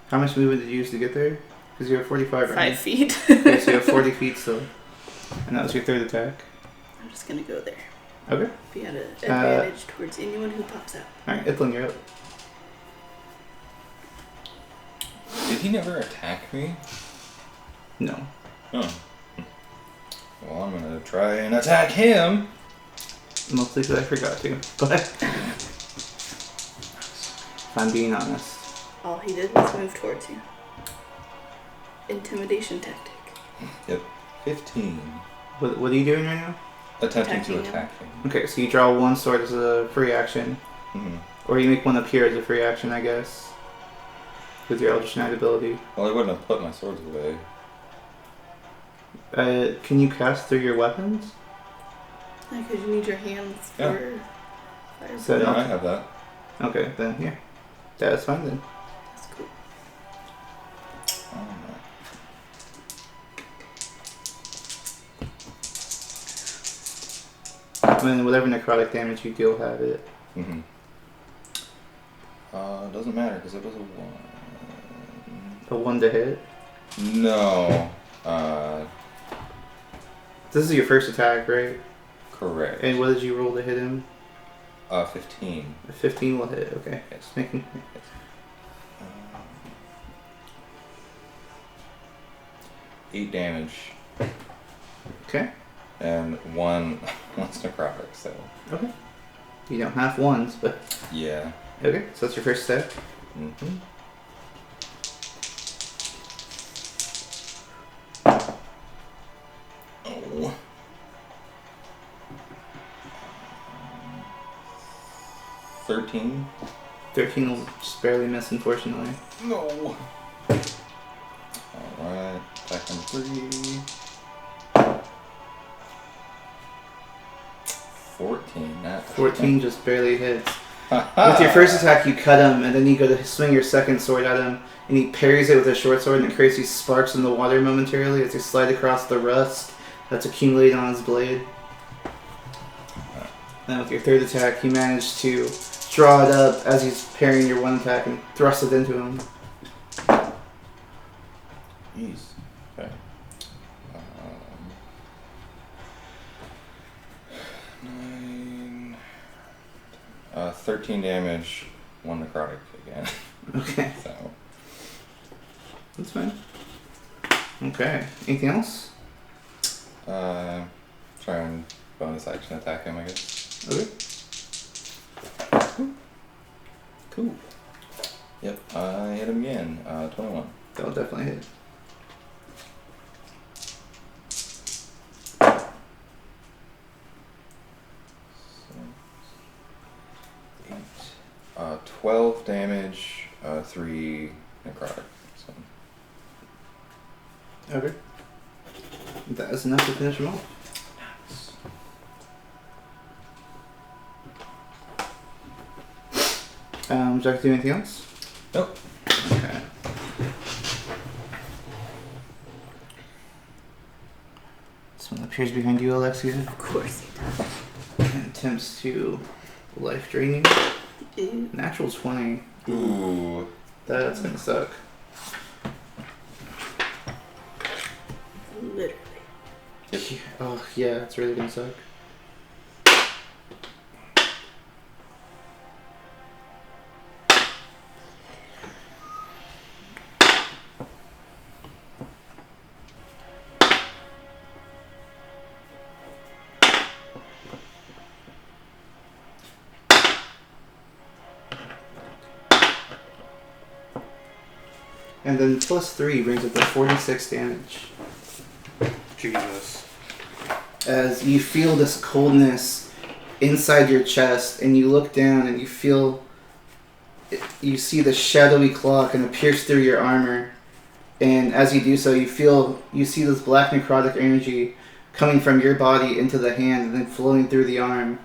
How much movement did you use to get there? Because you have 45 right 5 feet. Okay, so you have 40 feet still. And that was your third attack. I'm just gonna go there. Okay. Be at an advantage towards anyone who pops out. Alright, Ithlin, you're up. Did he never attack me? No. Oh. Well, I'm gonna try and attack him. Mostly because I forgot to. But if I'm being honest. All he did was move towards you. Intimidation tactic. Yep. 15. What are you doing right now? Attempting Attacking to him. attack him. Okay, so you draw one sword as a free action. Mm-hmm. Or you make one appear as a free action, I guess. With your Eldritch Knight ability. Well, I wouldn't have put my swords away. Can you cast through your weapons? Because you need your hands Yeah. for fire. So- Yeah, I have that. Okay, then yeah. That's fine then. That's cool. When whatever necrotic damage you deal, have it. Mm-hmm. Doesn't matter because it was a 1. A 1 to hit. No. This is your first attack, right? Correct. And what did you roll to hit him? 15. A 15 will hit, okay. Yes. Just making... 8 damage. Okay. And one's necrotic, so. Okay. You don't have ones, but... Yeah. Okay, so that's your first step. Mm-hmm. Oh. 13. 13 will just barely miss, unfortunately. No. Alright, attack number 3. 14. 14 just barely hits. With your first attack, you cut him, and then you go to swing your second sword at him, and he parries it with a short sword, and it creates these sparks in the water momentarily as you slide across the rust that's accumulated on his blade. Then with your third attack, you manage to draw it up as he's parrying your one attack and thrust it into him. Jeez. Okay. 9. 13 damage, 1 necrotic again. Okay, So. that's fine. Okay, anything else? Try and bonus action attack him, I guess. Okay. Cool. Yep, I hit him again. 21. That'll definitely hit. Eight. 12 damage, 3 necrotic. So. Okay. That is enough to finish him off. Would you like to do anything else? Nope. Okay. This one appears behind you, Alexia. Of course he And attempts to life drain you. does. Ew. Natural 20. Ooh. That's gonna suck. Literally. Yep. Oh, yeah, it's really gonna suck. And then plus 3 brings it to 46 damage. Jesus. As you feel this coldness inside your chest, and you look down and you feel, you see the shadowy claw kind of pierce through your armor, and as you do so, you see this black necrotic energy coming from your body into the hand and then flowing through the arm.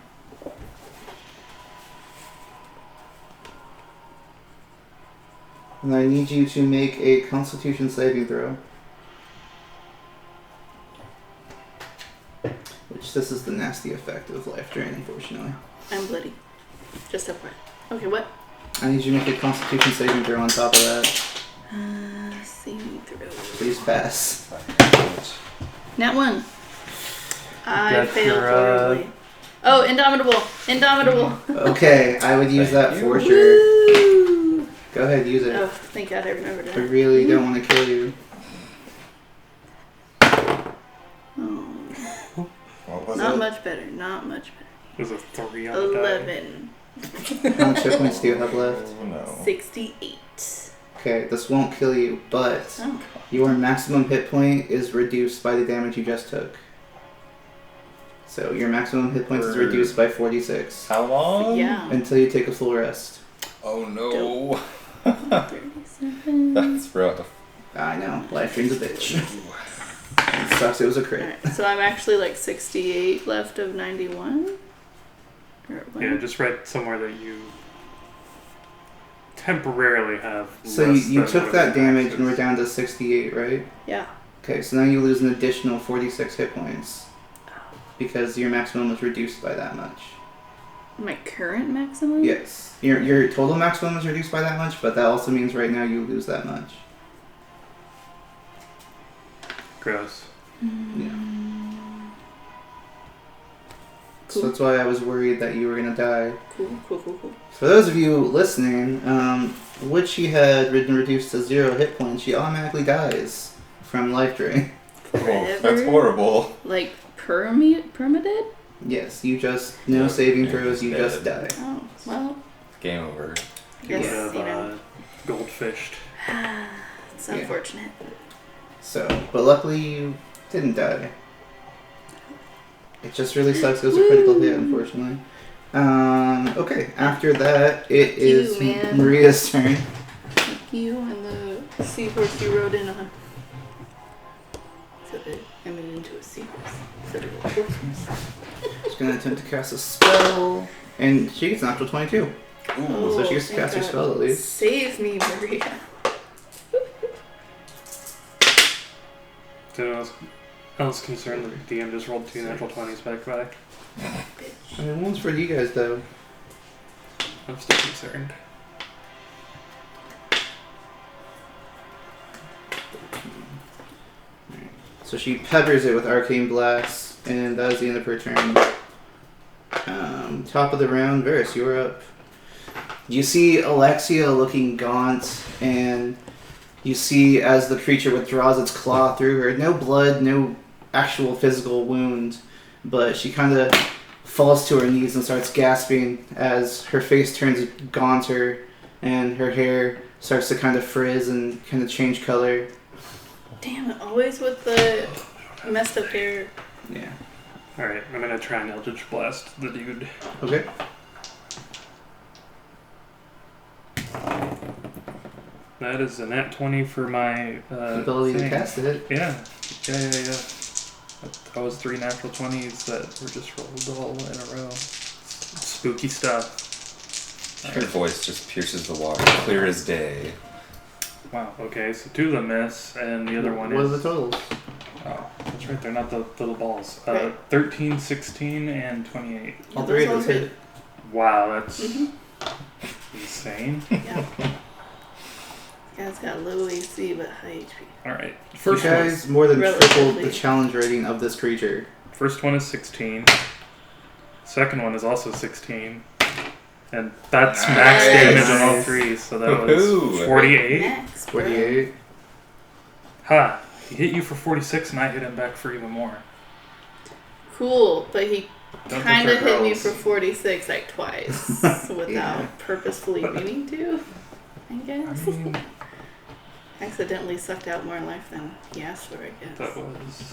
And I need you to make a Constitution saving throw. Which this is the nasty effect of life drain, unfortunately. I'm bloody. Just FYI. Okay, what? I need you to make a Constitution saving throw on top of that. Saving throw. Please pass. Nat 1. I Got failed your, horribly. Oh, Indomitable. Indomitable. Okay, I would use that for sure. Woo! Go ahead, use it. Oh, thank God I remembered I that. really don't want to kill you. Oh, What was not it? much better. Not much better. It was a 3 on the die. 11. How much hit points do you have left? Oh, no. 68. Okay, this won't kill you, but Oh. your maximum hit point is reduced by the damage you just took. So your maximum hit points is reduced by 46 How long? Yeah. until you take a full rest. Oh no. 37. That's rough. I know, life drain's a bitch. It sucks, it was a crit. Alright, so I'm actually like 68 left of 91? Or what? Yeah, just right somewhere that you temporarily have. So less you than took what that the damage max and we're is. down to 68, right? Yeah. Okay, so now you lose an additional 46 hit points. Because your maximum was reduced by that much. My current maximum? Yes. Your total maximum is reduced by that much, but that also means right now you lose that much. Gross. Yeah. So Cool. that's why I was worried that you were gonna die. Cool. For those of you listening, which she had been reduced to 0 hit points, she automatically dies from life drain. Oh, that's Forever? horrible. Like permadead? Yes, you just, no saving throws, you just die. Oh, well, Game over. I You would guess, have you know. goldfished. It's Yeah. unfortunate. So, but luckily you didn't die. It just really sucks. It was a critical hit, unfortunately. Okay, after that, it Fuck you, is man. Maria's turn. Like you and the seahorse you rode in on. So that I made it into a seahorse. So that it She's going to attempt to cast a spell, and she gets natural 22. Ooh. So she gets to thank cast her God. spell at least. Save me, Maria. So I was concerned that the DM just rolled 2 natural 20s back to back. I mean, one's for you guys, though. I'm still concerned. So she peppers it with Arcane Blast, and that is the end of her turn. Top of the round, Varys, you're up. You see Alexia looking gaunt, and you see as the creature withdraws its claw through her, no blood, no actual physical wound, but she kind of falls to her knees and starts gasping as her face turns gaunter and her hair starts to kind of frizz and kind of change color. Damn it, always with the messed up hair. Yeah. Alright, I'm gonna try and Eldritch Blast the dude. Okay. That is a nat 20 for my Ability to thing. cast it. Yeah. That was 3 natural 20s that were just rolled all in a row. Spooky stuff. Your voice just pierces the water, clear as day. Wow, okay, so 2 of them miss, and the other one What are is... the totals? Oh, that's right, they're not the little balls. Right. 13, 16, and 28. All three of those hit. Wow, that's insane. Yeah. Guy's got low AC but high HP. Alright, You first guys more than tripled Relatively. the challenge rating of this creature. First one is 16. Second one is also 16. And that's max Nice. damage on all 3, so that was Woohoo. 48. Next, bro. 48. Ha! He hit you for 46 and I hit him back for even more. Cool, but he Don't kind of compare hit me girls. for 46 like twice without Yeah. purposefully meaning to, I guess. I mean, Accidentally sucked out more life than he asked for, I guess. that was...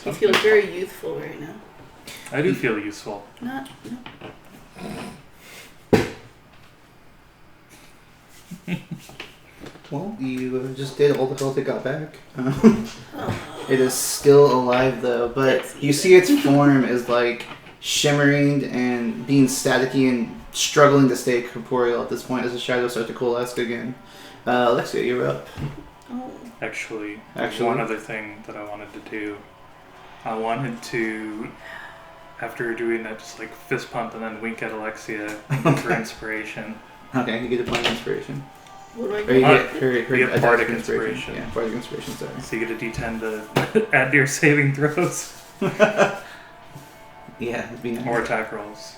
He feels very youthful right now. I do feel useful. Not. Well, you just did all the health it got back. Oh. It is still alive though, but That's you see its form is like shimmering and being staticky and struggling to stay corporeal at this point as the shadows start to coalesce again. Alexia, you're up. Oh. Actually, Actually? one other thing that I wanted to do. I wanted to, after doing that, just like fist pump and then wink at Alexia for inspiration. Okay, you get a point of inspiration. What do I Or you get? get her You get attack bardic inspiration. inspiration. Yeah, bardic inspiration, sorry. So you get a D10 to add to your saving throws. Yeah, it'd be nice. More attack rolls.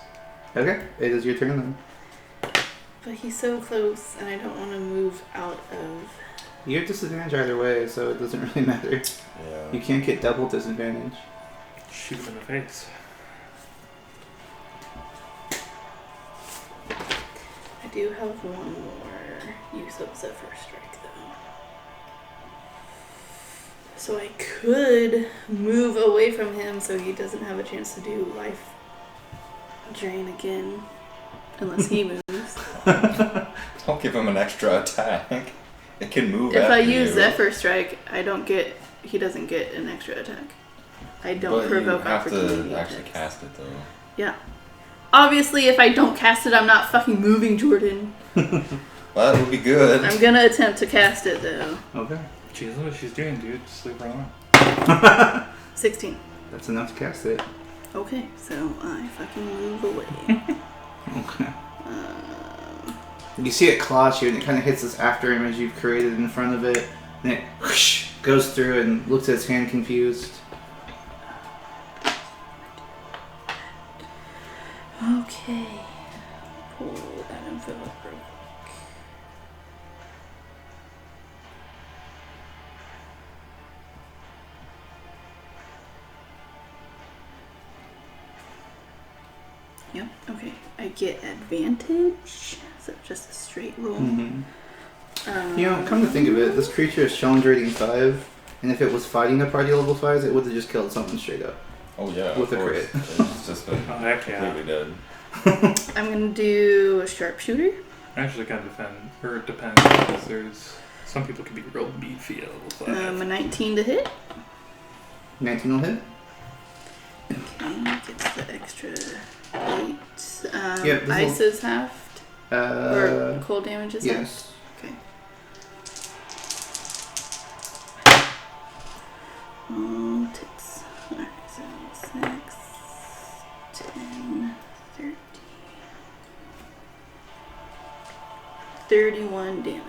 Okay, it is your turn then. But he's so close, and I don't want to move out of. You have disadvantage either way, so it doesn't really matter. Yeah. You can't get double disadvantage. Shoot him in the face. I do have one more use of Zephyr Strike, though. So I could move away from him so he doesn't have a chance to do life drain again. Unless he moves. Don't give him an extra attack. It can move If after I use you. Zephyr Strike, he doesn't get an extra attack. I don't But provoke you have opportunity to actually attacks. cast it though. Yeah. Obviously, if I don't cast it, I'm not fucking moving, Jordan. Well, that would be good. I'm gonna attempt to cast it, though. Okay. She knows what she's doing, dude. Just leave her alone. 16. That's enough to cast it. Okay, so I fucking move away. Okay. You see it clash you, and it kind of hits this after image you've created in front of it, and it whoosh, goes through and looks at its hand confused. Okay. Pull that info up real quick. Yep, okay. I get advantage. So just a straight roll. You know, come to think of it, this creature is challenge rating 5, and if it was fighting a party level 5, it would have just killed someone straight up. Oh yeah, With of a course. crit. It's just been Oh, heck yeah. completely dead. I'm gonna do a sharpshooter. Actually, kind of it depends, because there's some people can be real beefy at level 5. A 19 to hit. 19 will hit. Okay, gets the extra 8. Yeah, this Ice is halved. Or cold damage is halved. Yes. Okay. Ticks. Alright, so 6, 10, 13, 31 damage.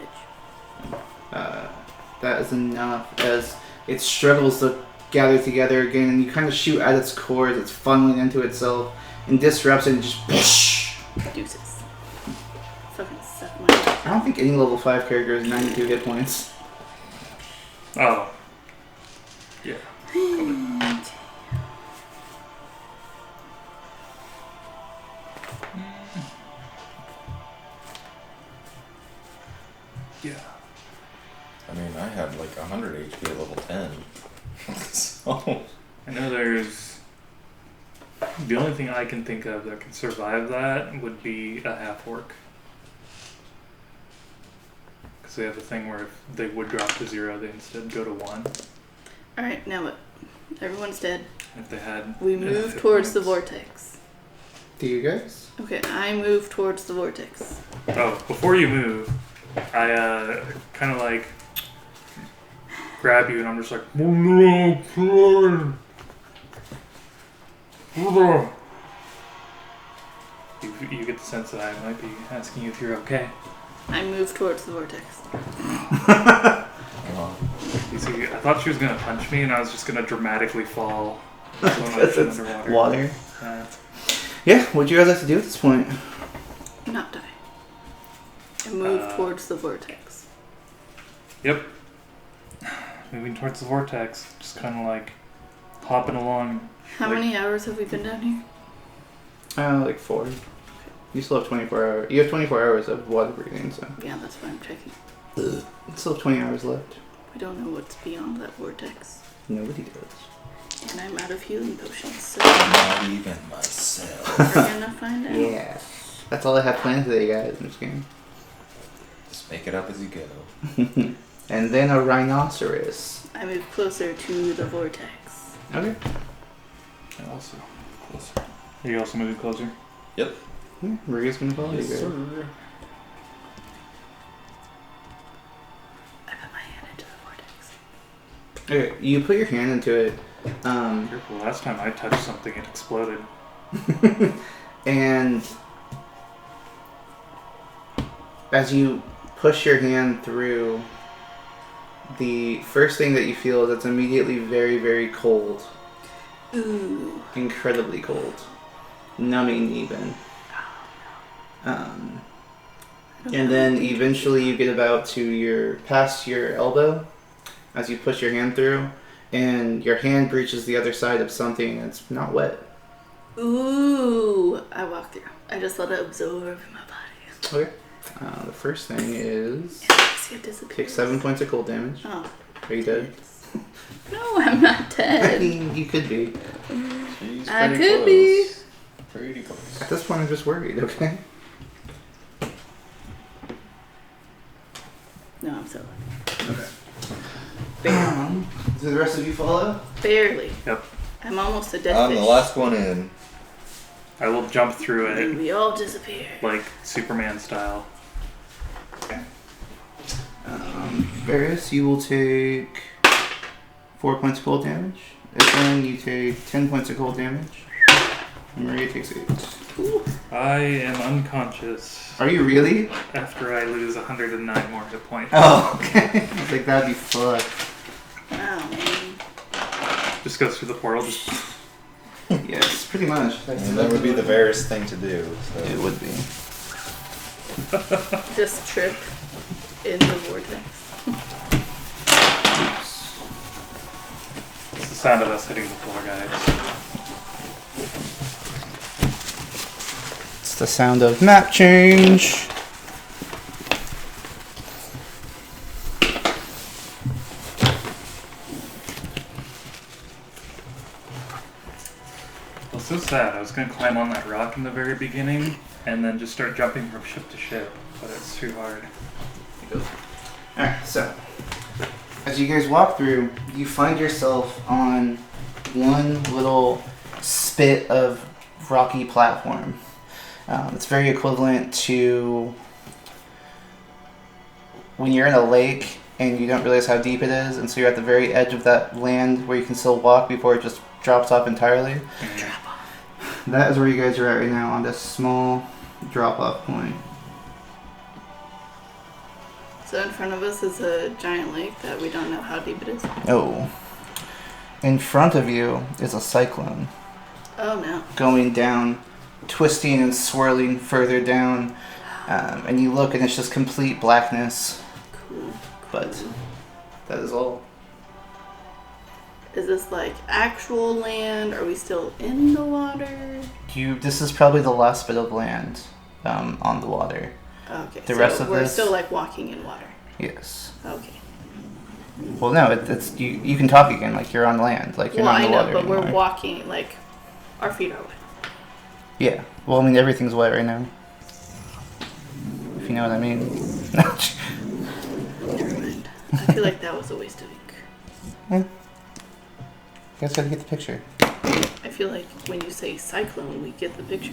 That is enough as it struggles to gather together again, and you kind of shoot at its core as it's funneling into itself and disrupts it and just whoosh. Deuces. Fucking suck my I don't think any level 5 character has 92 hit points. Oh. Yeah. Yeah. I mean, I had like 100 HP at level 10. So. I know there's. The only thing I can think of that can survive that would be a half orc. Because they have a thing where if they would drop to 0, they instead go to 1. Alright, now what? Everyone's dead. If they had. We move towards the vortex. Do you guys? Okay, I move towards the vortex. Oh, before you move, I kind of like grab you and I'm just like, you get the sense that I might be asking you if you're okay. I move towards the vortex. You see, I thought she was gonna punch me and I was just gonna dramatically fall. Because it's underwater. water. Yeah, what do you guys like to do at this point? Not die. I move towards the vortex. Yep. Moving towards the vortex, just kind of like hopping along. How many hours have we been down here? Like 4. You still have 24 hours. You have 24 hours of water breathing, so. Yeah, that's what I'm checking. You still have 20 hours left. We don't know what's beyond that vortex. Nobody does. And I'm out of healing potions, so Not even myself. we're gonna find out. Yeah. That's all I have planned today, guys. I'm just kidding. Just make it up as you go. And then a rhinoceros. I move closer to the vortex. Okay. And also, Closer. are you also moving closer? Yep. Yeah, Maria's gonna follow you Yes, guys. sir. I put my hand into the vortex. Okay, you put your hand into it. Careful, last time I touched something, it exploded. And as you push your hand through, the first thing that you feel is it's immediately very, very cold. Ooh. Incredibly cold. Numbing even. And then eventually you get about to past your elbow as you push your hand through, and your hand reaches the other side of something that's not wet. Ooh. I walk through. I just let it absorb in my body. Okay. The first thing is See it disappear. take 7 points of cold damage. Oh. Are you dead? No, I'm not I dead. mean, you could be. She's I pretty could be. close. Pretty close. At this point, I'm just worried. Okay. No, I'm so Bam. Do the rest of you follow? barely. Yep. I'm almost a dead I'm fish. the last one in. I will jump through And it, we all disappear. like Superman style. Varys, you will take 4 points of cold damage. Evelyn, you take 10 points of cold damage. And Maria takes 8. I am unconscious Are you really? after I lose 109 more hit points. Oh, okay. I was like, that'd be fun. Wow, man. Just goes through the portal. Just Yes, pretty much. And that would be the Varys thing to do. So. It would be. Just trip in the vortex. it's the sound of us hitting the floor, guys. It's the sound of map change. Well, so sad. I was gonna climb on that rock in the very beginning and then just start jumping from ship to ship, but it's too hard. Alright, so as you guys walk through, you find yourself on one little spit of rocky platform. It's very equivalent to when you're in a lake and you don't realize how deep it is, and so you're at the very edge of that land where you can still walk before it just drops off entirely. That is where you guys are at right now, on this small drop-off point. So in front of us is a giant lake that we don't know how deep it is. Oh. In front of you is a cyclone Oh no. going down, twisting and swirling further down. And you look and it's just complete blackness. Cool. But that is all. Is this like actual land? Are we still in the water? This is probably the last bit of land on the water. Okay. The rest of we're this- still like walking in water. Yes. Okay. Well, no, it's you can talk again, like you're on land, like you're Well, not I in the know, water but anymore. we're walking like our feet are wet. Yeah. Well, I mean, everything's wet right now. If you know what I mean. Never mind. I feel like that was a waste of ink. You guys gotta get the picture. I feel like when you say cyclone, we get the picture.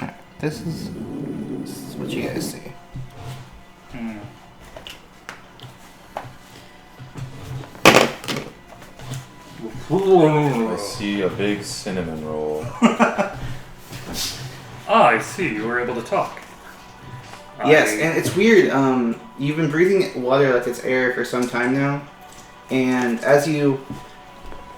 Alright, this is what you guys see. Hmm. I see a big cinnamon roll. Ah, I see. You were able to talk. Yes, and it's weird. You've been breathing water like it's air for some time now, and as you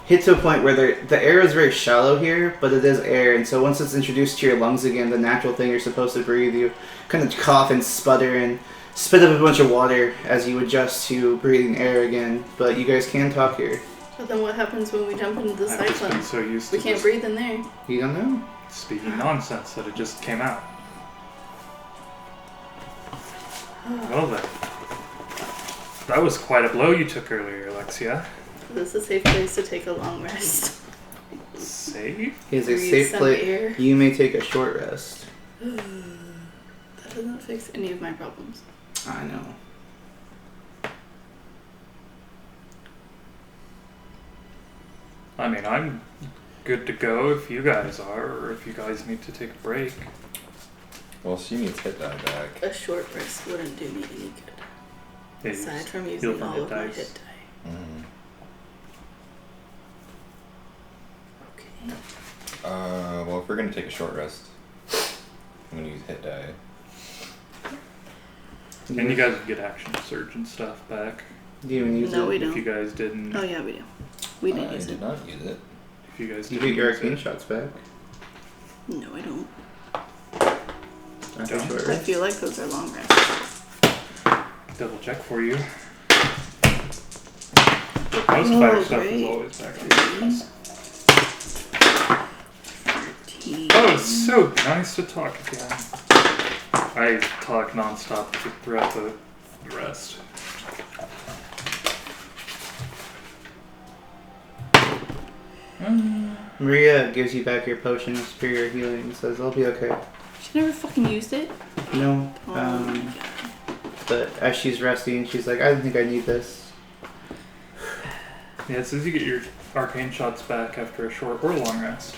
hit to a point where the air is very shallow here, but it is air, and so once it's introduced to your lungs again, the natural thing you're supposed to breathe, you kind of cough and sputter and spit up a bunch of water as you adjust to breathing air again. But you guys can talk here. So then what happens when we jump into the I've just been cyclone? so used We to can't just breathe in there. You don't know. speaking nonsense that it just came out. Well then. That was quite a blow you took earlier, Alexia. This is a safe place to take a long rest. Safe? Is a Breathe safe some place. air. You may take a short rest. That doesn't fix any of my problems. I know. I mean, I'm good to go if you guys are, or if you guys need to take a break. Well, she needs hit die back. A short rest wouldn't do me any good. Yeah, Aside from heal using from all hit of my dice. hit die. Mm. Okay. Well, if we're gonna take a short rest, I'm gonna use hit die. And you guys would get action surge and stuff back Do you even use No, it? we if don't. you guys didn't. Oh yeah, we do. We didn't I use did it. not use it. If you guys You didn't get your use arcane it. shots back No, I don't. after Don't. short I rest. feel like those are long rests. Double check for you. The post fire stuff is great. always back. 13. Oh, it's so nice to talk again. I talk nonstop throughout the rest. Maria gives you back your potion of superior healing and says, "I'll be okay." She never fucking used it. No. Oh my god. But as she's resting, she's like, "I don't think I need this." Yeah, it says you get your arcane shots back after a short or long rest.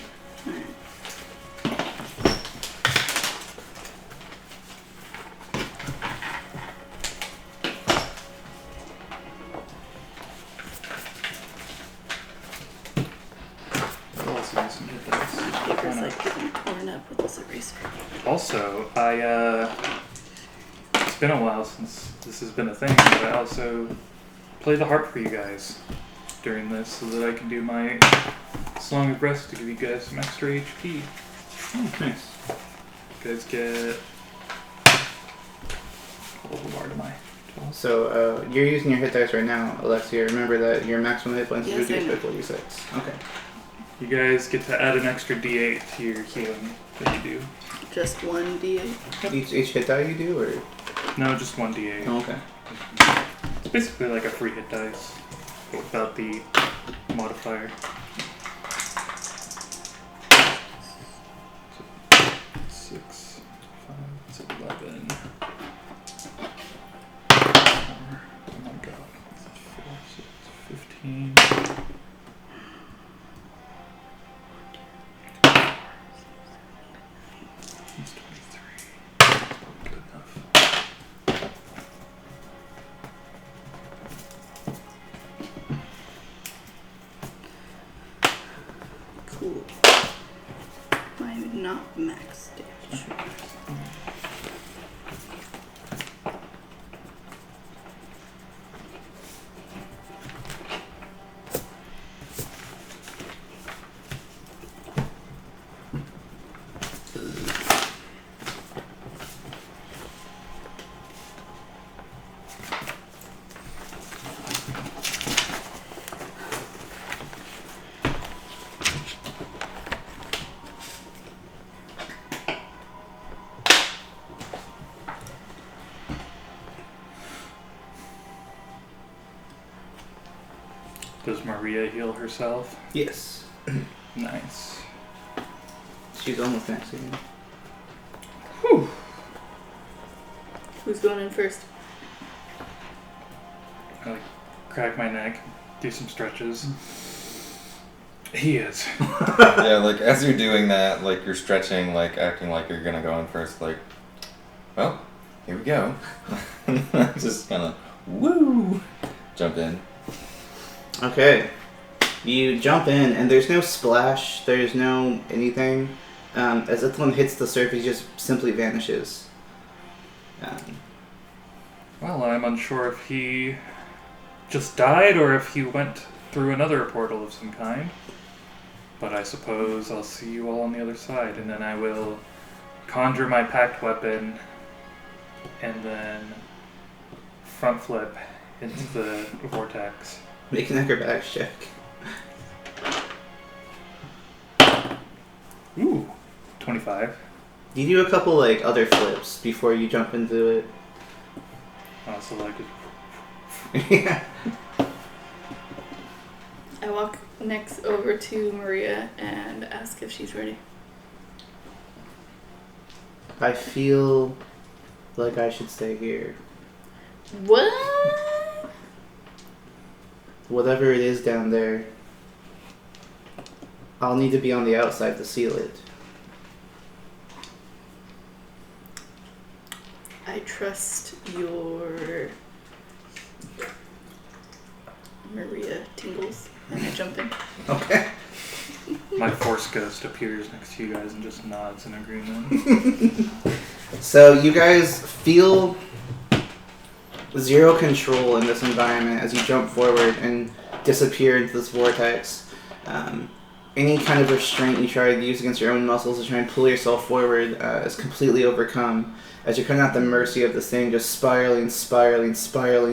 I'll also use some hit dice. Paper's Why not? like getting torn up with this eraser. Also, it's been a while since this has been a thing, but I also play the harp for you guys during this so that I can do my Song of Rest to give you guys some extra HP. Nice. You guys get... What level am I? 12? So you're using your hit dice right now, Alexia. Remember that your maximum hit points Yes, is I know. 46. Okay. You guys get to add an extra D8 to your healing that you do. Just one D8. Each hit die you do, or No, just one D8. oh, okay. It's basically like a free hit dice, but without the modifier. So, 6, 5, it's 11. Oh my god. 4, 6, 15. It's 23. Good enough. Cool. I'm not max damage. Maria heal herself? Yes. Nice. She's almost next again. Whew. Who's going in first? I crack my neck, do some stretches. He is. Yeah, like as you're doing that, like you're stretching, like acting like you're gonna go in first, like, well, here we go. Just kind of woo, jump in. Okay. You jump in, and there's no splash, there's no anything. As Ithlin hits the surface, he just simply vanishes. Well, I'm unsure if he just died or if he went through another portal of some kind. But I suppose I'll see you all on the other side, and then I will conjure my packed weapon and then front flip into the vortex. Make an acrobatics check. Ooh, 25. You do a couple like other flips before you jump into it. So like, Yeah. I walk next over to Maria and ask if she's ready. I feel like I should stay here. What? Whatever it is down there, I'll need to be on the outside to seal it. I trust your Maria tingles, and I jump in. Okay. my force ghost appears next to you guys and just nods in agreement. So you guys feel zero control in this environment as you jump forward and disappear into this vortex. Any kind of restraint you try to use against your own muscles to try and pull yourself forward is completely overcome as you're kind of at the mercy of this thing just spiraling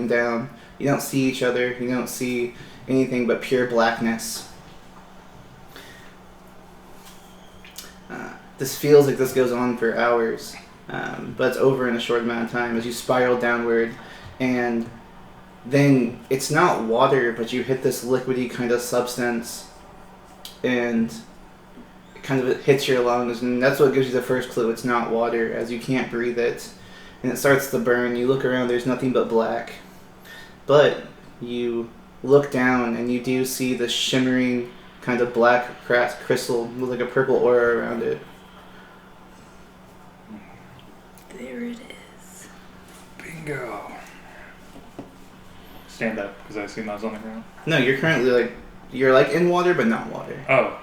down. You don't see each other. You don't see anything but pure blackness. This feels like this goes on for hours, but it's over in a short amount of time as you spiral downward, and then it's not water, but you hit this liquidy kind of substance, and it kind of hits your lungs, and that's what gives you the first clue. It's not water, as you can't breathe it, and it starts to burn. You look around, there's nothing but black, but you look down, and you do see the shimmering kind of black crystal with like a purple aura around it. There it is. Bingo. Stand up, because I assume I was on the ground. No, you're currently you're in water, but not water. Oh.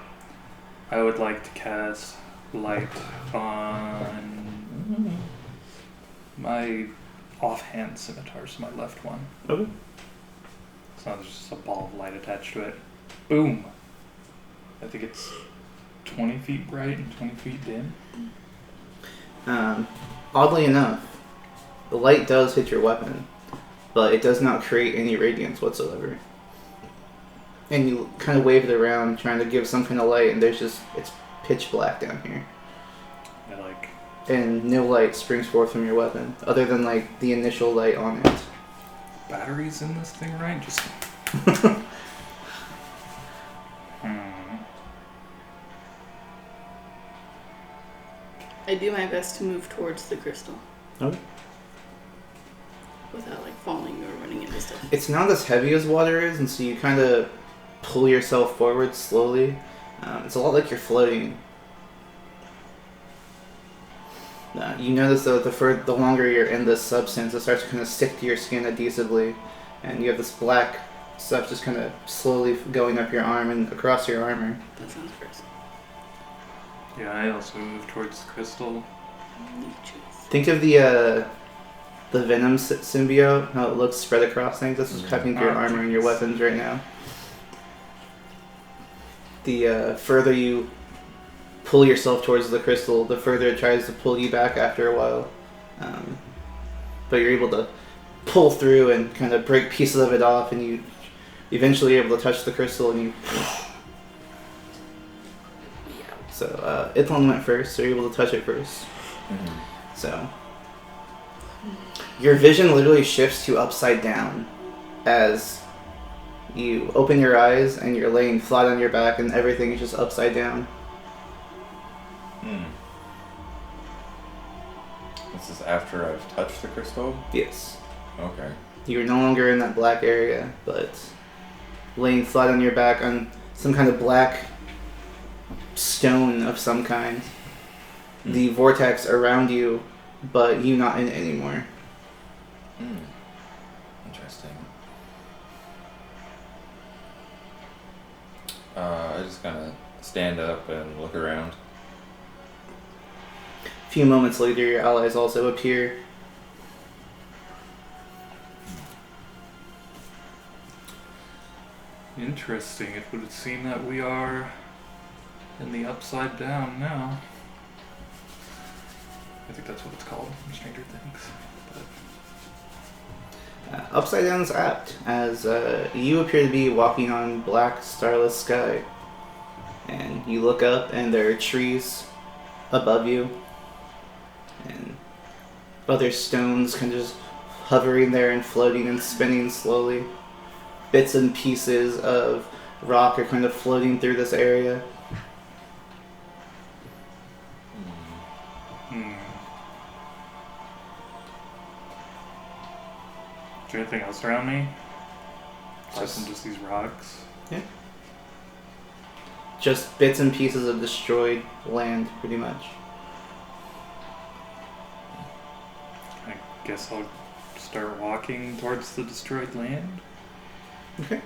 I would like to cast light on my offhand scimitar, so my left one. Okay. So there's just a ball of light attached to it. Boom. I think it's 20 feet bright and 20 feet dim. Oddly enough, the light does hit your weapon, but it does not create any radiance whatsoever. And you kind of wave it around, trying to give some kind of light, and it's pitch black down here. And no light springs forth from your weapon, other than the initial light on it. Batteries in this thing, right? Just. I do my best to move towards the crystal. Okay. Without falling or running into stuff. It's not as heavy as water is, and so you kind of pull yourself forward slowly. It's a lot like you're floating. You notice though the longer you're in this substance, it starts to kind of stick to your skin adhesively, and you have this black stuff just kind of slowly going up your arm and across your armor. That sounds gross. Yeah, I also move towards the crystal. Think of the Venom symbiote, how it looks spread across things. That's what's happening to your armor and your weapons right now. The further you pull yourself towards the crystal, the further it tries to pull you back after a while. But you're able to pull through and kind of break pieces of it off, and you eventually able to touch the crystal, and you... So, Ithlon went first, so you're able to touch it first. Mm-hmm. So, your vision literally shifts to upside down as You open your eyes and you're laying flat on your back and everything is just upside down. This is after I've touched the crystal? Yes. Okay. You're no longer in that black area, but laying flat on your back on some kind of black stone of some kind. The vortex around you, but you not in it anymore. Interesting. I just kind of stand up and look around. A few moments later, your allies also appear. Interesting. It would seem that we are in the upside down now. I think that's what it's called in Stranger Things. But Upside down is apt, as you appear to be walking on black, starless sky. And you look up, and there are trees above you, and other stones kind of just hovering there and floating and spinning slowly. Bits and pieces of rock are kind of floating through this area. Is there anything else around me? Aside Just- from just these rocks? Just bits and pieces of destroyed land, pretty much. I guess I'll start walking towards the destroyed land. Okay.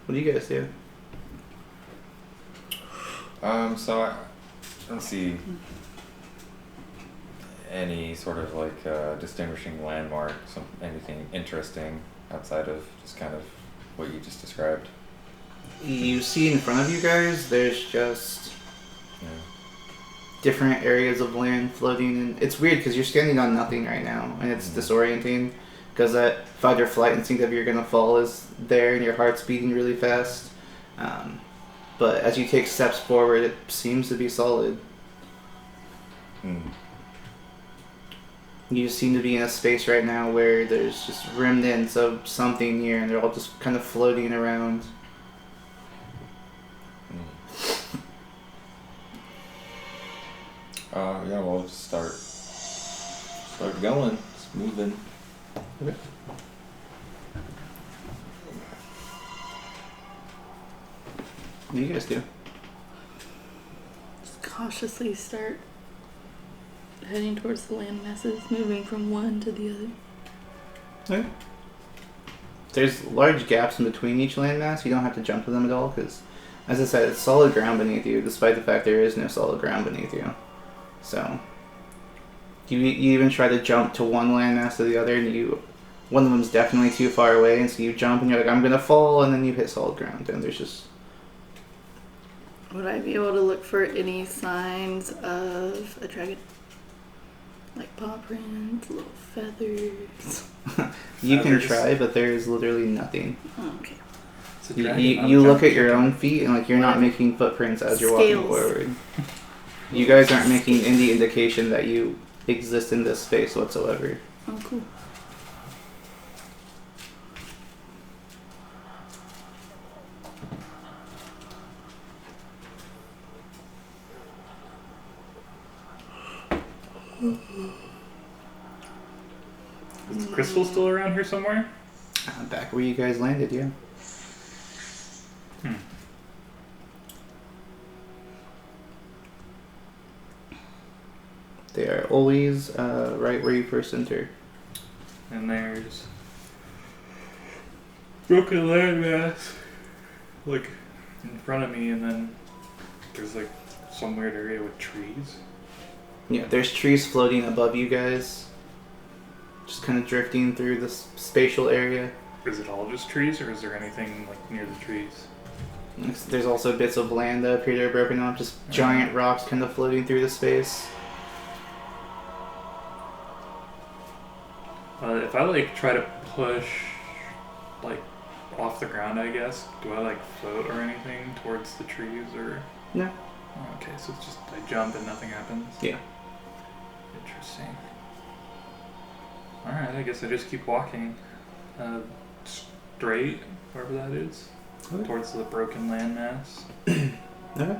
What do you guys do? So I don't see any sort of like distinguishing landmark, anything interesting outside of just kind of what you just described. You see in front of you guys, there's just Yeah. different areas of land floating, and it's weird because you're standing on nothing right now, and it's disorienting because that fight or flight instinct of you're gonna fall is there, and your heart's beating really fast. But as you take steps forward, it seems to be solid. You seem to be in a space right now where there's just remnants of something here, and they're all just kind of floating around. Yeah, we'll just start going, just moving. Okay. What do you guys do? Just cautiously start heading towards the land masses, moving from one to the other. Okay. There's large gaps in between each landmass. You don't have to jump to them at all because, as I said, it's solid ground beneath you, despite the fact there is no solid ground beneath you. So, you even try to jump to one landmass to the other, and one of them's definitely too far away, and so you jump and you're like, I'm gonna fall, and then you hit solid ground, and there's just... Would I be able to look for any signs of a dragon? Like paw prints, little feathers. You can Feathers. try, but there is literally nothing. Oh, okay. It's a You, dragon, you, not a you look giant at your chicken. own feet, and like you're not Whatever. making footprints as you're walking Scales. forward. You guys aren't making any indication that you exist in this space whatsoever. Oh, cool. Is the crystal still around here somewhere? Back where you guys landed, yeah. They are always right where you first enter. And there's broken landmass like in front of me, and then there's like some weird area with trees. Yeah, there's trees floating above you guys. Just kind of drifting through this spatial area. Is it all just trees, or is there anything like near the trees? There's also bits of land that appear to have broken off, just giant rocks kind of floating through the space. If I like try to push like off the ground, I guess, do I like float or anything towards the trees, or? No. Oh, okay, so it's just I jump and nothing happens. Yeah. Interesting. All right, I guess I just keep walking. straight, wherever that is, Okay. towards the broken landmass. Okay.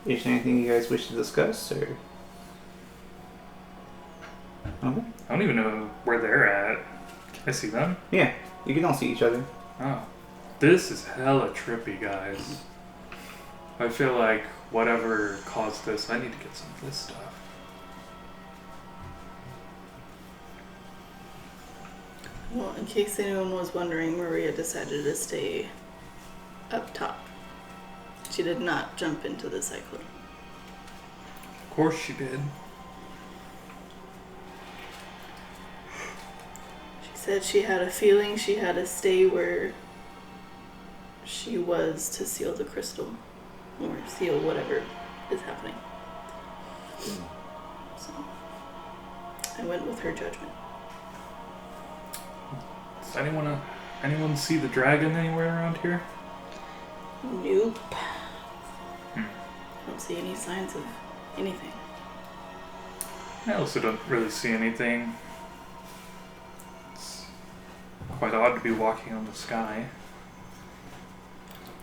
Is there anything you guys wish to discuss, or? Okay. I don't even know where they're at. Can I see them? Yeah, you can all see each other. Oh. This is hella trippy, guys. I feel like whatever caused this, I need to get some of this stuff. Well, in case anyone was wondering, Maria decided to stay up top. She did not jump into the cyclone. Of course she did. She said she had a feeling she had to stay where she was to seal the crystal. Or seal whatever is happening. So, I went with her judgment. Does anyone see the dragon anywhere around here? Nope. Don't see any signs of anything. I also don't really see anything. It's quite odd to be walking on the sky.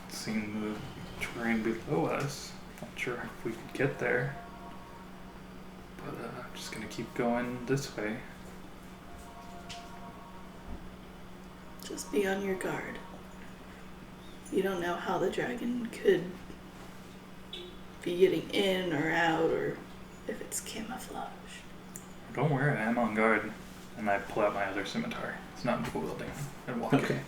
Seeing the terrain below us. Not sure if we could get there. But I'm just gonna keep going this way. Just be on your guard. You don't know how the dragon could be getting in or out, or if it's camouflage. Don't worry, I am on guard. And I pull out my other scimitar. It's not dual wielding. And walk Okay.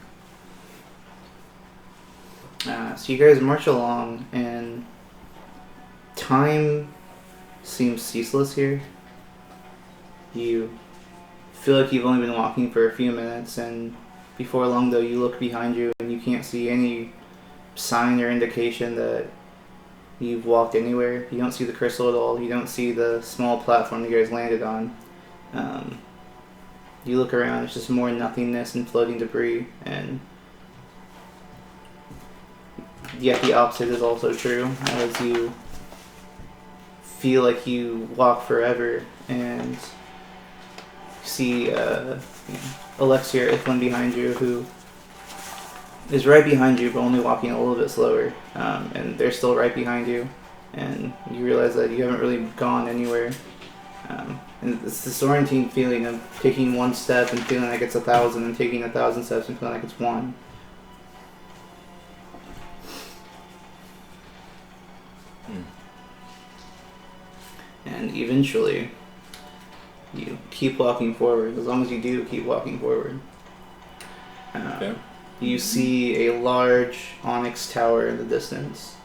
So you guys march along, and time seems ceaseless here. You feel like you've only been walking for a few minutes, and before long, though, you look behind you and you can't see any sign or indication that you've walked anywhere. You don't see the crystal at all. You don't see the small platform you guys landed on. You look around, it's just more nothingness and floating debris, and yet the opposite is also true, as you feel like you walk forever and see Alexia or Ithlin behind you, who is right behind you but only walking a little bit slower, and they're still right behind you, and you realize that you haven't really gone anywhere, and it's the Sorrentine feeling of taking one step and feeling like it's 1,000, and taking 1,000 steps and feeling like it's one. And eventually, you keep walking forward. As long as you do, keep walking forward. Okay. You see a large onyx tower in the distance.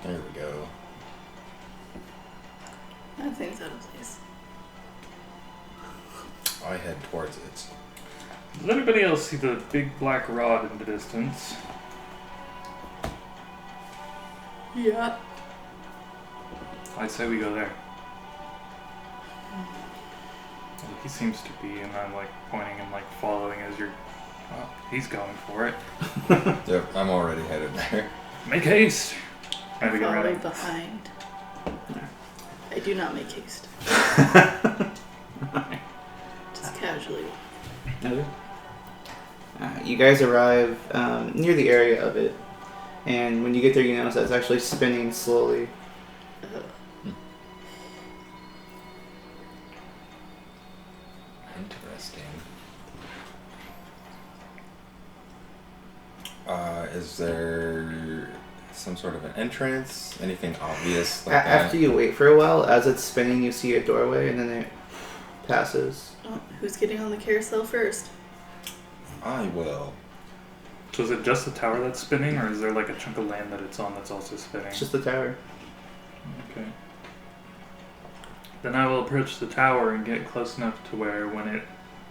There we go. Nothing's out of place. I head towards it. Does anybody else see the big black rod in the distance? Yeah. I'd say we go there. He seems to be, and I'm like pointing and like following as you're. Well, he's going for it. Yep, I'm already headed there. Make haste! I have to get Following ready. behind. I do not make haste. Just casually. Okay. You guys arrive near the area of it, and when you get there, you notice that it's actually spinning slowly. Interesting. Is there some sort of an entrance? Anything obvious like that? After you wait for a while, as it's spinning, you see a doorway, and then it passes. Oh, who's getting on the carousel first? I will. So is it just the tower that's spinning, or is there like a chunk of land that it's on that's also spinning? It's just the tower. Okay. Then I will approach the tower and get close enough to where when it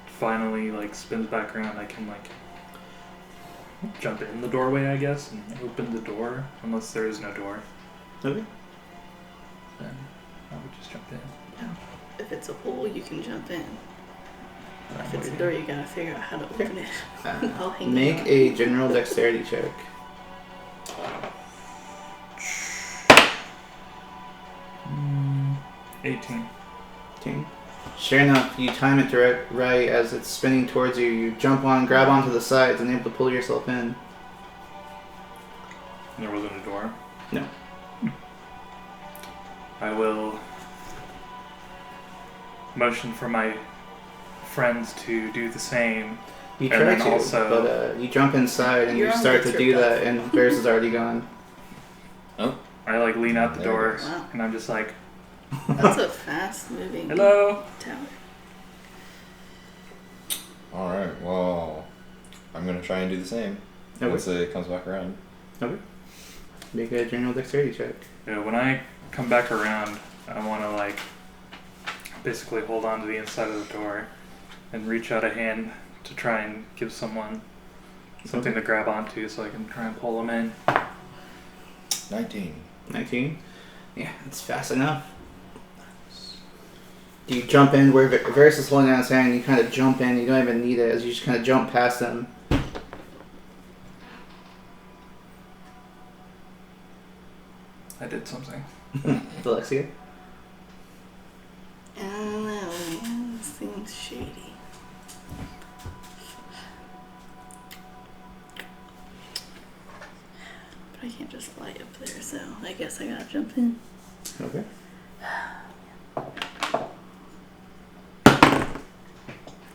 finally like spins back around, I can like jump in the doorway, I guess, and open the door, unless there is no door. Okay. Then I would just jump in. If it's a hole, you can jump in. I'm If it's a waiting. door, you gotta figure out how to open it. I'll hang Make on. a general dexterity check. 18. 18. Sure enough, you time it right as it's spinning towards you. You jump on, grab onto the sides, and able to pull yourself in. There wasn't a door? No. I will motion for my friends to do the same. You And try then to, also- but you jump inside and Your you arm start gets to do ripped that, off. and Varys is already gone. I like lean out the There it door goes. Wow. and I'm just like, That's a fast moving hello? tower. Alright, well, I'm going to try and do the same Okay. once it comes back around. Make a general dexterity check. Yeah, when I come back around, I want to like basically hold on to the inside of the door and reach out a hand to try and give someone something to grab onto so I can try and pull them in. 19. 19? Yeah, that's fast enough. You jump in where Varys is holding out his hand, and you kind of jump in, you don't even need it, as you just kind of jump past them. I did something. Alexia? I don't know, man. This seems shady. But I can't just fly up there, so I guess I gotta jump in. Okay.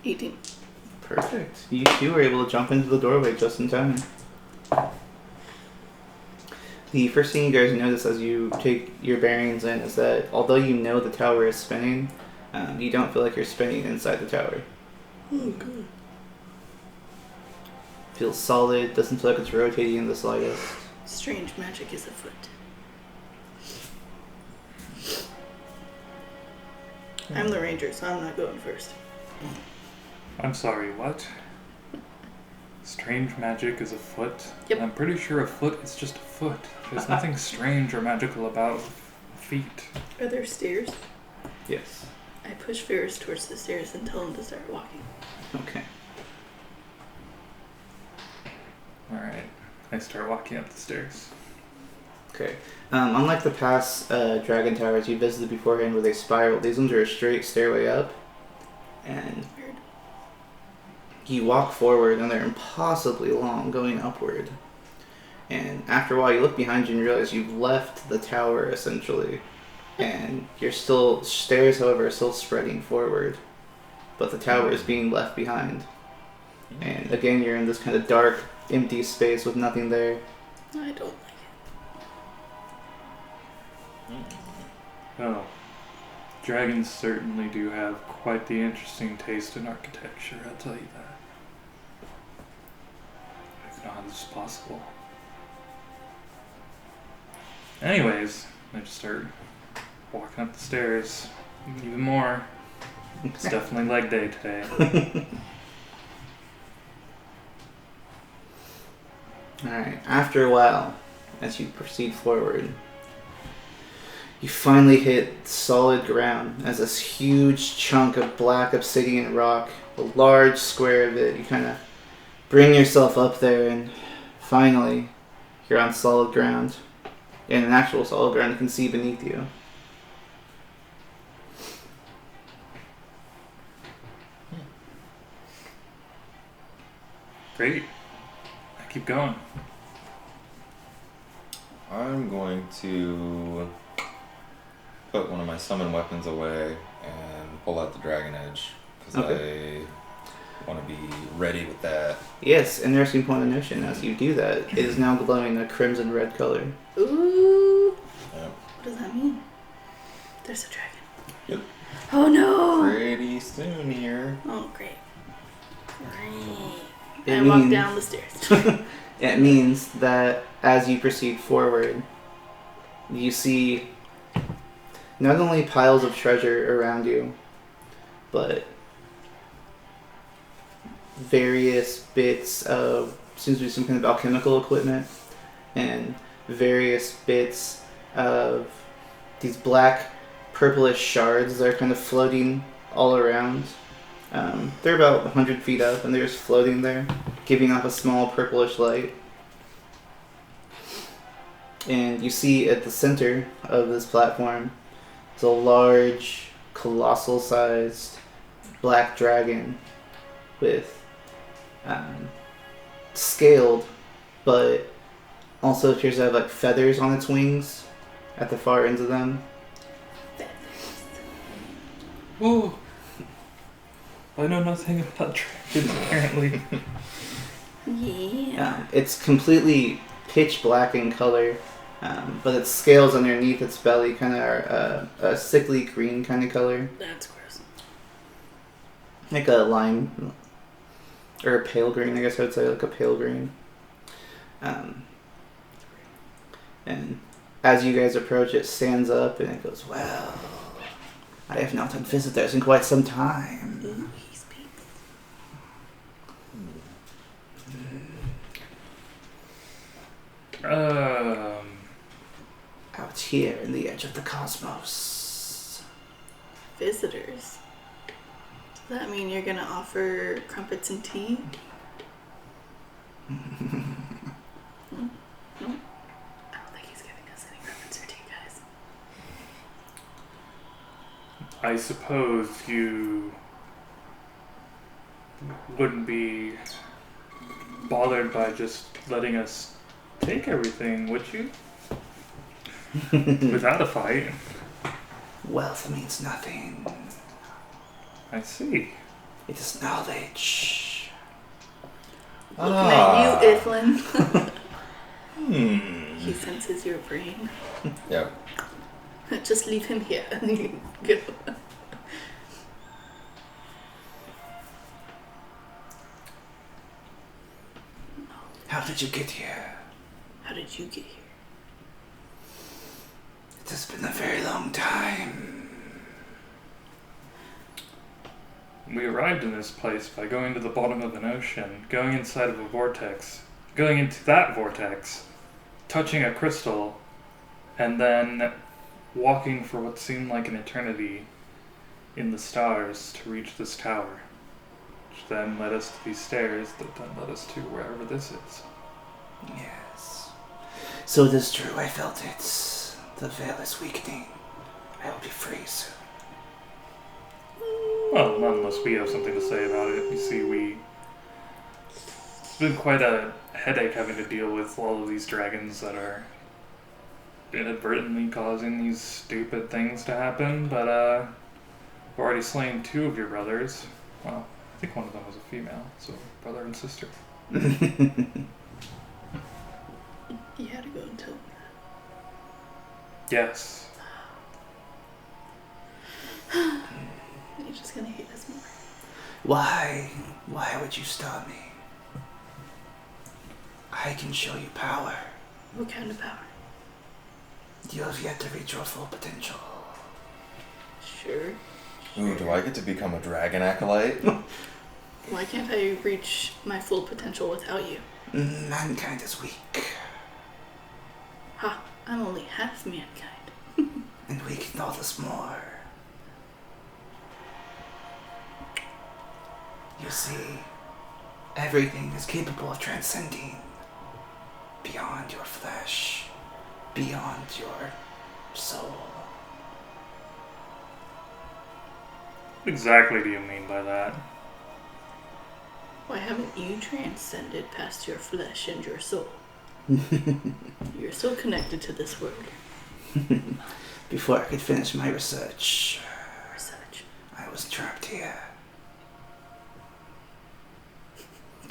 18. Perfect. You two were able to jump into the doorway just in time. The first thing you guys notice as you take your bearings in is that although you know the tower is spinning, you don't feel like you're spinning inside the tower. Oh, good. Feels solid, doesn't feel like it's rotating in the slightest. Strange magic is afoot. I'm the ranger, so I'm not going first. I'm sorry, what? Strange magic is afoot? Yep. I'm pretty sure a foot is just a foot. There's nothing strange or magical about feet. Are there stairs? Yes. I push Ferris towards the stairs and tell him to start walking. Okay. Alright. I start walking up the stairs. Okay. Unlike the past dragon towers you visited beforehand where they spiral, these ones are a straight stairway up. And Weird. you walk forward and they're impossibly long going upward. And after a while you look behind you and realize you've left the tower essentially. And you're still, stairs however are still spreading forward. But the tower is being left behind. And again you're in this kind of dark, empty space with nothing there. I don't like Oh. Dragons certainly do have quite the interesting taste in architecture, I'll tell you that. I don't know how this is possible. Anyways, I just start walking up the stairs even more. It's definitely leg day today. Alright, after a while, as you proceed forward, you finally hit solid ground as this huge chunk of black obsidian rock, a large square of it, you kind of bring yourself up there and finally you're on solid ground. And an actual solid ground you can see beneath you. Great. I keep going. I'm going to put one of my summon weapons away and pull out the dragon edge because I want to be ready with that. Yes, interesting point of notion. As you do that, it is now glowing a crimson red color. it. Ooh. Yep. What does that mean? There's a dragon. Yep. Oh no! Pretty soon here. Oh, great. Great. It I walk means- down the stairs. It means that as you proceed forward, you see not only piles of treasure around you, but various bits of, seems to be some kind of alchemical equipment, and various bits of these black purplish shards that are kind of floating all around. They're about 100 feet up and they're just floating there, giving off a small purplish light. And you see at the center of this platform is a large colossal sized black dragon with scaled, but also appears to have like feathers on its wings at the far ends of them. Ooh. I know nothing about dragons, apparently. Yeah. It's completely pitch black in color, but its scales underneath its belly kind of are a sickly green kind of color. That's gross. Like a lime, or a pale green, I guess I would say, like a pale green. And as you guys approach, it stands up and it goes, "Well, I have not had visitors in quite some time. Ooh, he speaks. Out here in the edge of the cosmos." Visitors. Does that mean you're gonna offer crumpets and tea? No? I don't think he's giving us any crumpets or tea, guys. I suppose you wouldn't be bothered by just letting us take everything, would you? Without a fight. Wealth means nothing. I see. It is knowledge. Looking at you, Iflin. Hmm. He senses your brain. Yeah. Just leave him here. Go. How did you get here? How did you get here? It has been a very long time. We arrived in this place by going to the bottom of an ocean, going inside of a vortex, going into that vortex, touching a crystal, and then walking for what seemed like an eternity in the stars to reach this tower, which then led us to these stairs that then led us to wherever this is. Yes. So it is true, I felt it. The veil is weakening. I will be free soon. Well, not unless we have something to say about it. You see, it's been quite a headache having to deal with all of these dragons that are inadvertently causing these stupid things to happen, but we've already slain 2 of your brothers. Well, I think one of them was a female, so brother and sister. You had to go and tell him Yes. that. You're just gonna hate us more. Why? Why would you stop me? I can show you power. What kind of power? You have yet to reach your full potential. Sure. Ooh, do I get to become a dragon acolyte? Why can't I reach my full potential without you? Mankind is weak, Ha! I'm only half mankind. and we can know this more. You see, everything is capable of transcending beyond your flesh, beyond your soul. What exactly do you mean by that? Why haven't you transcended past your flesh and your soul? You're so connected to this world. Before I could finish my research, Research. I was trapped here.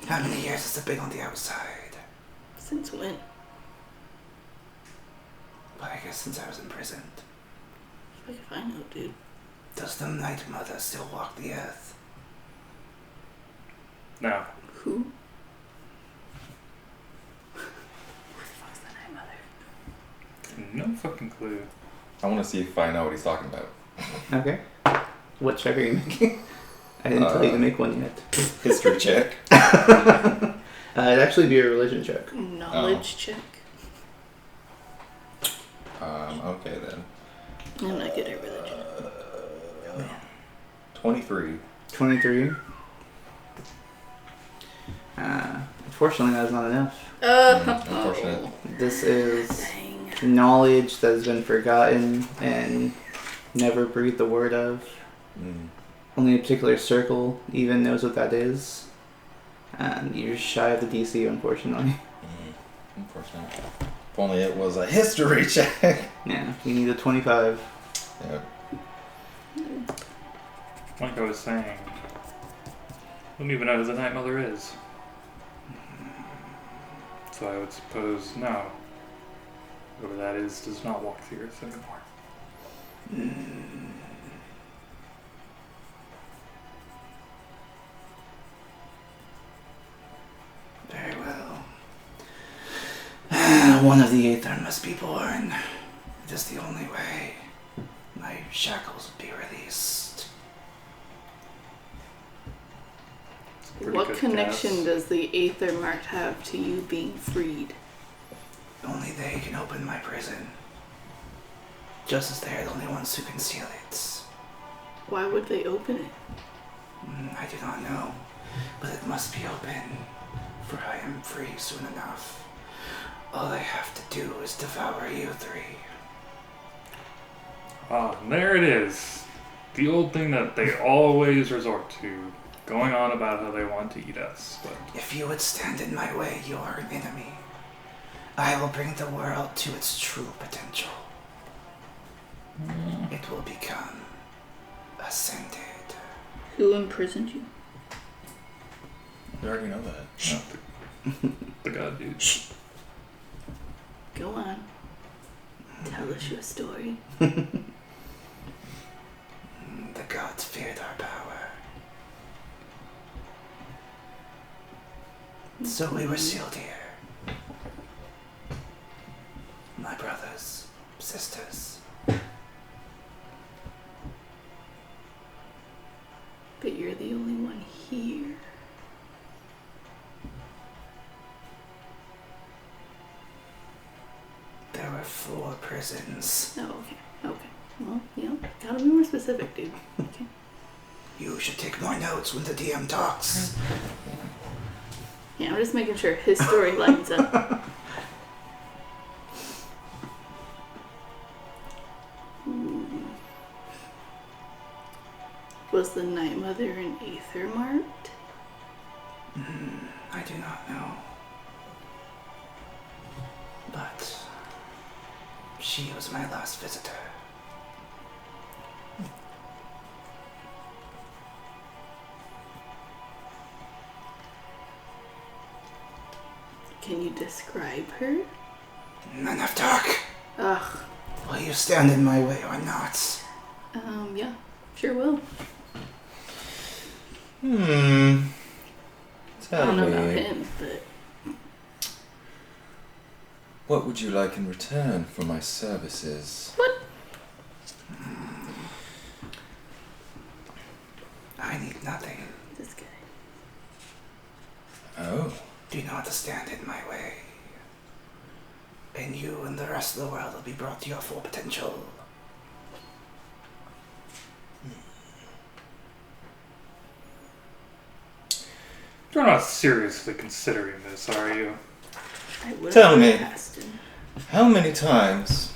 How many years has it been on the outside? Since when? But I guess since I was imprisoned. Fuck if I know, dude. Does the Night Mother still walk the earth? No. Who? Who the fuck's the Night Mother? No fucking clue. I want to see if I know what he's talking about. Okay. What check are you making? I didn't tell you to make one yet. History check. It'd actually be a religion check. Knowledge check. Okay then. I'm not good at religion. 23. 23. Unfortunately, that's not enough. Unfortunate. This is Dang. knowledge that has been forgotten and never breathed a word of. Only a particular circle even knows what that is. And you're shy of the DC, unfortunately. Unfortunately. If only it was a history check. Yeah, you need a 25. Yeah. Like I was saying, I don't even know who the Night Mother is. So I would suppose no. Whoever that is does not walk the earth anymore. Very well. One of the Aether must be born. It is the only way my shackles will be released. Pretty What good connection guess. does the Aether Mark have to you being freed? Only they can open my prison. Just as they are the only ones who can seal it. Why would they open it? I do not know, but it must be open, for I am free soon enough. All I have to do is devour you three. Ah, and there it is. The old thing that they always resort to, going on about how they want to eat us. But If you would stand in my way, you are an enemy. I will bring the world to its true potential. It will become ascended. Who imprisoned you? You already know that. the god dude. Go on. Tell us your story. The gods feared our power. So we were sealed here. My brothers, sisters. But you're the only one here. There were 4 prisons. Oh, okay. Okay. Well, gotta be more specific, dude. Okay. You should take more notes when the DM talks. Yeah, I'm just making sure his story lines up. Was the Night Mother an Aether marked? I do not know. But she was my last visitor. Can you describe her? None of talk. Ugh. Will you stand in my way or not? Yeah. Sure will. I Tell don't know about me, him, but what would you like in return for my services? what? I need nothing. This guy. Oh, Do not stand in my way. And you and the rest of the world will be brought to your full potential. You're not seriously considering this, are you? I would Tell have me. passed him. how many times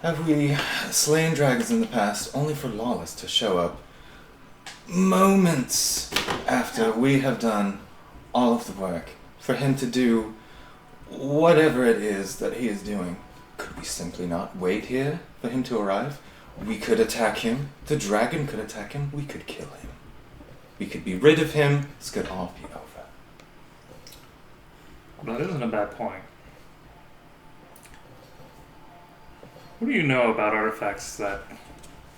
have we slain dragons in the past only for Lawless to show up moments after we have done all of the work? For him to do whatever it is that he is doing. Could we simply not wait here for him to arrive? We could attack him. The dragon could attack him. We could kill him. We could be rid of him. This could all be over. That isn't a bad point. What do you know about artifacts that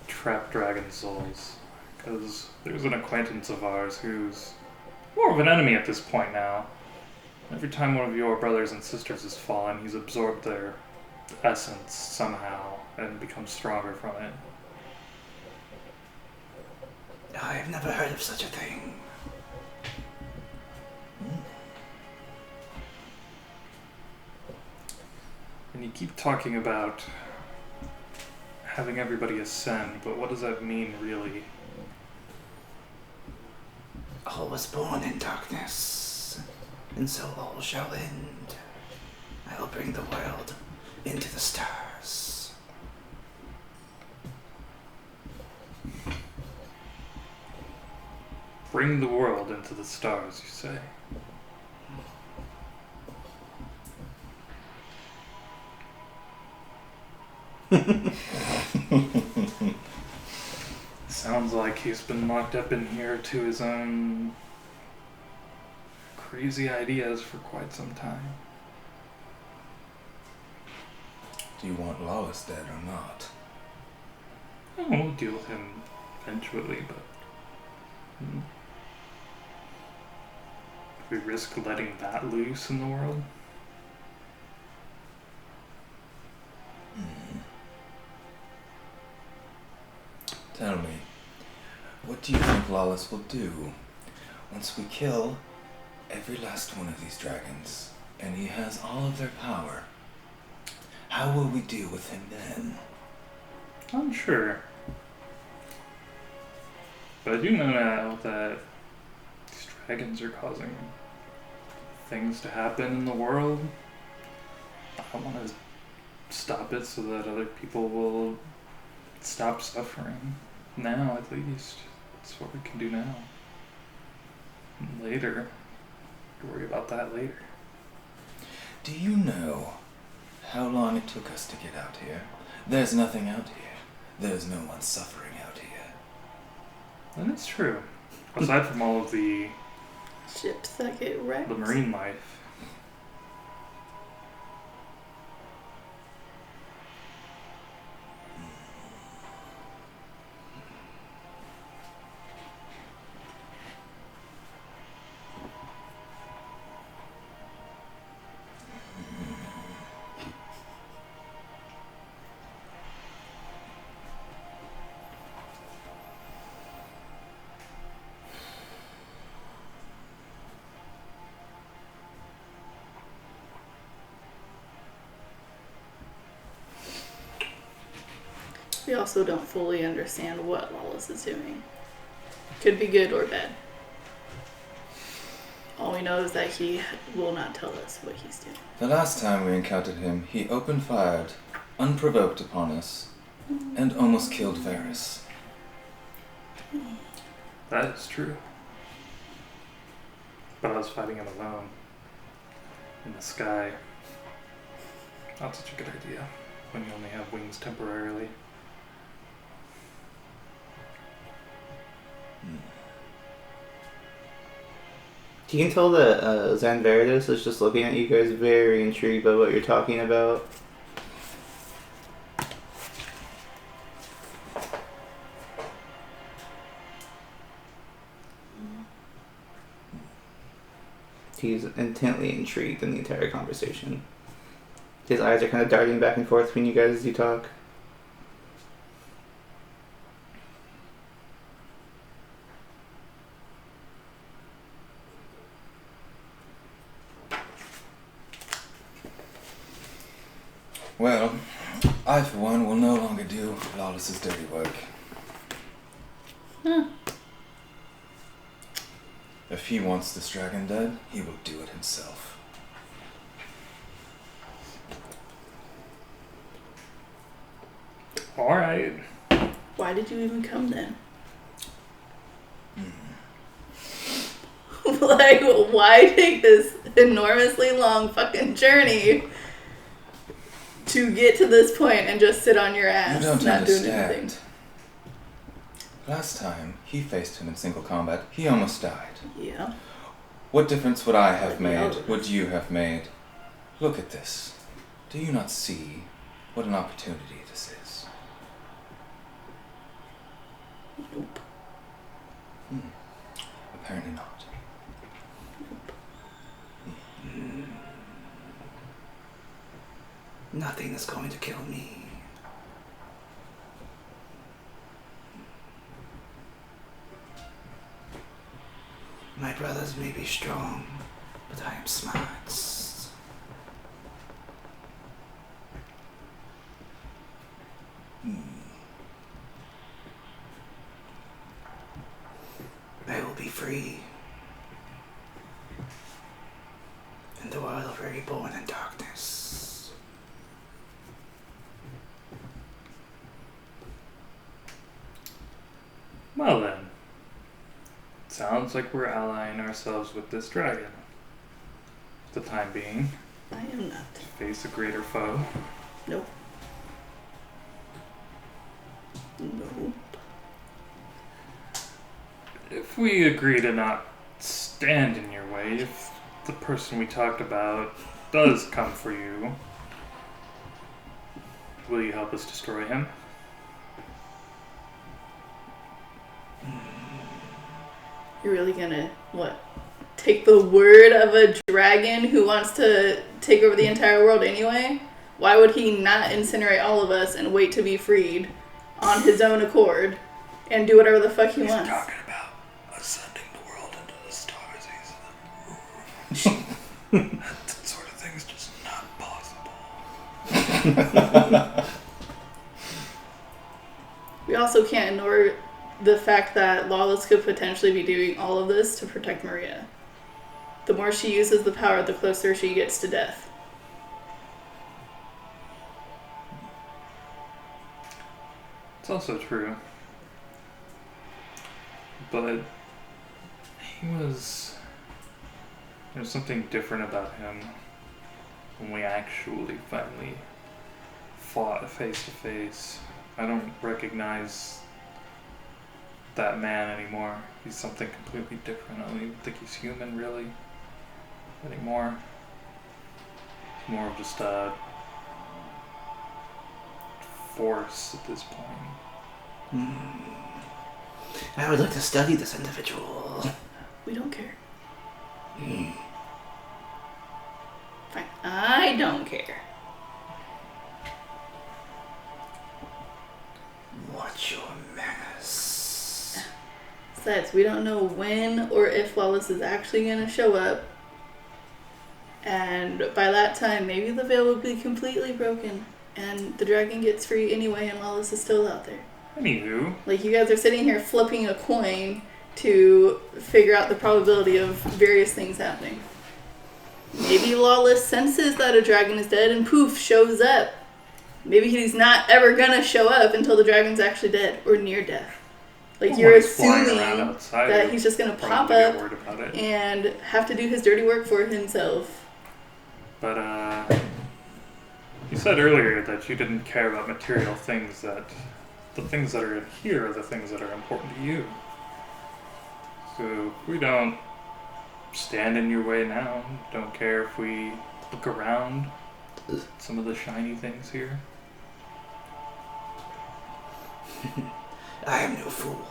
trap dragon souls? Because there's an acquaintance of ours who's more of an enemy at this point now. Every time one of your brothers and sisters has fallen, he's absorbed their essence somehow and become stronger from it. I have never heard of such a thing. And you keep talking about having everybody ascend, but what does that mean really? All was born in darkness, and so all shall end. I will bring the world into the stars. bring the world into the stars, you say? Sounds like he's been locked up in here to his own crazy ideas for quite some time. Do you want Lawless dead or not? We'll deal with him eventually, but we risk letting that loose in the world? Tell me, what do you think Lawless will do once we kill every last one of these dragons and he has all of their power? How will we deal with him then? Unsure. But I do know now that these dragons are causing things to happen in the world. I want to stop it so that other people will stop suffering. Now, at least. That's what we can do now. Later. Worry about that later. Do you know how long it took us to get out here? There's nothing out here. There's no one suffering out here. And it's true. Aside from all of the Ships that get wrecked. marine life. We also don't fully understand what Lawless is doing. Could be good or bad. All we know is that he will not tell us what he's doing. The last time we encountered him, he opened fired, unprovoked upon us, and almost killed Varys. That is true. But I was fighting him alone. In the sky. Not such a good idea when you only have wings temporarily. You can tell that Zanverdis is just looking at you guys very intrigued by what you're talking about. He's intently intrigued in the entire conversation. His eyes are kind of darting back and forth between you guys as you talk. Well, I for one will no longer do Lawless's dirty work. Huh. If he wants this dragon dead, he will do it himself. Alright. Why did you even come then? Like, why take this enormously long fucking journey to get to this point and just sit on your ass, You don't not doing anything? understand. Last time he faced him in single combat, he almost died. Yeah. What difference would I have Like made? Lawless. Would you have made? Look at this. Do you not see what an opportunity this is? Nope. Apparently not. Nothing is going to kill me. My brothers may be strong, but I am smart. I will be free. In the world of reborn in darkness. Well then. Sounds sounds like we're allying ourselves with this dragon. For the time being. I am not. To face a greater foe. Nope. Nope. If we agree to not stand in your way, if the person we talked about does come for you, will you help us destroy him? You're really gonna, what? Take the word of a dragon who wants to take over the entire world anyway? Why would he not incinerate all of us and wait to be freed on his own accord and do whatever the fuck he wants? He's talking about ascending the world into the stars. That sort of thing is just not possible. We also can't ignore the fact that Lawless could potentially be doing all of this to protect Maria. The more she uses the power, the closer she gets to death. It's also true. But there's something different about him when we actually finally fought face to face. I don't recognize that man anymore. He's something completely different. I don't even think he's human really anymore. He's more of just a force at this point. I would like to study this individual. We don't care. Fine. I don't care. What's your menace? Besides, we don't know when or if Lawless is actually going to show up. And by that time, maybe the veil will be completely broken. And the dragon gets free anyway and Lawless is still out there. Anywho. Like, you guys are sitting here flipping a coin to figure out the probability of various things happening. Maybe Lawless senses that a dragon is dead and poof, shows up. Maybe he's not ever gonna show up until the dragon's actually dead or near death. Like, Well, you're he's flying assuming around outside, that he's just gonna pop probably get up worried about it. and have to do his dirty work for himself. But you said earlier that you didn't care about material things, that the things that are in here are the things that are important to you. So if we don't stand in your way now, don't care if we look around at some of the shiny things here. I am no fool.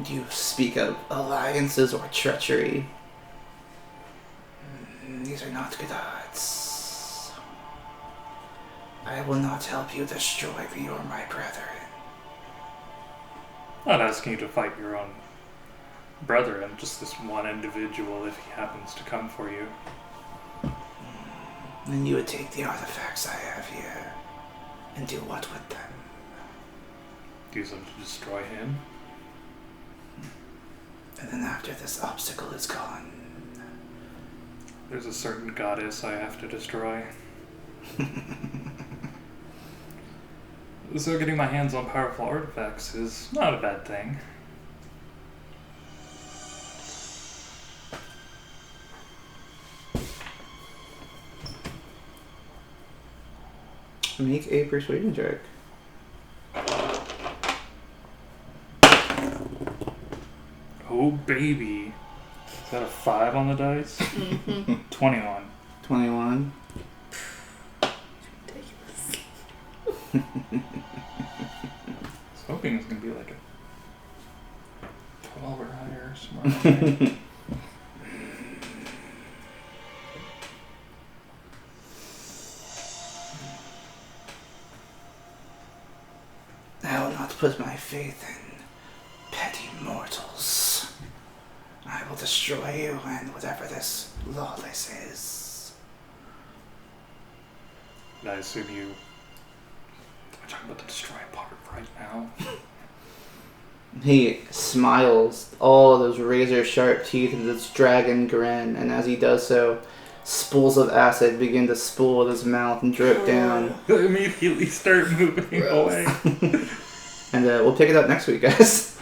You speak of alliances or treachery. These are not good odds. I will not help you destroy me or my brethren. Not asking you to fight your own brother and just this one individual if he happens to come for you. Then you would take the artifacts I have here and do what with them? Use them to destroy him. And then after this obstacle is gone. There's a certain goddess I have to destroy. So getting my hands on powerful artifacts is not a bad thing. Make a persuasion check. Oh baby. Is that a 5 on the dice? 21. 21. Ridiculous. I was hoping it was going to be like a 12 or higher, somewhere around there. I will not put my faith in petty mortals. I will destroy you and whatever this Lawless is. And I assume you are talking about the destroy part right now. He smiles, all of those razor sharp teeth and this dragon grin, and as he does so, spools of acid begin to spool with his mouth and drip down. I immediately start moving Gross. away. And we'll pick it up next week, guys.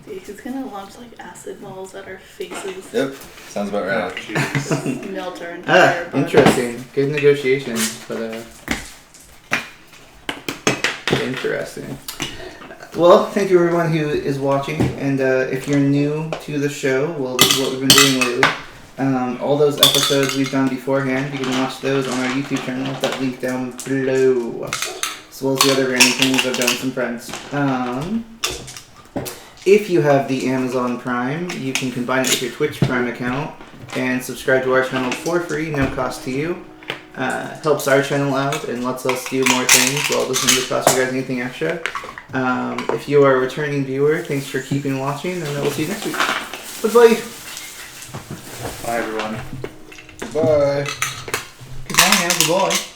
He's gonna launch like acid balls at our faces. Yep, sounds about right. Jeez. Melt our entire body. Interesting. Good negotiations, but interesting. Well, thank you everyone who is watching, and if you're new to the show, well, this is what we've been doing lately. All those episodes we've done beforehand, you can watch those on our YouTube channel with that link down below, as well as the other random things I've done with some friends. If you have the Amazon Prime, you can combine it with your Twitch Prime account and subscribe to our channel for free, no cost to you. Helps our channel out and lets us do more things while it doesn't really cost you guys anything extra. If you are a returning viewer, thanks for keeping watching, and we'll see you next week. Bye-bye. Bye, everyone. Bye. Goodbye now, goodbye.